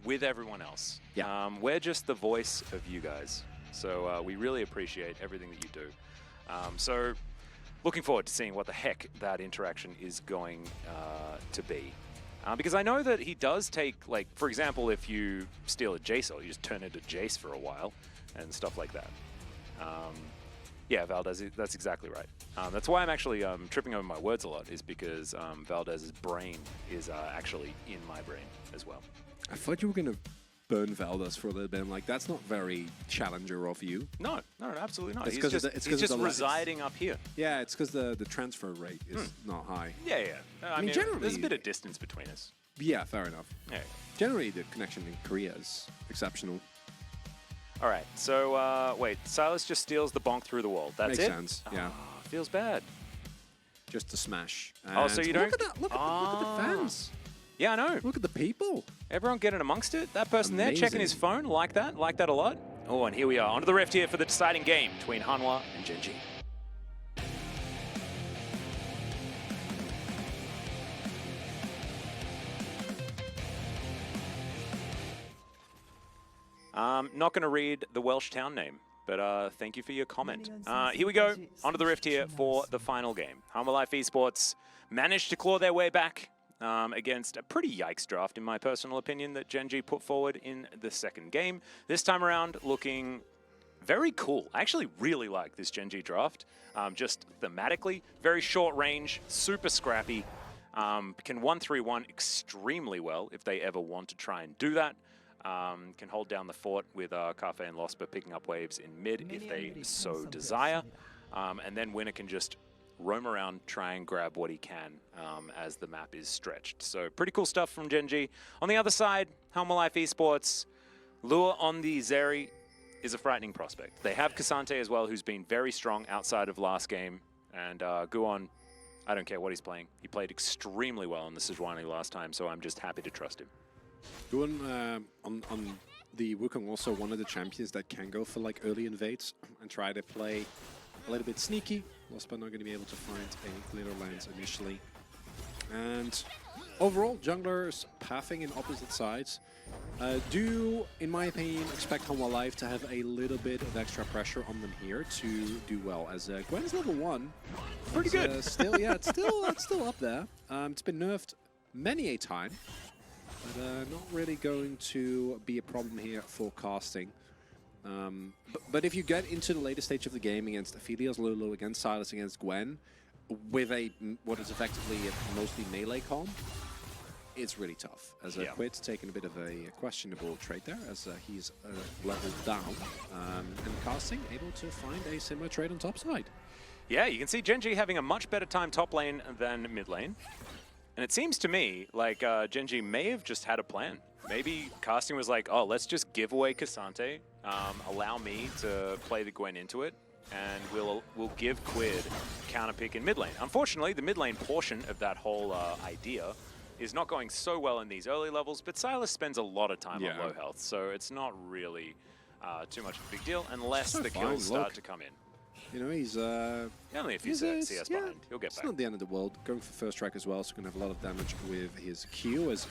with everyone else. Yeah. We're just the voice of you guys. So we really appreciate everything that you do. So looking forward to seeing what the heck that interaction is going to be. Because I know that he does take, like, for example, if you steal a Jace, you just turn into Jace for a while and stuff like that. Yeah, Valdez, that's exactly right. That's why I'm actually tripping over my words a lot, is because Valdez's brain is actually in my brain as well. I thought you were going to burn Valdez for a little bit. I'm like, that's not very challenger of you. No, absolutely not. It's He's just residing up here. Yeah, it's because the transfer rate is not high. Yeah. I mean, generally, there's a bit of distance between us. Yeah, fair enough. Yeah. Generally, the connection in Korea is exceptional. All right, so wait, Silas just steals the bonk through the wall. That's Makes it? sense, yeah. Feels bad. Just a smash. Oh, so you don't... Look at that, look at the fans. Yeah, I know. Look at the people. Everyone getting amongst it. That person there checking his phone, like that a lot. Oh, and here we are, onto the rift here for the deciding game between Hanwha and Gen.G. Not going to read the Welsh town name, but thank you for your comment. Here we go, onto the rift here for the final game. Hanwha Life Esports managed to claw their way back against a pretty yikes draft, in my personal opinion, that Gen.G put forward in the second game. This time around, looking very cool. I actually really like this Gen.G draft, just thematically. Very short range, super scrappy, can 1-3-1 extremely well if they ever want to try and do that. Can hold down the fort with Cafe and Losper picking up waves in mid if they so desire. And then Winner can just roam around, try and grab what he can as the map is stretched. So pretty cool stuff from Gen.G. On the other side, Hanwha Life Esports, Lure on the Zeri is a frightening prospect. They have Cassante as well, who's been very strong outside of last game. And Guon, I don't care what he's playing. He played extremely well on the Sejuani last time, so I'm just happy to trust him. Guon on the Wukong also one of the champions that can go for like early invades and try to play a little bit sneaky. Lospa not going to be able to find a glitter lens initially. And overall, junglers pathing in opposite sides do, in my opinion, expect Hanwha Life to have a little bit of extra pressure on them here to do well. As Gwen's level 1. Pretty good. Still, yeah, it's still up there. It's been nerfed many a time. But not really going to be a problem here for casting. But if you get into the later stage of the game against Aphelios, Lulu, against Silas, against Gwen, with what is effectively a mostly melee comp, it's really tough. As Quid's taking a bit of a questionable trade there, as he's leveled down. And casting, able to find a similar trade on top side. Yeah, you can see Gen.G having a much better time top lane than mid lane. And it seems to me like Gen.G may have just had a plan. Maybe casting was like, oh, let's just give away Cassante, allow me to play the Gwen into it, and we'll give Quid counterpick in mid lane. Unfortunately, the mid lane portion of that whole idea is not going so well in these early levels, but Silas spends a lot of time on low health, so it's not really too much of a big deal unless the kills start to come in. You know, he's only a few CS behind. He'll get back. It's not the end of the world. Going for first strike as well, so going to have a lot of damage with his Q as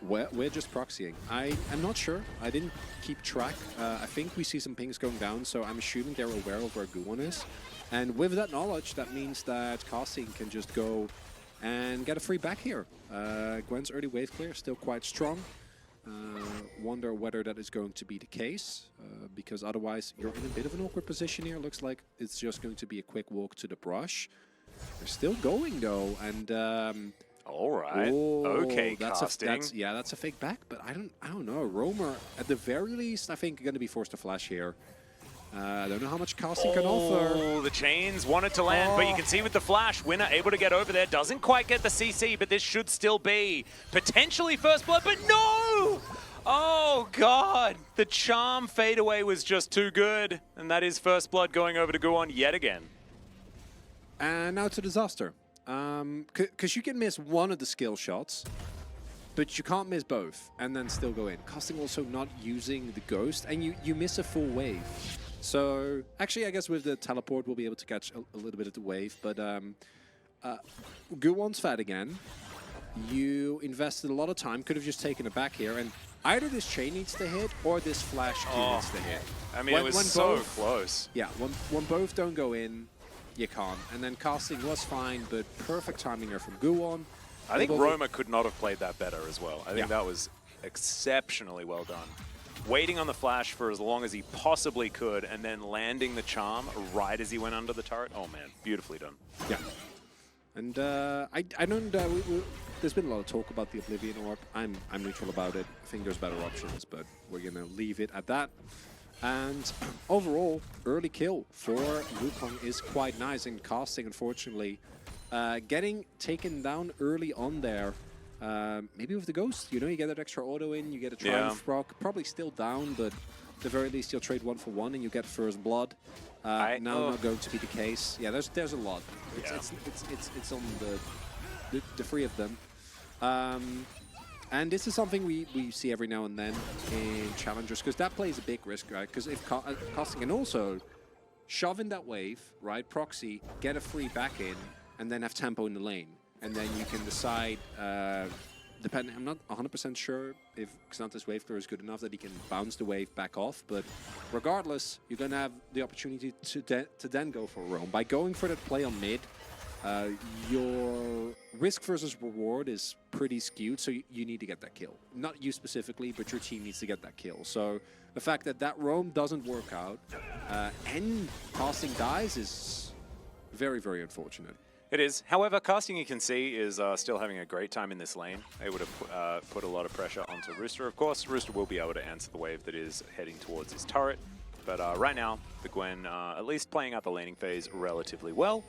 we're just proxying. I'm not sure. I didn't keep track. I think we see some pings going down, so I'm assuming they're aware of where Guwon is. And with that knowledge, that means that casting can just go and get a free back here. Gwen's early wave clear still quite strong. Wonder whether that is going to be the case, because otherwise you're in a bit of an awkward position here. Looks like it's just going to be a quick walk to the brush. They're still going though, and all right, okay, casting. That's a fake back, but I don't know. Roamer, at the very least, I think going to be forced to flash here. I don't know how much casting can offer. Oh, the chains wanted to land, but you can see with the flash, Winner able to get over there. Doesn't quite get the CC, but this should still be potentially first blood, but no! Oh, God. The charm fadeaway was just too good, and that is first blood going over to Guwon yet again. And now to disaster. Because you can miss one of the skill shots, but you can't miss both, and then still go in. Casting also not using the ghost, and you miss a full wave. So, actually, I guess with the teleport, we'll be able to catch a little bit of the wave. But Guwon's fat again. You invested a lot of time, could have just taken it back here, and either this chain needs to hit, or this flash Q needs to hit. I mean, it was so close. Yeah, when both don't go in, you can't. And then casting was fine, but perfect timing there from Guwon. I think Roma could not have played that better as well. I think that was exceptionally well done. Waiting on the flash for as long as he possibly could, and then landing the charm right as he went under the turret. Oh man, beautifully done. Yeah. And I don't. There's been a lot of talk about the Oblivion Orb. I'm neutral about it. I think there's better options, but we're gonna leave it at that. And overall, early kill for Wukong is quite nice. And casting, unfortunately, getting taken down early on there. Maybe with the Ghost, you know, you get that extra auto in, you get a Triumph proc, probably still down, but at the very least you'll trade 1 for 1 and you get first blood. Now not going to be the case. Yeah, there's a lot. It's on the three of them. And this is something we see every now and then in challengers, because that plays a big risk, right? Because if casting can also shove in that wave, right, proxy, get a free back in, and then have tempo in the lane. And then you can decide, depending, I'm not 100% sure if Xanta's wave clear is good enough that he can bounce the wave back off, but regardless, you're going to have the opportunity to then go for a roam. By going for that play on mid, your risk versus reward is pretty skewed, so you need to get that kill. Not you specifically, but your team needs to get that kill. So the fact that that roam doesn't work out and casting dies is very, very unfortunate. It is. However, casting, you can see, is still having a great time in this lane. Able to put a lot of pressure onto Rooster. Of course, Rooster will be able to answer the wave that is heading towards his turret. But right now, the Gwen at least playing out the laning phase relatively well.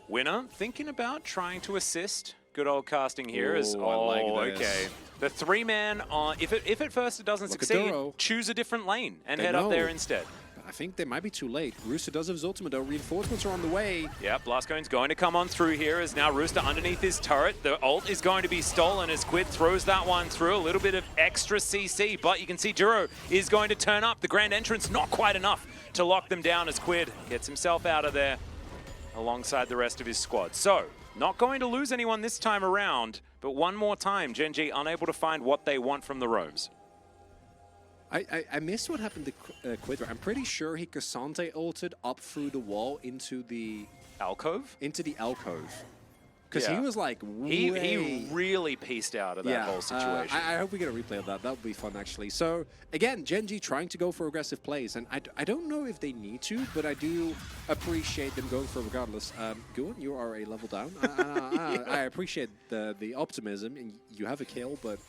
Winner thinking about trying to assist. Good old casting here is... Oh, I like this. Okay. The 3-man on... If at first it doesn't succeed, choose a different lane and head up there instead. I think they might be too late. Rooster does have his ultimate, though. Reinforcements are on the way. Yeah, Blastcone's going to come on through here as now Rooster underneath his turret. The ult is going to be stolen as Quid throws that one through. A little bit of extra CC, but you can see Duro is going to turn up. The grand entrance not quite enough to lock them down as Quid gets himself out of there alongside the rest of his squad. So, not going to lose anyone this time around, but one more time, Gen.G unable to find what they want from the roams. I missed what happened to Quid. I'm pretty sure he Cassante ulted up through the wall into the... Alcove? Into the alcove. Because he was like, he really pieced out of that whole situation. I hope we get a replay of that. That would be fun, actually. So, again, Gen.G trying to go for aggressive plays. And I don't know if they need to, but I do appreciate them going for it regardless. Guan, you are a level down. I appreciate the optimism. And you have a kill, but...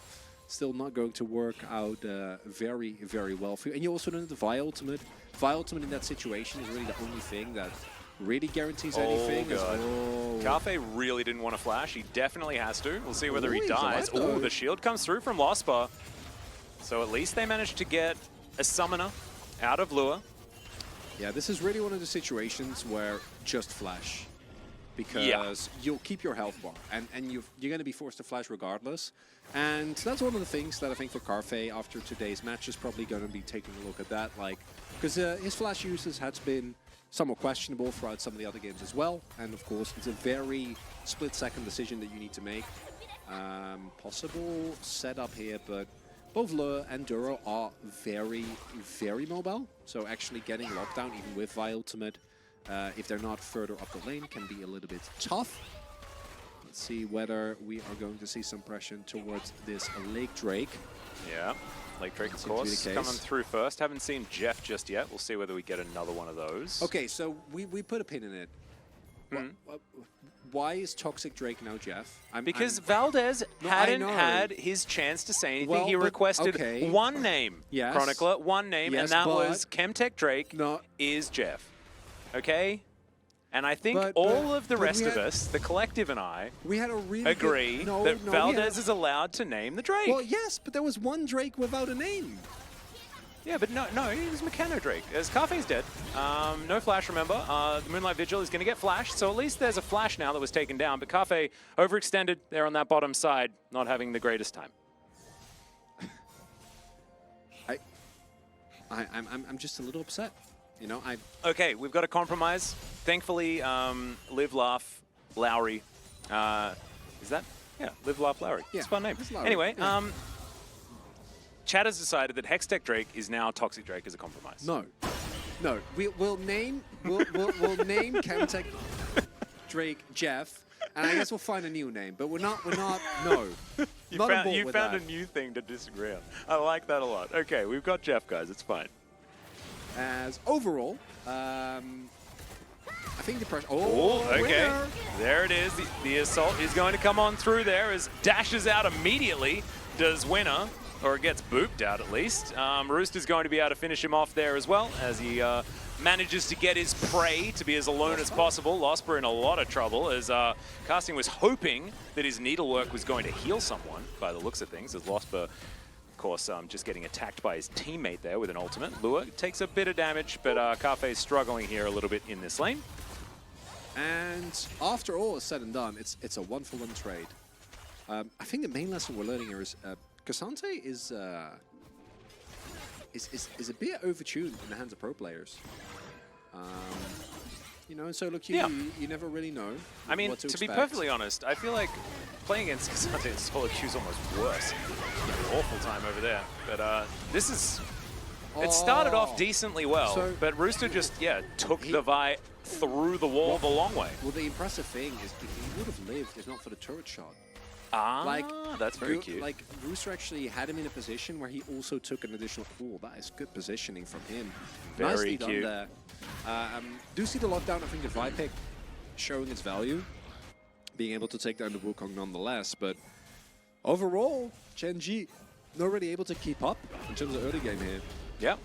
still not going to work out very, very well for you. And you also know the Vi ultimate. Vi ultimate in that situation is really the only thing that really guarantees anything. God. Carfe really didn't want to flash. He definitely has to. We'll see whether he dies. Oh, the shield comes through from Lospa. So at least they managed to get a summoner out of Lure. Yeah, this is really one of the situations where just flash. Because you'll keep your health bar, and you're going to be forced to flash regardless. And that's one of the things that I think for Carfe after today's match is probably going to be taking a look at that, like, because his flash usage has been somewhat questionable throughout some of the other games as well. And of course, it's a very split-second decision that you need to make. Possible setup here, but both Lure and Duro are very, very mobile. So actually getting lockdown, even with Vi ultimate, if they're not further up the lane, can be a little bit tough. Let's see whether we are going to see some pressure towards this Lake Drake. Yeah, Lake Drake, of course, coming through first. Haven't seen Jeff just yet. We'll see whether we get another one of those. Okay, so we put a pin in it. Why is Toxic Drake now Jeff? Because Valdez hadn't had his chance to say anything. He requested one name, Chronicler, one name, and that was Chemtech Drake is Jeff. Okay? And I think all of the rest of us, the collective and I, agree that Valdez is allowed to name the Drake. Well, yes, but there was one Drake without a name. Yeah, but no, he was Mechano Drake. As Carfe's dead. No flash, remember. The Moonlight Vigil is going to get flashed, so at least there's a flash now that was taken down. But Carfe overextended there on that bottom side, not having the greatest time. I'm just a little upset. You know, Okay, we've got a compromise. Thankfully, Live, Laugh, Lowry. Is that? Yeah, Live, Laugh, Lowry. Yeah, it's a fun name. Anyway, Chad has decided that Hextech Drake is now Toxic Drake as a compromise. No. We'll name Chemtech Drake Jeff, And I guess we'll find a new name, but we're not, no. You Not on found, board you with found that. a new thing to disagree on. I like that a lot. Okay, we've got Jeff, guys. It's fine. As overall, I think the pressure. Oh, okay. Winner. There it is. The assault is going to come on through there as dashes out immediately. Does Winner, or gets booped out at least. Rooster's going to be able to finish him off there as well as he manages to get his prey to be as alone as possible. Losper in a lot of trouble as Casting was hoping that his needlework was going to heal someone by the looks of things, as Losper, of course, just getting attacked by his teammate there with an ultimate. Lure takes a bit of damage, but Kafei's struggling here a little bit in this lane. And after all is said and done, it's a one-for-one trade. I think the main lesson we're learning here is Cassante is a bit overtuned in the hands of pro players. You know, in solo queue, you never really know. I mean, what to be expect. perfectly honest, I feel like playing against Cassante in solo queue is almost worse. An awful time over there. But this is... It started off decently well, So- but Rooster just, took the Vi through the wall the long way. Well, the impressive thing is he would have lived if not for the turret shot. Ah, that's very good- cute. Like, Rooster actually had him in a position where he also took an additional... Ooh, that is good positioning from him. Very Nicely cute. done there. Do see the lockdown, I think the Vi pick showing its value. Being able to take down the Wukong nonetheless, but overall, Gen.G not really able to keep up in terms of early game here. Yep.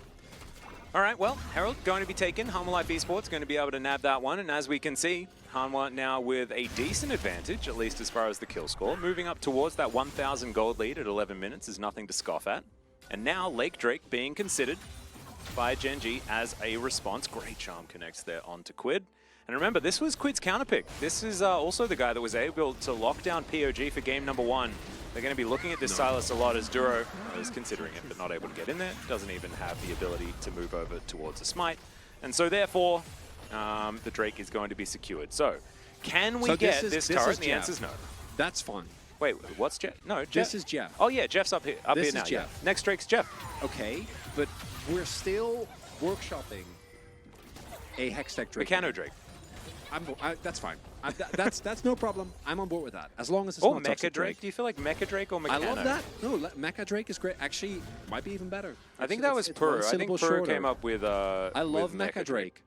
All right, well, Herald going to be taken. Hanwha Life Esports going to be able to nab that one. And as we can see, Hanwha now with a decent advantage, at least as far as the kill score. Moving up towards that 1,000 gold lead at 11 minutes is nothing to scoff at. And now Lake Drake being considered by Gen.G as a response. Great charm connects there onto Quid. And remember, this was Quid's counterpick. This is also the guy that was able to lock down POG for game number 1. They're going to be looking at this Silas a lot as Duro is considering it, but not able to get in there. Doesn't even have the ability to move over towards a smite. And so therefore, the Drake is going to be secured. So, can we get this turret? And the answer is no. That's fine. Wait, what's Jeff? No, Jeff. This is Jeff. Oh yeah, Jeff's up here This now. is Yeah. Jeff. Next Drake's Jeff. Okay, but we're still workshopping a Hextech Drake. Mechano Drake. That's fine. That's no problem. I'm on board with that. As long as it's Or not Mecha Toxic Drake. Do you feel like Mecha Drake or Mechano? I love that. No, Mecha Drake is great. Actually, might be even better. I think that was it's one Puru. I think syllable Puru shorter. came up with I love with Mecha Drake.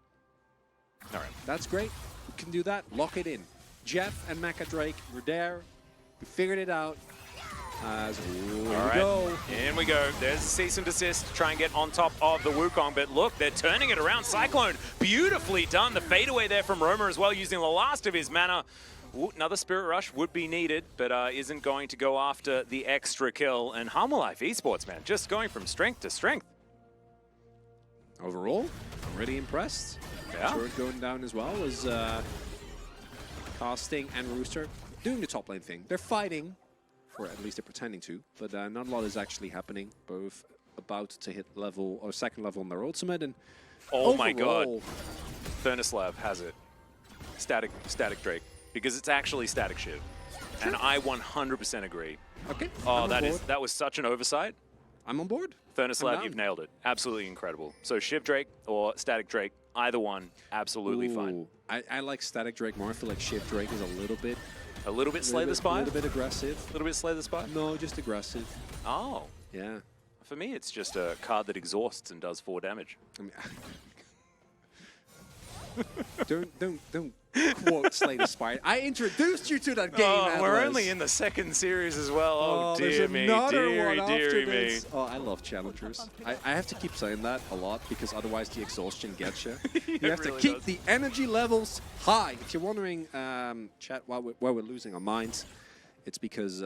All right. That's great. We can do that. Lock it in. Jeff and Mecha Drake, we're there. We figured it out. Here we go. In we go. There's a cease and desist to try and get on top of the Wukong. But look, they're turning it around. Cyclone, beautifully done. The fadeaway there from Romer as well, using the last of his mana. Ooh, another Spirit Rush would be needed, but isn't going to go after the extra kill. And Hanwha Life Esports, man, just going from strength to strength. Overall, I'm really impressed. Yeah. Turret going down as well as Casting and Rooster doing the top lane thing. They're fighting, or at least they're pretending to, but not a lot is actually happening. Both about to hit level or second level on their ultimate, and Oh my god. overall, Furnace Lab has it. Static Drake. Because it's actually Static Shiv. And I 100% agree. Okay. Oh, I'm on board. that was such an oversight. I'm on board. Furnace I'm Lab, down. you've nailed it. Absolutely incredible. So Shiv Drake or Static Drake, either one, absolutely fine. Ooh, I like Static Drake more. I feel like Shiv Drake is a little bit A little bit Slay the A Spire? little bit aggressive. A little bit Slay the Spire? No, just aggressive. Oh. Yeah. For me, it's just a card that exhausts and does 4 damage. I mean, don't quote Slay the Spire. I introduced you to that game. Oh, we're Atlas. only in the second series as well. Oh, there's dear me, another dearie, one after dearie me. this. Oh, I love challengers. I have to keep saying that a lot because otherwise the exhaustion gets you. You have to really keep does. the energy levels high. If you're wondering, chat, why we're losing our minds, it's because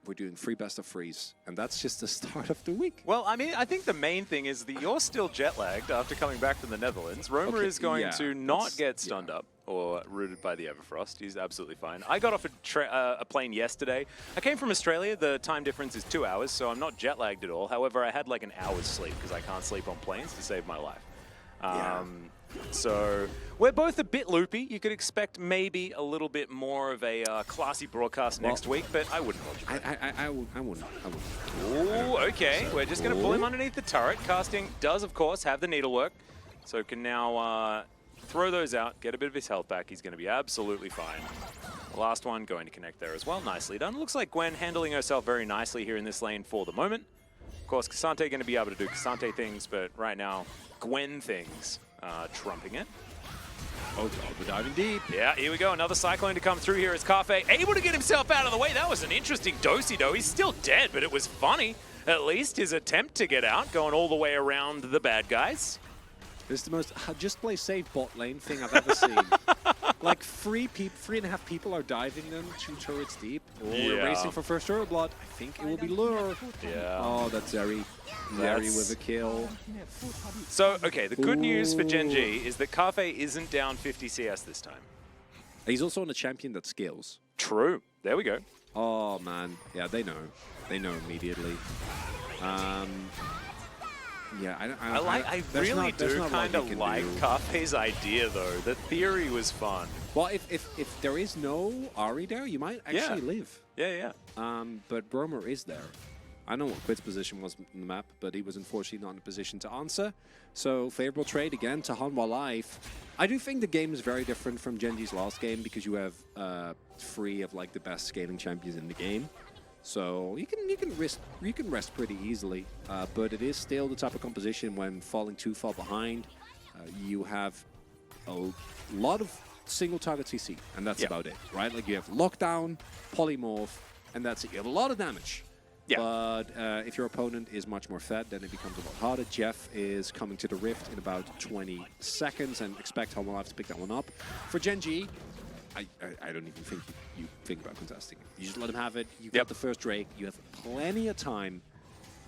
we're doing free best of threes, and that's just the start of the week. Well, I mean, I think the main thing is that you're still jet-lagged after coming back from the Netherlands. Romer Okay, is going yeah, to not that's- get stunned up or rooted by the Everfrost. He's absolutely fine. I got off a plane yesterday. I came from Australia. The time difference is 2 hours, so I'm not jet-lagged at all. However, I had like an hour's sleep because I can't sleep on planes to save my life. So we're both a bit loopy. You could expect maybe a little bit more of a classy broadcast next week, but I wouldn't hold you back. I wouldn't. Ooh, okay. We're just going to pull him underneath the turret. Casting does, of course, have the needlework, so can now throw those out, get a bit of his health back. He's going to be absolutely fine. The last one going to connect there as well. Nicely done. Looks like Gwen handling herself very nicely here in this lane for the moment. Of course, K'Sante going to be able to do K'Sante things, but right now, Gwen things trumping it. Oh, we're diving deep. Yeah, here we go. Another Cyclone to come through here as Carfe able to get himself out of the way. That was an interesting do-si-do. He's still dead, but it was funny. At least his attempt to get out, going all the way around the bad guys. This is the most just play safe bot lane thing I've ever seen. Like 3.5 people are diving them 2 turrets deep. Oh, we're racing for first turret blood. I think it will be Lure. Yeah. Oh, that's Zeri. Zeri with a kill. So, okay, the good news for Gen.G is that Carfe isn't down 50 CS this time. He's also on a champion that scales. True. There we go. Oh, man. Yeah, they know. They know immediately. Yeah, I really do kind of like Carfe's idea, though. The theory was fun. Well, if there is no Ahri there, you might actually live. Yeah. But Bromer is there. I know what Quid's position was on the map, but he was unfortunately not in a position to answer. So, favorable trade again to Hanwha Life. I do think the game is very different from Gen.G's last game because you have 3 of like the best scaling champions in the game. So you can rest pretty easily, but it is still the type of composition when falling too far behind, you have a lot of single target CC, and that's about it, right? Like you have lockdown, polymorph, and that's it. You have a lot of damage. Yeah. But if your opponent is much more fed, then it becomes a lot harder. Jeff is coming to the Rift in about 20 seconds, and expect Hanwha Life to pick that one up. For Gen.G, I don't even think you think about contesting it. You just let him have it. You got the first Drake. You have plenty of time.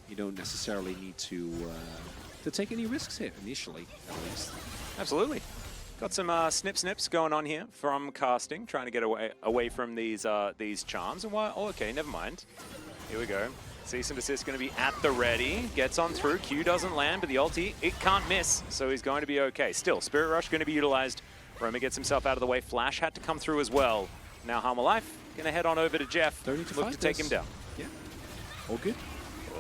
You don't necessarily need to take any risks here initially, at least. Absolutely. Got some snips going on here from casting, trying to get away from these charms. And why? Oh, okay, never mind. Here we go. Cease and desist going to be at the ready. Gets on through. Q doesn't land, but the ulti, it can't miss. So he's going to be okay. Still, Spirit Rush going to be utilized. Roma gets himself out of the way. Flash had to come through as well. Now Hanwha Life going to head on over to Jeff. Look to take him down. Yeah. All good.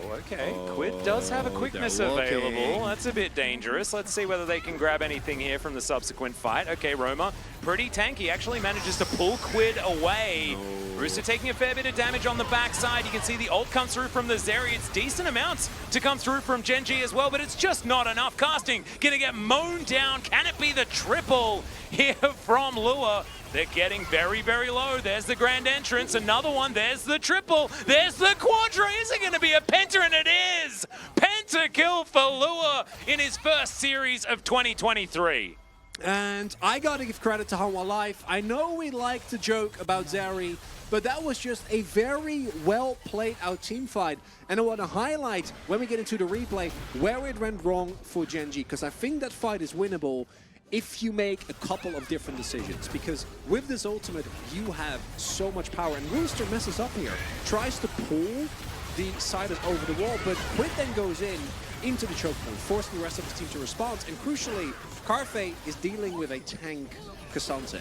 Oh, okay. Quid does have a quickness available. That's a bit dangerous. Let's see whether they can grab anything here from the subsequent fight. Okay, Roma, pretty tanky. Actually manages to pull Quid away. Rooster taking a fair bit of damage on the backside. You can see the ult comes through from the Zeri. It's decent amounts to come through from Gen.G as well, but it's just not enough. Casting gonna get mown down. Can it be the triple here from Lua? They're getting very, very low. There's the grand entrance. Another one. There's the triple. There's the quadra. Is it going to be a penta? And it is! Penta kill for Lua in his first series of 2023. And I got to give credit to Hanwha Life. I know we like to joke about Zeri, but that was just a very well played out team fight. And I want to highlight, when we get into the replay, where it went wrong for Gen.G, because I think that fight is winnable if you make a couple of different decisions, because with this ultimate, you have so much power, and Rooster messes up here, tries to pull the Siders over the wall, but Quid then goes into the choke point, forcing the rest of the team to respond, and crucially, Carfe is dealing with a tank K'Sante.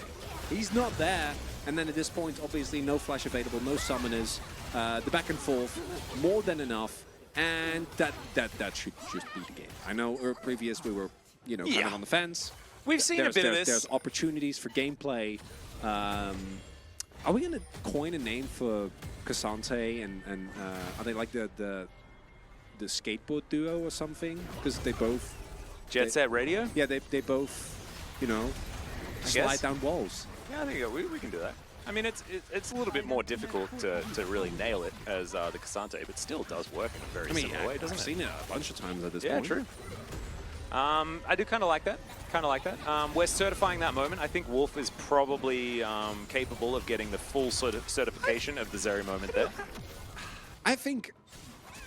He's not there, and then at this point, obviously, no flash available, no summoners, the back and forth, more than enough, and that should just be the game. I know previous we were, kind of on the fence. We've seen a bit of this. There's opportunities for gameplay. Are we going to coin a name for K'Sante and are they like the skateboard duo or something? Because they both... Jet Set Radio? Yeah, they both, slide down walls. Yeah, I think we can do that. I mean, it's a little bit more difficult to really nail it as the K'Sante, but still does work in a very similar way, doesn't it? I've seen it a bunch of times at this point. Yeah, true. I do kind of like that. We're certifying that moment. I think Wolf is probably capable of getting the full sort of certification of the Zeri moment there. I think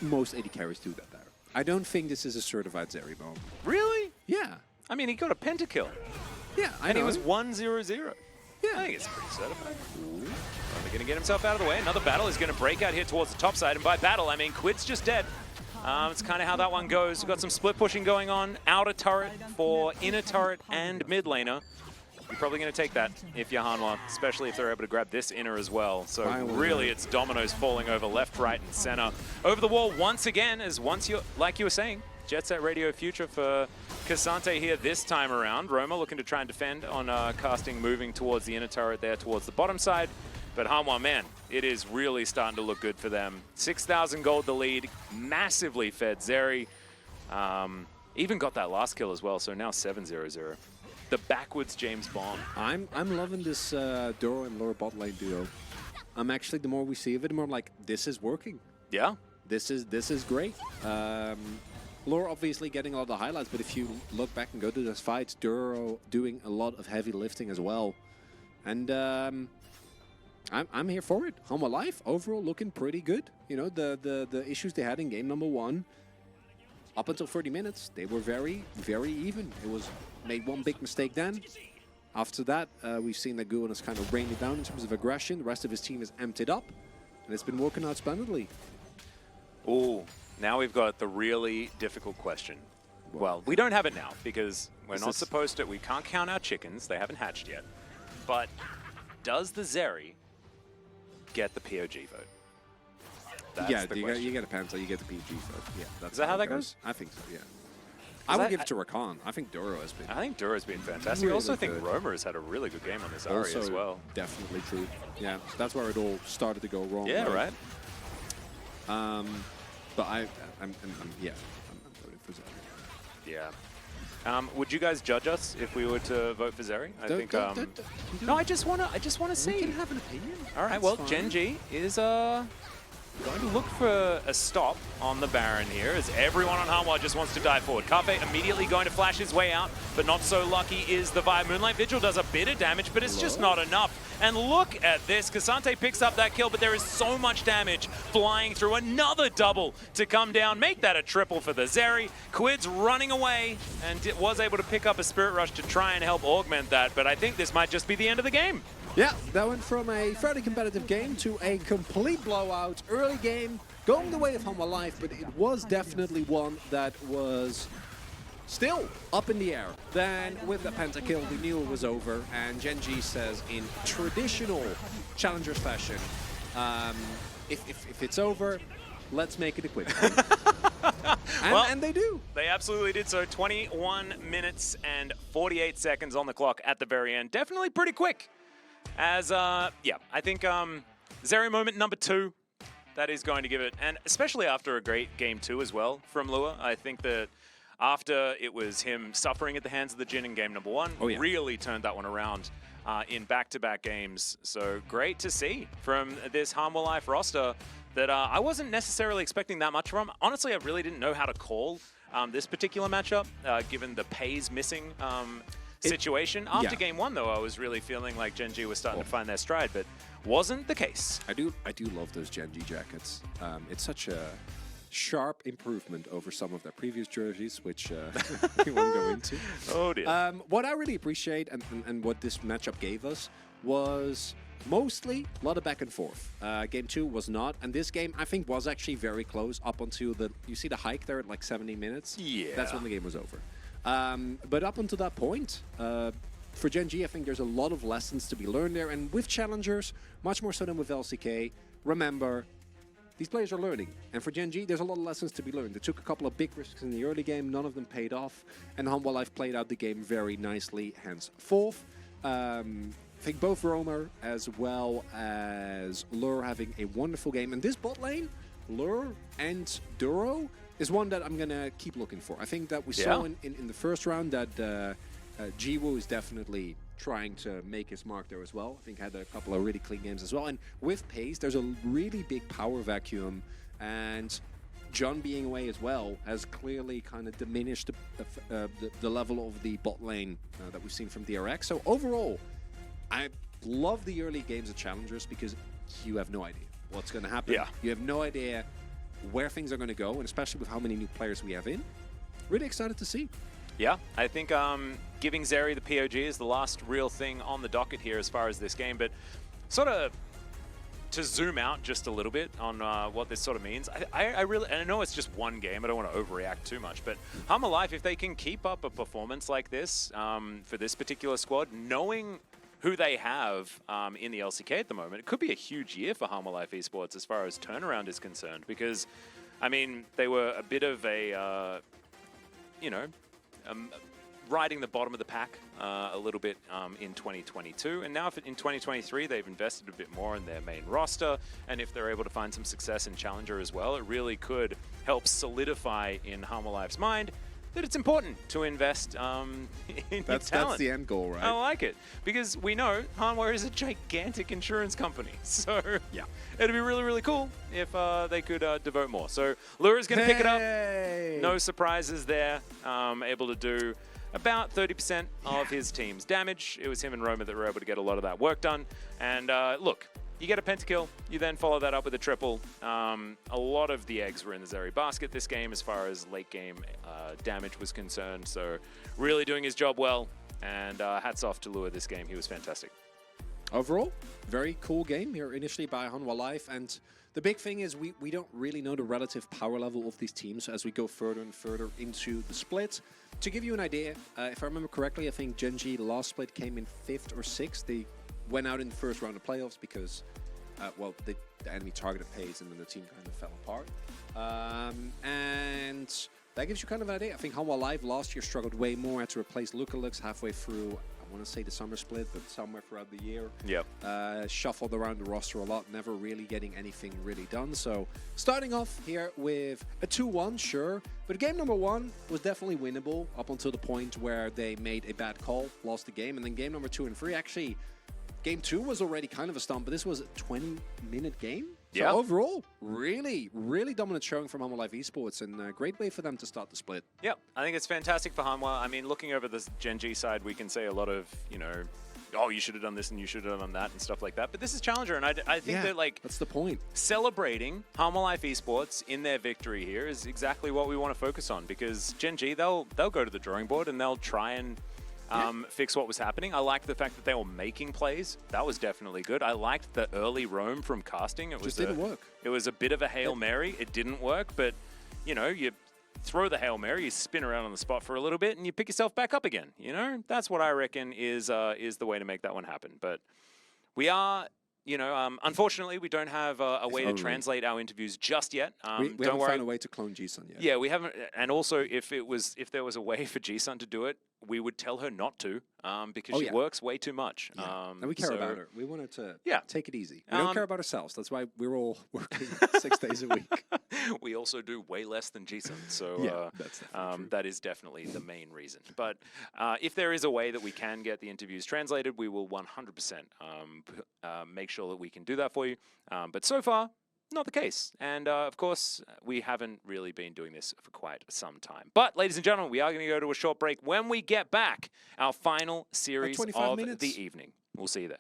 most AD carries do that better. I don't think this is a certified Zeri moment. Really? Yeah. I mean, he got a pentakill. Yeah, I know. And he was 1-0-0. Yeah. I think it's pretty certified. Only going to get himself out of the way. Another battle is going to break out here towards the top side. And by battle, I mean Quid's just dead. It's kind of how that one goes. We've got some split pushing going on. Outer turret for inner turret and mid laner. You're probably going to take that if you're Hanwha, especially if they're able to grab this inner as well. So really, it's dominoes falling over left, right, and center. Over the wall once again, like you were saying, Jet Set Radio future for K'Sante here this time around. Roma looking to try and defend on casting, moving towards the inner turret there, towards the bottom side. But Hanwha, man, it is really starting to look good for them. 6,000 gold the lead, massively fed Zeri. Even got that last kill as well, so now 7-0-0. The backwards James Bond. I'm loving this Duro and lower bot lane duo. I'm actually, the more we see of it, the more I'm like, this is working. Yeah. This is great. Lore obviously getting a lot of the highlights, but if you look back and go to those fights, Duro doing a lot of heavy lifting as well. And I'm here for it. Hanwha Life overall looking pretty good. You know, the issues they had in game number 1, up until 30 minutes, they were very, very even. It was made one big mistake then. After that, we've seen that Guan has kind of rained it down in terms of aggression. The rest of his team is emptied up, and it's been working out splendidly. Ooh, now we've got the really difficult question. Well, we don't have it now because we're not supposed to. We can't count our chickens. They haven't hatched yet. But does the Zeri get the POG vote? That's Yeah, the you get a Panther, you get the PG vote. Yeah, that's Is that how that goes? I think so, yeah. I would give it to Rakan. I think Duro has been. I think Duro's been fantastic. Really I also think good. Roma has had a really good game on this Ari as well. Definitely true. Yeah, that's where it all started to go wrong. Yeah, right. But I'm voting for Zeri. Yeah. Would you guys judge us if we were to vote for Zeri? I think. No, I just wanna see. We can have an opinion. All right. That's Well, fine. Gen.G is going to look for a stop on the Baron here, as everyone on Hanwha just wants to dive forward. Cafe immediately going to flash his way out, but not so lucky is the Vibe. Moonlight Vigil does a bit of damage, but it's just not enough. And look at this. Kasante picks up that kill, but there is so much damage flying through. Another double to come down. Make that a triple for the Zeri. Quid's running away and was able to pick up a Spirit Rush to try and help augment that, but I think this might just be the end of the game. Yeah, that went from a fairly competitive game to a complete blowout. Early game, going the way of Hanwha Life, but it was definitely one that was still up in the air. Then with the pentakill, we knew it was over, and Gen.G says in traditional Challengers fashion, if it's over, let's make it a quick one. And they do. They absolutely did so. 21 minutes and 48 seconds on the clock at the very end. Definitely pretty quick. As, yeah, I think Zeri moment number 2, that is going to give it, and especially after a great game 2 as well from Lua. I think that after it was him suffering at the hands of the Jhin in game number 1, really turned that one around in back-to-back games. So great to see from this Hanwha Life roster that I wasn't necessarily expecting that much from. Honestly, I really didn't know how to call this particular matchup, given the Pays missing situation. After game 1, though, I was really feeling like Gen.G was starting to find their stride, but wasn't the case. I do love those Gen.G jackets. It's such a sharp improvement over some of their previous jerseys, which we won't go into. Oh dear. What I really appreciate and what this matchup gave us was mostly a lot of back and forth. Game 2 was not, and this game I think was actually very close up until you see the hike there at like 70 minutes. Yeah. That's when the game was over. But up until that point, for Gen.G, I think there's a lot of lessons to be learned there. And with Challengers, much more so than with LCK, remember, these players are learning. And for Gen.G, there's a lot of lessons to be learned. They took a couple of big risks in the early game. None of them paid off. And Hanwha Life played out the game very nicely henceforth. I think both Roamer as well as Lure having a wonderful game. And this bot lane, Lure and Duro, is one that I'm going to keep looking for. I think that we saw in the first round that Jiwoo is definitely trying to make his mark there as well. I think had a couple of really clean games as well. And with Pace, there's a really big power vacuum. And John being away as well has clearly kind of diminished the level of the bot lane that we've seen from DRX. So overall, I love the early games of Challengers because you have no idea what's going to happen. Yeah. You have no idea where things are going to go, and especially with how many new players we have in. Really excited to see. Yeah, I think giving Zeri the POG is the last real thing on the docket here as far as this game, but sort of to zoom out just a little bit on what this sort of means, I really, and I know it's just one game, I don't want to overreact too much, but Hanwha Life, if they can keep up a performance like this for this particular squad, knowing who they have in the LCK at the moment, it could be a huge year for Hanwha Life Esports as far as turnaround is concerned, because, I mean, they were a bit of a, you know, riding the bottom of the pack a little bit in 2022. And now in 2023, they've invested a bit more in their main roster. And if they're able to find some success in Challenger as well, it really could help solidify in Hanwha Life's mind that it's important to invest in That's talent. the end goal, right? I like it. Because we know Hanwha is a gigantic insurance company. So Yeah. it'd be really, really cool if they could devote more. So Lura's going to pick it up. No surprises there. Able to do about 30% of his team's damage. It was him and Roma that were able to get a lot of that work done. And look, you get a pentakill, you then follow that up with a triple. A lot of the eggs were in the Zeri basket this game as far as late game damage was concerned. So really doing his job well. And hats off to Lua this game. He was fantastic. Overall, very cool game here initially by Hanwha Life. And the big thing is we don't really know the relative power level of these teams as we go further and further into the split. To give you an idea, if I remember correctly, I think Gen.G last split came in 5th or 6th. They went out in the first round of playoffs because, well, the enemy targeted phase and then the team kind of fell apart. And that gives you kind of an idea. I think Hanwha Life last year struggled way more, had to replace Lukalux halfway through, I want to say the summer split, but somewhere throughout the year. Yep. Shuffled around the roster a lot, never really getting anything really done. So starting off here with a 2-1, sure, but game number 1 was definitely winnable up until the point where they made a bad call, lost the game, and then game number 2 and 3, actually, game 2 was already kind of a stomp, but this was a 20-minute game. So yeah. Overall, really, really dominant showing from Hanwha Life Esports, and a great way for them to start the split. Yep, I think it's fantastic for Hanwha. I mean, looking over the Gen.G side, we can say a lot of, you know, oh, you should have done this and you should have done that and stuff like that. But this is Challenger, and I think that, like, that's the point. Celebrating Hanwha Life Esports in their victory here is exactly what we want to focus on, because Gen.G, they'll go to the drawing board and they'll try and fix what was happening. I liked the fact that they were making plays. That was definitely good. I liked the early roam from casting. It just didn't work. It was a bit of a Hail Mary. It didn't work, but, you know, you throw the Hail Mary, you spin around on the spot for a little bit, and you pick yourself back up again. You know, that's what I reckon is the way to make that one happen. But we are, you know, unfortunately, we don't have a way to translate our interviews just yet. We haven't found a way to clone G-Sun yet. Yeah, we haven't. And also, if there was a way for G-Sun to do it, we would tell her not to, because she works way too much. And we care about her. We want her to take it easy. We don't care about ourselves. That's why we're all working 6 days a week. We also do way less than G-Sun, so that is definitely the main reason. But if there is a way that we can get the interviews translated, we will 100% make sure that we can do that for you. But so far, not the case. And of course, we haven't really been doing this for quite some time. But ladies and gentlemen, we are going to go to a short break. When we get back, our final series of the evening. We'll see you there.